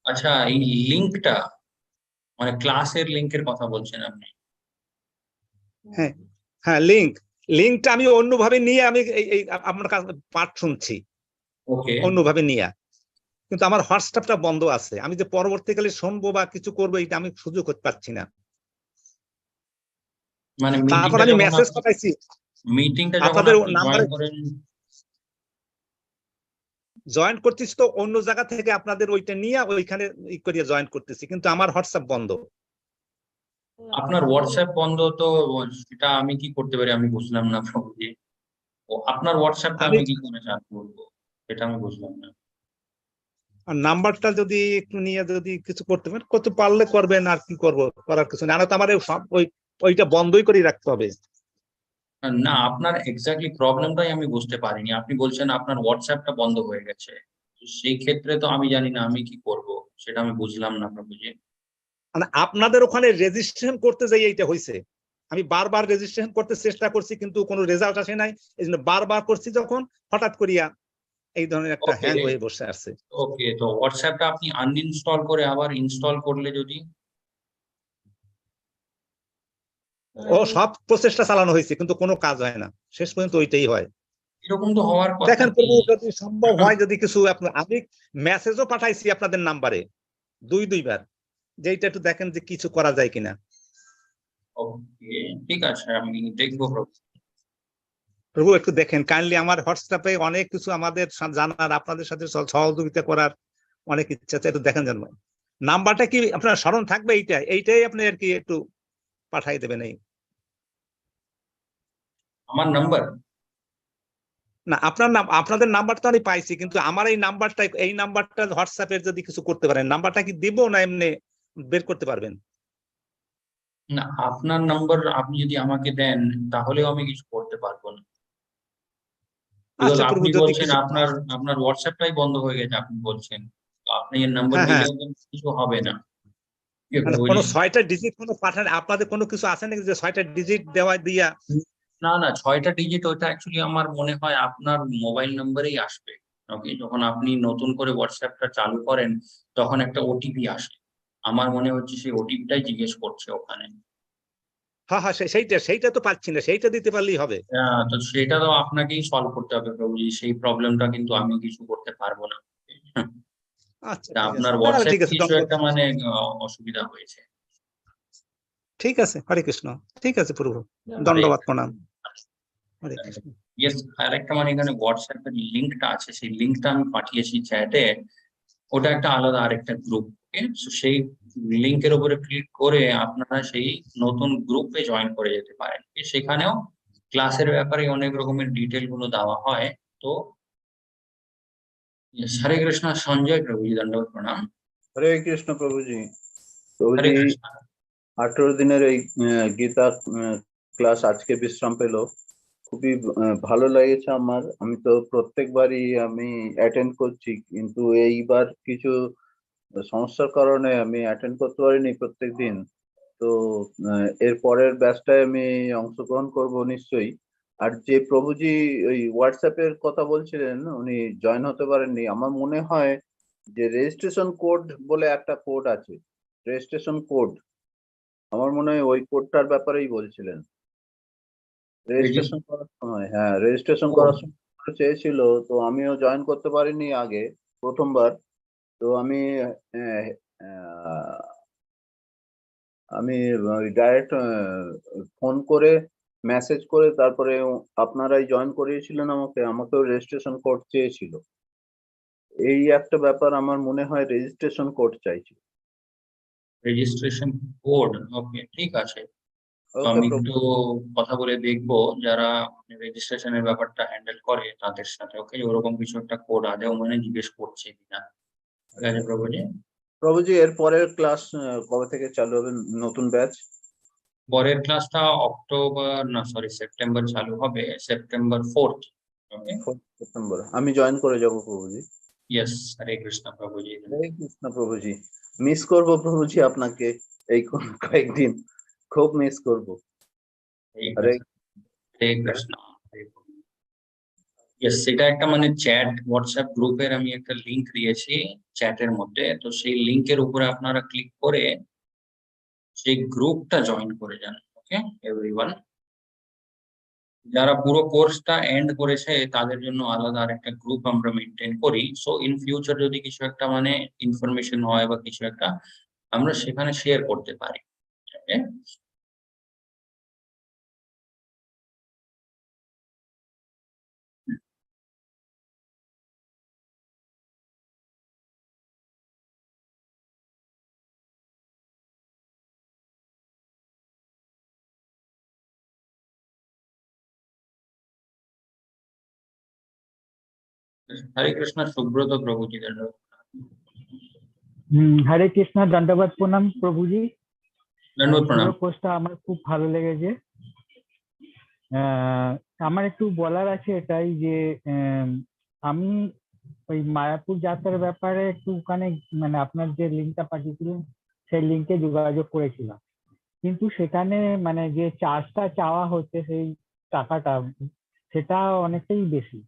আচ্ছা, এই লিংকটা মানে ক্লাসের লিংকের কথা বলছেন আপনি? হ্যাঁ হ্যাঁ, লিঙ্কটা আমি অন্যভাবে নিয়ে আমি এই আপনার কাছে পাঠ শুনছি ওকে, অন্যভাবে নিয়ে, কিন্তু আমার হোয়াটসঅ্যাপটা বন্ধ আছে। আমি যে পরবর্তীকালে শুনবো বা কিছু করবো, এটা আমি সুযোগ করতে পারছি না। মানে তারপর মিটিংটা আমি যখন মেসেজ পাঠাইছি আপনাদের আপনি জয়েন নাম্বারে, করেন। জয়েন করতেছি তো অন্য জায়গা থেকে, আপনাদের ওইটা নিয়ে ওইখানে করিয়ে জয়েন করতেছি, কিন্তু আমার হোয়াটসঅ্যাপ বন্ধ। আপনার হোয়াটসঅ্যাপ বন্ধ তো, সেটা আমি কি করতে পারি আমি বুঝলাম না প্রভুজি। ও আপনার হোয়াটসঅ্যাপটা আমি আমি কি করে চালু করবো সেটা আমি বুঝলাম না। নাম্বারটা যদি একটু নিয়ে যদি কিছু করতে পারলে করবেন, আর কি করব, করার কিছু না। তো আমার ওইটা বন্ধই করে রাখতে হবে। না, আপনার এক্স্যাক্টলি প্রবলেমটাই আমি বুঝতে পারিনি। আপনি বলছেন আপনার হোয়াটসঅ্যাপটা বন্ধ হয়ে গেছে, তো সেই ক্ষেত্রে তো আমি জানি না আমি কি করব, সেটা আমি বুঝলাম না প্রভুজি। মানে আপনাদের ওখানে রেজিস্ট্রেশন করতে যাই এইটা হয়েছে। আমি বারবার রেজিস্ট্রেশন করতে চেষ্টা করছি, কিন্তু কোনো রেজাল্ট আসে নাই। এই জন্য বারবার করছি, যখন হঠাৎ করিয়া এই ধরনের একটা ওকে, হ্যাং হয়ে বসে আছে। ওকে, তো হোয়াটসঅ্যাপটা আপনি আনইনস্টল করে আবার ইনস্টল করলে যদি? ও সব প্রচেষ্টা চালানো হয়েছে, কিন্তু কোনো কাজ হয় না, শেষ পর্যন্ত ওইটাই হয়। এরকম তো হওয়ার কথা দেখেন নেই। প্রভু, যদি সম্ভব হয়, যদি কিছু আমি মেসেজও পাঠাইছি আপনাদের নাম্বারে 2-2বার, যে এইটা একটু দেখেন যে কিছু করা যায় কিনা। ওকে, ঠিক আছে, আমি দেখবো প্রভু। প্রভু একটু দেখেন কাইন্ডলি। আমার হোয়াটসঅ্যাপে অনেক কিছু আমাদের জানার, আপনাদের সাথে সহযোগিতা করার অনেক ইচ্ছা আছে, একটু দেখেন জানবো। নাম্বারটা কি আপনার স্মরণ থাকবে? এইটাই আপনি আর কি একটু পাঠাই দেবেন। এই আমার নাম্বার? না, আপনার নাম, আপনাদের নাম্বার তো আমি পাইছি, কিন্তু আমার এই নাম্বারটা হোয়াটসঅ্যাপের যদি কিছু করতে পারেন, নাম্বারটা কি দিব না এমনি বের করতে পারবেন? না, আপনার নাম্বার আপনি যদি আমাকে দেন তাহলেও আমি কিছু করতে পারবো না। বিকজ আচ্ছা প্রভু, আপনি যদি বলছেন কিছু, আপনার আপনার হোয়াটসঅ্যাপটাই বন্ধ হয়ে গেছে, আপনি বলছেন। তো আপনি এর নাম্বার হ্যাঁ হ্যাঁ, দিলেও কিন্তু কিছু হবে না। কি মানে প্রভুজি? কোনো 6টা ডিজিট কোনো পাঠান, আপনাদের কোনো কিছু আছে নাকি যে 6টা ডিজিট দেওয়া দিয়া? না না, 6টা ডিজিট ওটা অ্যাকচুয়ালি আমার মনে হয় আপনার মোবাইল নাম্বারেই আসবে। ওকে, যখন আপনি নতুন করে হোয়াটসঅ্যাপটা চালু করেন তখন একটা ওটিপি আসে। আমার মনে হচ্ছে সেই ওটিপিটাই জিজ্ঞেস করছে ওখানে। হ্যাঁ হ্যাঁ, সেইটা তো পাচ্ছি না, সেইটা দিতে পারলেই হবে। তো সেটা তো আপনাকেই সলভ করতে হবে প্রভুজি, সেই প্রবলেমটা কিন্তু আমি কিছু করতে পারবো না। আচ্ছা তা ঠিক আছে, আপনার তাহলে হোয়াটসঅ্যাপ ঠিক আছে, কিছু ধন্যবাদ। একটা মানে অসুবিধা হয়েছে। ঠিক আছে, হরে কৃষ্ণ। ঠিক আছে প্রভু, আরে ধন্যবাদ, প্রণাম। হরে কৃষ্ণ। ইয়েস, আর একটা মানে এখানে হোয়াটসঅ্যাপের লিঙ্কটা আছে, সেই লিঙ্কটা আমি পাঠিয়েছি চ্যাটে। ওটা একটা আলাদা আরেকটা গ্রুপ। সেই লিঙ্কের উপরে ক্লিক করে আপনারা সেই নতুন গ্রুপে জয়েন করে যেতে পারেন। সেখানেও ক্লাসের ব্যাপারে অনেক রকমের ডিটেল গুলো দেওয়া হয়। তো yes, হরে কৃষ্ণ। সঞ্জয় প্রভুজি, দণ্ডবত প্রণাম। হরে কৃষ্ণ প্রভুজি। হরে প্রভুজি, কৃষ্ণ। 18 দিনের এই গীতা ক্লাস আজকে বিশ্রাম পেল, খুবই ভালো লেগেছে আমার। আমি তো প্রত্যেকবারই আমি অ্যাটেন্ড করছি, কিন্তু এইবার কিছু সমস্যার কারণে আমি অ্যাটেন্ড করতে পারিনি প্রত্যেক দিন। তো এর পরের ব্যাচটায় আমি অংশগ্রহণ করব নিশ্চয়ই। আর যে প্রভুজি ওই হোয়াটসঅ্যাপের কথা বলছিলেন, উনি জয়েন হতে পারেননি। আমার মনে হয় যে রেজিস্ট্রেশন কোড বলে একটা কোড আছে, রেজিস্ট্রেশন কোড, আমার মনে হয় ওই কোডটার ব্যাপারেই বলছিলেন। রেজিস্ট্রেশন করার সময়, হ্যাঁ রেজিস্ট্রেশন করার সময় চেয়েছিল, তো আমিও জয়েন করতে পারিনি আগে, প্রথমবার। তো আমি আহ, আহ, আমি ডাইরেক্ট ফোন করে মেসেজ করে তারপরে আপনারাই জয়েন করিয়েছিলেন আমাকে, আমাকেও রেজিস্ট্রেশন কোড চেয়েছিল। এই একটা ব্যাপার, আমার মনে হয় রেজিস্ট্রেশন কোড চাইছি। রেজিস্ট্রেশন কোড, ওকে ঠিক আছে। তো ওকে আমি প্রভু। একটু কথা বলে দেখবো যারা রেজিস্ট্রেশনের ব্যাপারটা হ্যান্ডেল করে তাদের সাথে, ওকে ওরকম কিছু একটা কোড আদেও মানে জিজ্ঞেস করছে কিনা। ঠিক আছে প্রভুজি। প্রভুজি, এর পরের ক্লাস কবে থেকে চালু হবে, নতুন ব্যাচ? পরের ক্লাসটা অক্টোবর না সরি সেপ্টেম্বর চালু হবে, সেপ্টেম্বর 4th। ওকে। 4 সেপ্টেম্বর আমি জয়েন করে যাব প্রভুজি। ইয়েস, হরে কৃষ্ণ প্রভুজি। হরে কৃষ্ণ প্রভুজি। মিস করব প্রভুজি আপনাকে, এই কয়েকদিন খুব মিস করব। ঠিক হরে আছে, হরে কৃষ্ণ। ইয়েস, সেটা একটা মানে চ্যাট হোয়াটসঅ্যাপ গ্রুপের আমি একটা লিংক দিয়েছি চ্যাটের মধ্যে। তো সেই লিংকের উপরে আপনারা ক্লিক করে সেই গ্রুপটা জয়েন করে যান। ওকে এভরিওয়ান। যারা পুরো কোর্সটা এন্ড করেছে তাদের জন্য আলাদা আরেকটা গ্রুপ আমরা মেনটেন করি। সো ইন ফিউচার যদি কিছু একটা মানে ইনফরমেশন হয় বা কিছু একটা আমরা সেখানে শেয়ার করতে পারি। ওকে। হরে কৃষ্ণ সুব্রত প্রভুজি। হরে কৃষ্ণ, দণ্ডবত প্রণাম প্রভুজি। ধন্যবাদ, প্রণাম। পুরো কোর্সটা আমার খুব ভালো লেগেছে। আমার একটু বলার আছে এটাই যে আমি ওই মায়াপুর যাত্রার ব্যাপারে একটুখানি মানে আপনার যে লিঙ্কটা পাঠিয়েছিলেন সেই লিঙ্কে যোগাযোগ করেছিলাম, কিন্তু সেখানে মানে যে চার্জটা চাওয়া হচ্ছে সেই টাকাটা সেটা অনেকটাই বেশি।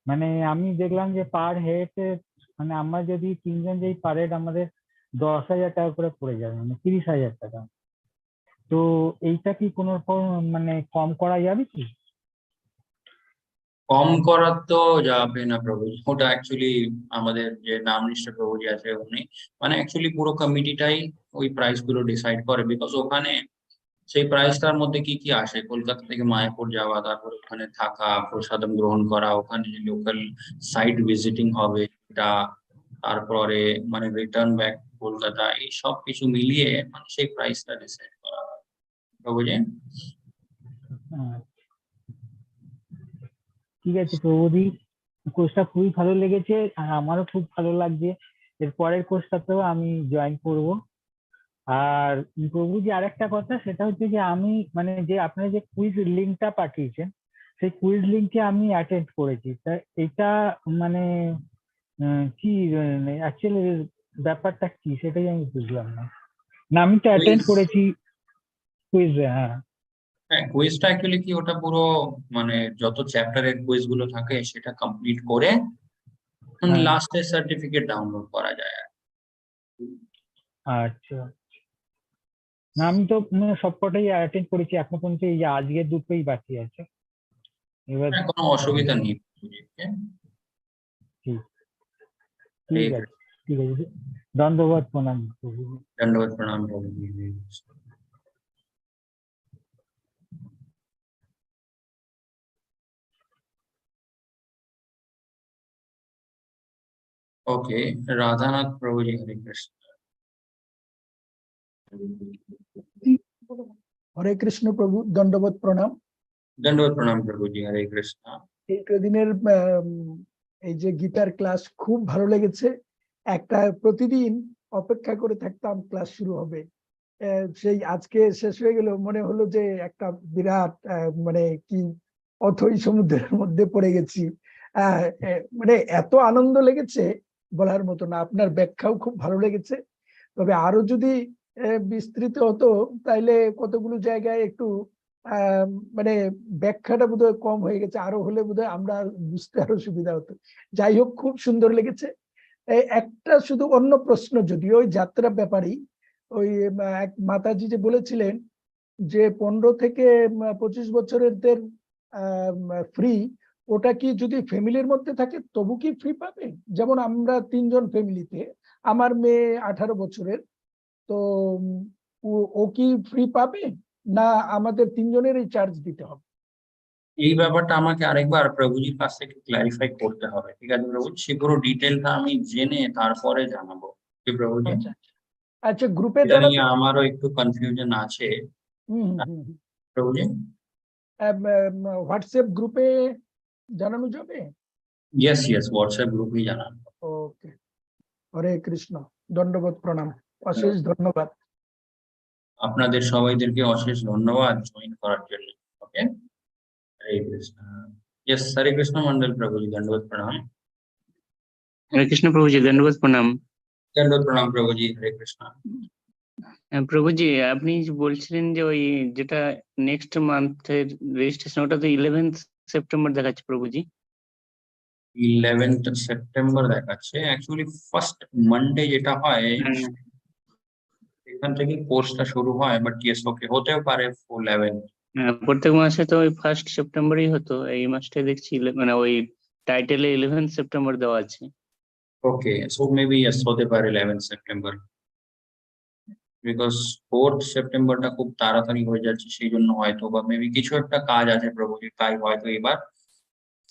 মানে আমি দেখলাম যে পার হেড মানে আমরা যদি 3 জন যেই পার হেড আমাদের 10,000 টাকা করে পড়ে যাবে, মানে 30,000 টাকা। তো এইটা কি কোনো রকম মানে কম করা যাবে কি? কম করা তো যাবে না প্রভু, ওটা অ্যাকচুয়ালি আমাদের যে নাম নিশ্চয় প্রভুজি আছে উনি মানে অ্যাকচুয়ালি পুরো কমিটিটাই ওই প্রাইস গুলো ডিসাইড করে। বিকজ ওখানে সেই প্রাইসটার মধ্যে কি কি আসে, কলকাতা থেকে মায়াপুর যাওয়া, তারপর ওখানে থাকা, প্রসাদম গ্রহণ করা, ওখানে যে লোকাল সাইট ভিজিটিং হবে এটা, তারপরে মানে রিটার্ন ব্যাক কলকাতা, এই সব কিছু মিলিয়ে মানে সেই প্রাইসটা ডিসাইড করা হয়। প্রভুজি। ঠিক আছে প্রভুজি, কোর্সটা খুবই ভালো লেগেছে আর আমারও খুব ভালো লাগছে। এর পরের কোর্সটাতেও আমি জয়েন করব। আর প্রভুজি আরেকটা কথা, সেটা হচ্ছে যে আমি মানে যে আপনারা যে কুইজ লিঙ্কটা পাঠিয়েছেন, সেই কুইজ লিঙ্কে আমি অ্যাটেন্ড করেছি। তা এটা মানে কি অ্যাকচুয়ালি ব্যাপারটা কি সেটাই আমি বুঝলাম না। না আমি তো অ্যাটেন্ড করেছি কুইজ। হ্যাঁ হ্যাঁ, কুইজটা অ্যাকচুয়ালি কি, ওটা পুরো মানে যত চ্যাপ্টারের কুইজ গুলো থাকে সেটা কমপ্লিট করে হ্যাঁ। লাস্টে সার্টিফিকেট ডাউনলোড করা যায়। আচ্ছা, না আমি তো সবকটাই অ্যাটেন্ড করেছি এখন পর্যন্ত, এই যে আজকের দুটোই বাকি আছে। এবার হ্যাঁ, কোনো অসুবিধা নেই প্রভুজি। ঠিক ঠিক আছে, ঠিক আছে, ধন্যবাদ, প্রণাম প্রভুজি। দণ্ডবত প্রণাম প্রভুজি। ओके, राधानाथ प्रभु जी, हरे कृष्ण। হরে কৃষ্ণ প্রভু, দণ্ডবত প্রণাম। दंडवत प्रणाम प्रभु जी, हरे कृष्ण। এই কদিনের এই যে গীতার ক্লাস খুব ভালো লেগেছে। একটা প্রতিদিন অপেক্ষা করে থাকতাম ক্লাস শুরু হবে, সেই আজকে শেষ হয়ে গেল, মনে হলো যে একটা বিরাট মানে কি অথই সমুদ্রের মধ্যে পড়ে গেছি। মানে এত আনন্দ লেগেছে বলার মতো না। আপনার ব্যাখ্যাও খুব ভালো লেগেছে, তবে আরো যদি বিস্তৃত হতো তাইলে কতগুলো জায়গায় একটু মানে ব্যাখ্যাটা বোধহয় কম হয়ে গেছে, আরো হলে বোধহয় আমরা বুঝতে আরো সুবিধা হতো। যাই হোক, খুব সুন্দর লেগেছে। একটা শুধু অন্য প্রশ্ন, যদি ওই যাত্রা ব্যাপারই, ওই এক মাতাজি যে বলেছিলেন যে 15 থেকে 25 বছরেরদের ফ্রি, ওটা কি যদি ফ্যামিলির মধ্যে থাকে তবু কি ফ্রি পাবে? যেমন আমরা 3 জন ফ্যামিলিতে, আমার মেয়ে 18 বছরের, তো ও কি ফ্রি পাবে না আমাদের 3 জনেরই চার্জ দিতে হবে? এই ব্যাপারটা আমাকে আরেকবার প্রভুজির কাছ থেকে ক্লারিফাই করতে হবে, ঠিক আছে প্রভু? সে পুরো ডিটেলটা আমি জেনে তারপরে জানাবো, কি প্রভুজি? আচ্ছা আচ্ছা, গ্রুপে এটা জানাতে। নিয়ে আমারও একটু কনফিউশন আছে প্রভুজি। হোয়াটসঅ্যাপ গ্রুপে জানানো যাবে? ইয়েস ইয়েস, হোয়াটসঅ্যাপ গ্রুপেই জানান। ওকে, হরে কৃষ্ণ, দণ্ডবত প্রণাম, অশেষ ধন্যবাদ। আপনাদের সবাইদেরকে অশেষ ধন্যবাদ জয়েন করার জন্য। ওকে, हरे कृष्ण। यस, हरे कृष्ण मंडल प्रभु जी, दंडवत प्रणाम। हरे कृष्ण प्रभु जी, दंडवत प्रणाम। दंडवत प्रणाम प्रभु जी, हरे कृष्ण। প্রভু জি, আপনি যে বলছিলেন যে ওই যেটা নেক্সট মান্থের রেজিস্ট্রেশন, ওটা তো 11th সেপ্টেম্বর দেখাচ্ছে প্রভু জি। 11th সেপ্টেম্বর দেখাচ্ছে, অ্যাকচুয়ালি ফার্স্ট মানডে যেটা হয় এখান থেকে কোর্সটা শুরু হয়, বাট ইয়েস ওকে, হতেও পারে 11। প্রত্যেক মাসে তো ওই 1st সেপ্টেম্বরই হতো, এই মাসটা দেখছি মানে ওই টাইটেলে 11th সেপ্টেম্বর দেওয়া আছে। ওকে, সো মেবি ইয়েস হতে পারে 11th সেপ্টেম্বর, বিকজ 4th সেপ্টেম্বরটা খুব তাড়াতাড়ি হয়ে যাচ্ছে, সেই জন্য হয়তো, বা মেবি কিছু একটা কাজ আছে প্রভুজি, তাই হয়তো এবার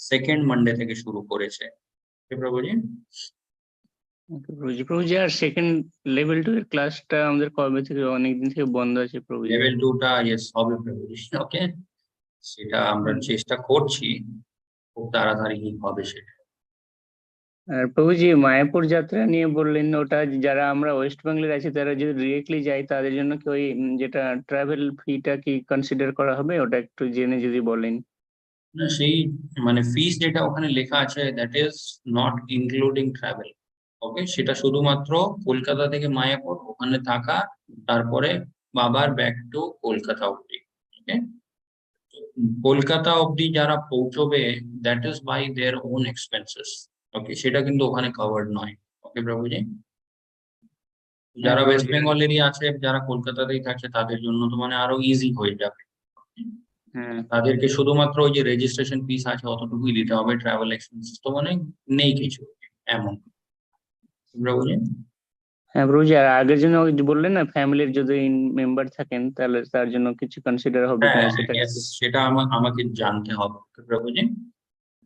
সেকেন্ড মানডে থেকে শুরু করেছে প্রভুজি। প্রভু জি, আর সেকেন্ড লেভেল 2 এর ক্লাসটা আমাদের কবে থেকে, অনেকদিন থেকে বন্ধ আছে প্রভু জি। লেভেল 2টা ইয়েস হবে প্রভুজি। ওকে, সেটা আমরা চেষ্টা করছি, খুব তাড়াতাড়ি হবে সেটা। আর প্রভুজি, মায়াপুর যাত্রা নিয়ে বললেন, ওটা যারা আমরা ওয়েস্ট বেঙ্গলের আছি তারা যদি ডিরেক্টলি যাই তাদের জন্য কি ওই যেটা ট্রাভেল ফিটা কি কনসিডার করা হবে, ওটা একটু জেনে যদি বলেন। না, সেই মানে ফিস যেটা ওখানে লেখা আছে that is not including travel. Okay, সেটা শুধুমাত্র কলকাতা থেকে মায়াপুর ওখানে থাকা, তারপরে বাবার ব্যাক টু কলকাতা অব্দি। ওকে, কলকাতা অব্দি যারা পৌঁছবে that is by their own expenses. Okay, সেটা কিন্তু ওখানে কভার্ড নয়। ওকে প্রভুজি, যারা ওয়েস্ট বেঙ্গলেরই আছে, যারা কলকাতাতেই থাকছে, তাদের জন্য তো মানে আরো ইজি হয়ে যাবে। তাদেরকে শুধুমাত্র ওই যে রেজিস্ট্রেশন ফিস আছে অতটুকুই দিতে হবে, ট্রাভেল এক্সপেন্সেস তো মানে নেই কিছু এমন। প্রভুজি, হ্যাঁ প্রভুজি, আর আগের জন্য ওই যে বললেন না ফ্যামিলির যদি মেম্বার থাকেন তাহলে তার জন্য কিছু কনসিডার হবে কিনা সেটা। সেটা আমাকে জানতে হবে প্রভুজি।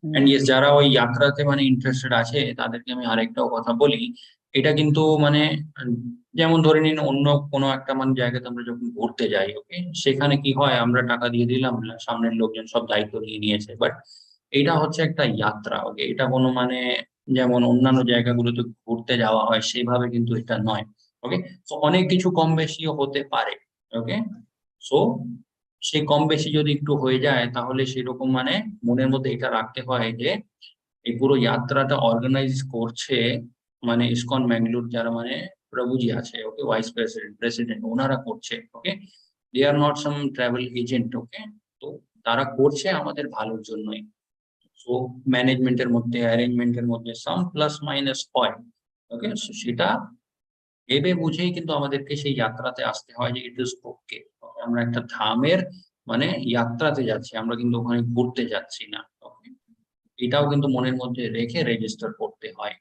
এন্ড ইয়েস, যারা ওই যাত্রাতে মানে ইন্টারেস্টেড আছে তাদেরকে আমি আরেকটাও কথা বলি, এটা কিন্তু মানে যেমন ধরে নিন অন্য কোনো একটা মানে জায়গাতে আমরা যখন ঘুরতে যাই, ওকে, সেখানে কি হয় আমরা টাকা দিয়ে দিলাম, সামনের লোকজন সব দায়িত্ব নিয়ে নিয়েছে, বাট এটা হচ্ছে একটা যাত্রা, ওকে, এটা কোনো মানে যেমন অন্যান্য জায়গাগুলোতে ঘুরতে যাওয়া হয় সেভাবে কিন্তু এটা নয়, ওকে। তো অনেক কিছু কম বেশিও হতে পারে, ওকে। সো সেই কম বেশি যদি একটু হয়ে যায় তাহলে সেরকম মানে মনের মধ্যে এটা রাখতে হয় যে এই পুরো যাত্রাটা অর্গানাইজ করছে মানে ইসকন ম্যাঙ্গালোর যারা মানে প্রভুজি আছে, ওকে, ভাইস প্রেসিডেন্ট ওনারা করছে, okay. They are not some travel agent, okay. তো তারা করছে আমাদের ভালোর জন্যই। সো ম্যানেজমেন্টের মধ্যে অ্যারেঞ্জমেন্টের মধ্যে সাম প্লাস মাইনাস হয়, ওকে। সেটা ভেবে বুঝেই কিন্তু আমাদেরকে সেই যাত্রাতে আসতে হয় যে ইট ইজ ওকে, আমরা একটা ধামের মানে যাত্রাতে যাচ্ছি, আমরা কিন্তু ওখানে ঘুরতে যাচ্ছি না, ওকে। এটাও কিন্তু মনের মধ্যে রেখে রেজিস্টার করতে হয়।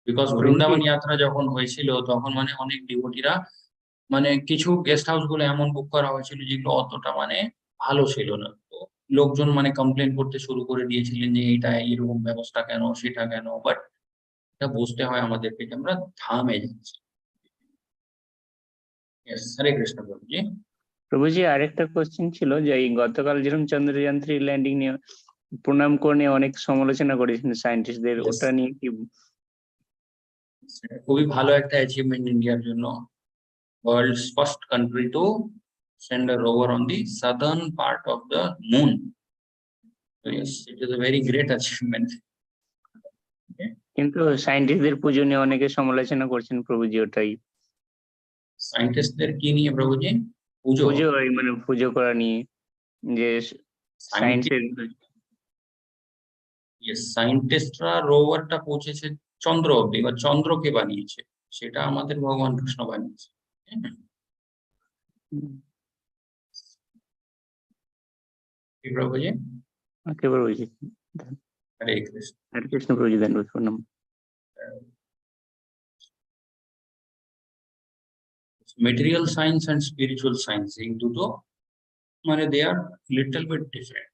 বিকজ বৃন্দাবন যাত্রা যখন হয়েছিল তখন মানে অনেক ডিভোটিরা মানে কিছু গেস্ট হাউস গুলো এমন বুক করা হয়েছিল যেগুলো অতটা মানে ভালো ছিল না, তো লোকজন মানে কমপ্লেন করতে শুরু করে দিয়েছিলেন যে এটা এরকম ব্যবস্থা কেন, সেটা কেন, বাট এটা বুঝতে হয় আমাদেরকে যে আমরা ধামে যাচ্ছি। Yes, হরে কৃষ্ণ প্রভুজি। প্রভুজি আরেকটা কোশ্চেন ছিল যে এই গতকাল যেরকম চন্দ্রযান-3 ল্যান্ডিং নিয়ে প্রণাম করে নিয়ে অনেক সমালোচনা করেছেন সায়েন্টিস্টদের, Yes. ওটা নিয়ে কি? খুবই ভালো একটা অ্যাচিভমেন্ট ইন্ডিয়ার জন্য, world's first country to send a rover on the southern part of the moon. So yes, it is a very great achievement. Okay. কিন্তু সায়েন্টিস্টদের পুজো নিয়ে অনেকে সমালোচনা করছেন প্রভুজি, ওটাই। সায়েন্টিস্টদের কি নিয়ে প্রভুজি? পুজো পুজো মানে পুজো করা নিয়ে যে সায়েন্সের। সায়েন্টিস্টরা রোভারটা পৌঁছেছে চন্দ্র অব্দি, বা চন্দ্রকে বানিয়েছে, সেটা আমাদের ভগবান কৃষ্ণ বানিয়েছে। কি প্রভুজি? ওকে প্রভুজি, হরে কৃষ্ণ। হরে কৃষ্ণ প্রভুজি, ধন্যবাদ, প্রণাম। Material science and spiritual science এই দুটো মানে they are little bit different.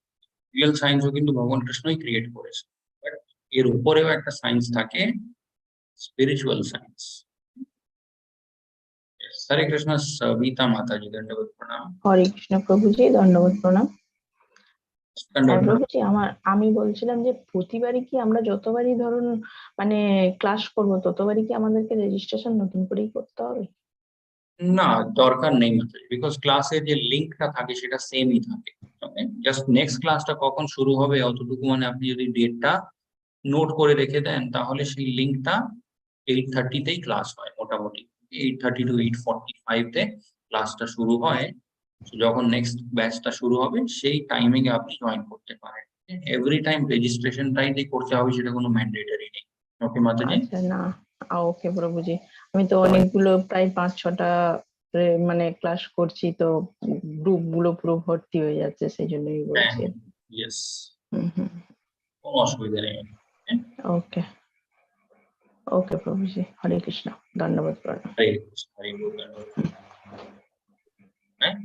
Real সায়েন্সও কিন্তু ভগবান কৃষ্ণই ক্রিয়েট করেছে, বাট এর উপরেও একটা সায়েন্স থাকে, স্পিরিচুয়াল সায়েন্স। হরে কৃষ্ণ সবিতা মাতাজি, দণ্ডবোধ প্রণাম। হরে কৃষ্ণ প্রভুজি, দণ্ডবোধ প্রণাম। দণ্ডবোধ প্রণাম। প্রভুজি, আমি বলছিলাম যে প্রতিবারই কি আমরা যতবারই ধরুন মানে ক্লাস করব ততবারই কি আমাদেরকে রেজিস্ট্রেশন নতুন করেই করতে হবে? না, দরকার নেই মাতাজি, বিকজ ক্লাসের যে লিঙ্কটা থাকে সেটা সেমই থাকে, ওকে। জাস্ট নেক্সট ক্লাসটা কখন শুরু হবে অতটুকু মানে আপনি যদি ডেটটা নোট করে রেখে দেন তাহলে সেই লিঙ্কটা 8:30-তেই ক্লাস হয় মোটামুটি, 8:30 to 8:45-তে ক্লাসটা শুরু হয়। যখন নেক্সট ব্যাচটা শুরু হবে সেই টাইমিং এ আপনি জয়েন করতে পারেন। এভরি টাইম রেজিস্ট্রেশনটাই যে করতে হবে সেটা কোনো ম্যান্ডেটরি নেই, ওকে মাতাজি। আচ্ছা, না, ওকে প্রভুজি। আমি তো অনেকগুলো প্রায় 5-6টা মানে ক্লাস করছি, তো গ্রুপ গুলো পুরো ভর্তি হয়ে যাচ্ছে, সেই জন্যই বলছি। ইয়েস, হুম হুম, কোনো অসুবিধা নেই। ওকে ওকে প্রভুজি, হরে কৃষ্ণ, ধন্যবাদ প্রণাম। হরে কৃষ্ণ, হরে বল, ধন্যবাদ। হ্যাঁ,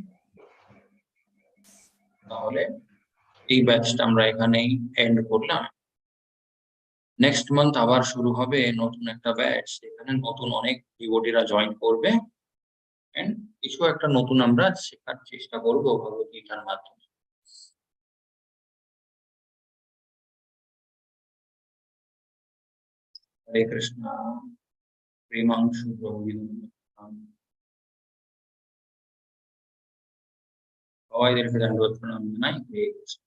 তাহলে এই ব্যাচটা আমরা এখানেই এন্ড করলাম। নেক্সট মান্থ আবার শুরু হবে নতুন একটা ব্যাচ, এখানে নতুন অনেক ডিভোটিরা জয়েন করবে এন্ড কিছু একটা নতুন আমরা শেখার চেষ্টা করবো ভগবদ্গীতার মাধ্যমে। হরে কৃষ্ণ, প্রেমাংশু প্রভু, সবাইদেরকে দণ্ডবোধ প্রণাম জানাই। হরে কৃষ্ণ।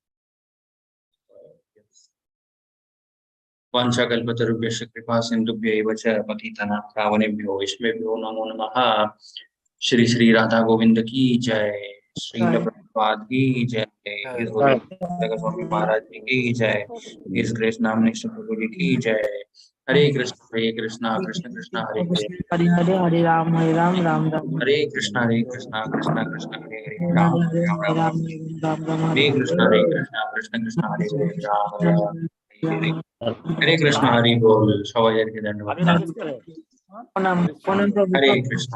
वाञ्छाकल्पतरुभ्यश्च कृपा सिन्धुभ्यैव च पतितानां पावनेभ्यो वैष्णवेभ्यो नमो नमः। श्री श्री राधा गोविंद की जय, श्रील प्रभुपाद की जय, इस गोविंद स्वामी महाराज जी की जय, इस ग्रेस नाम निश्चय प्रभु जी की जय। हरे कृष्ण कृष्ण कृष्ण हरे हरे, हरे हरे, हरे राम राम राम। हरे कृष्ण कृष्ण कृष्ण हरे हरे, राम हरे राम हरे, राम, राम राम हरे कृष्ण कृष्ण हरे हरे, राम राम हरे हरे। हरे कृष्ण, हरि बोल, সবাইকে ধন্যবাদ। प्रणाम प्रणाम प्रभु। हरे कृष्ण।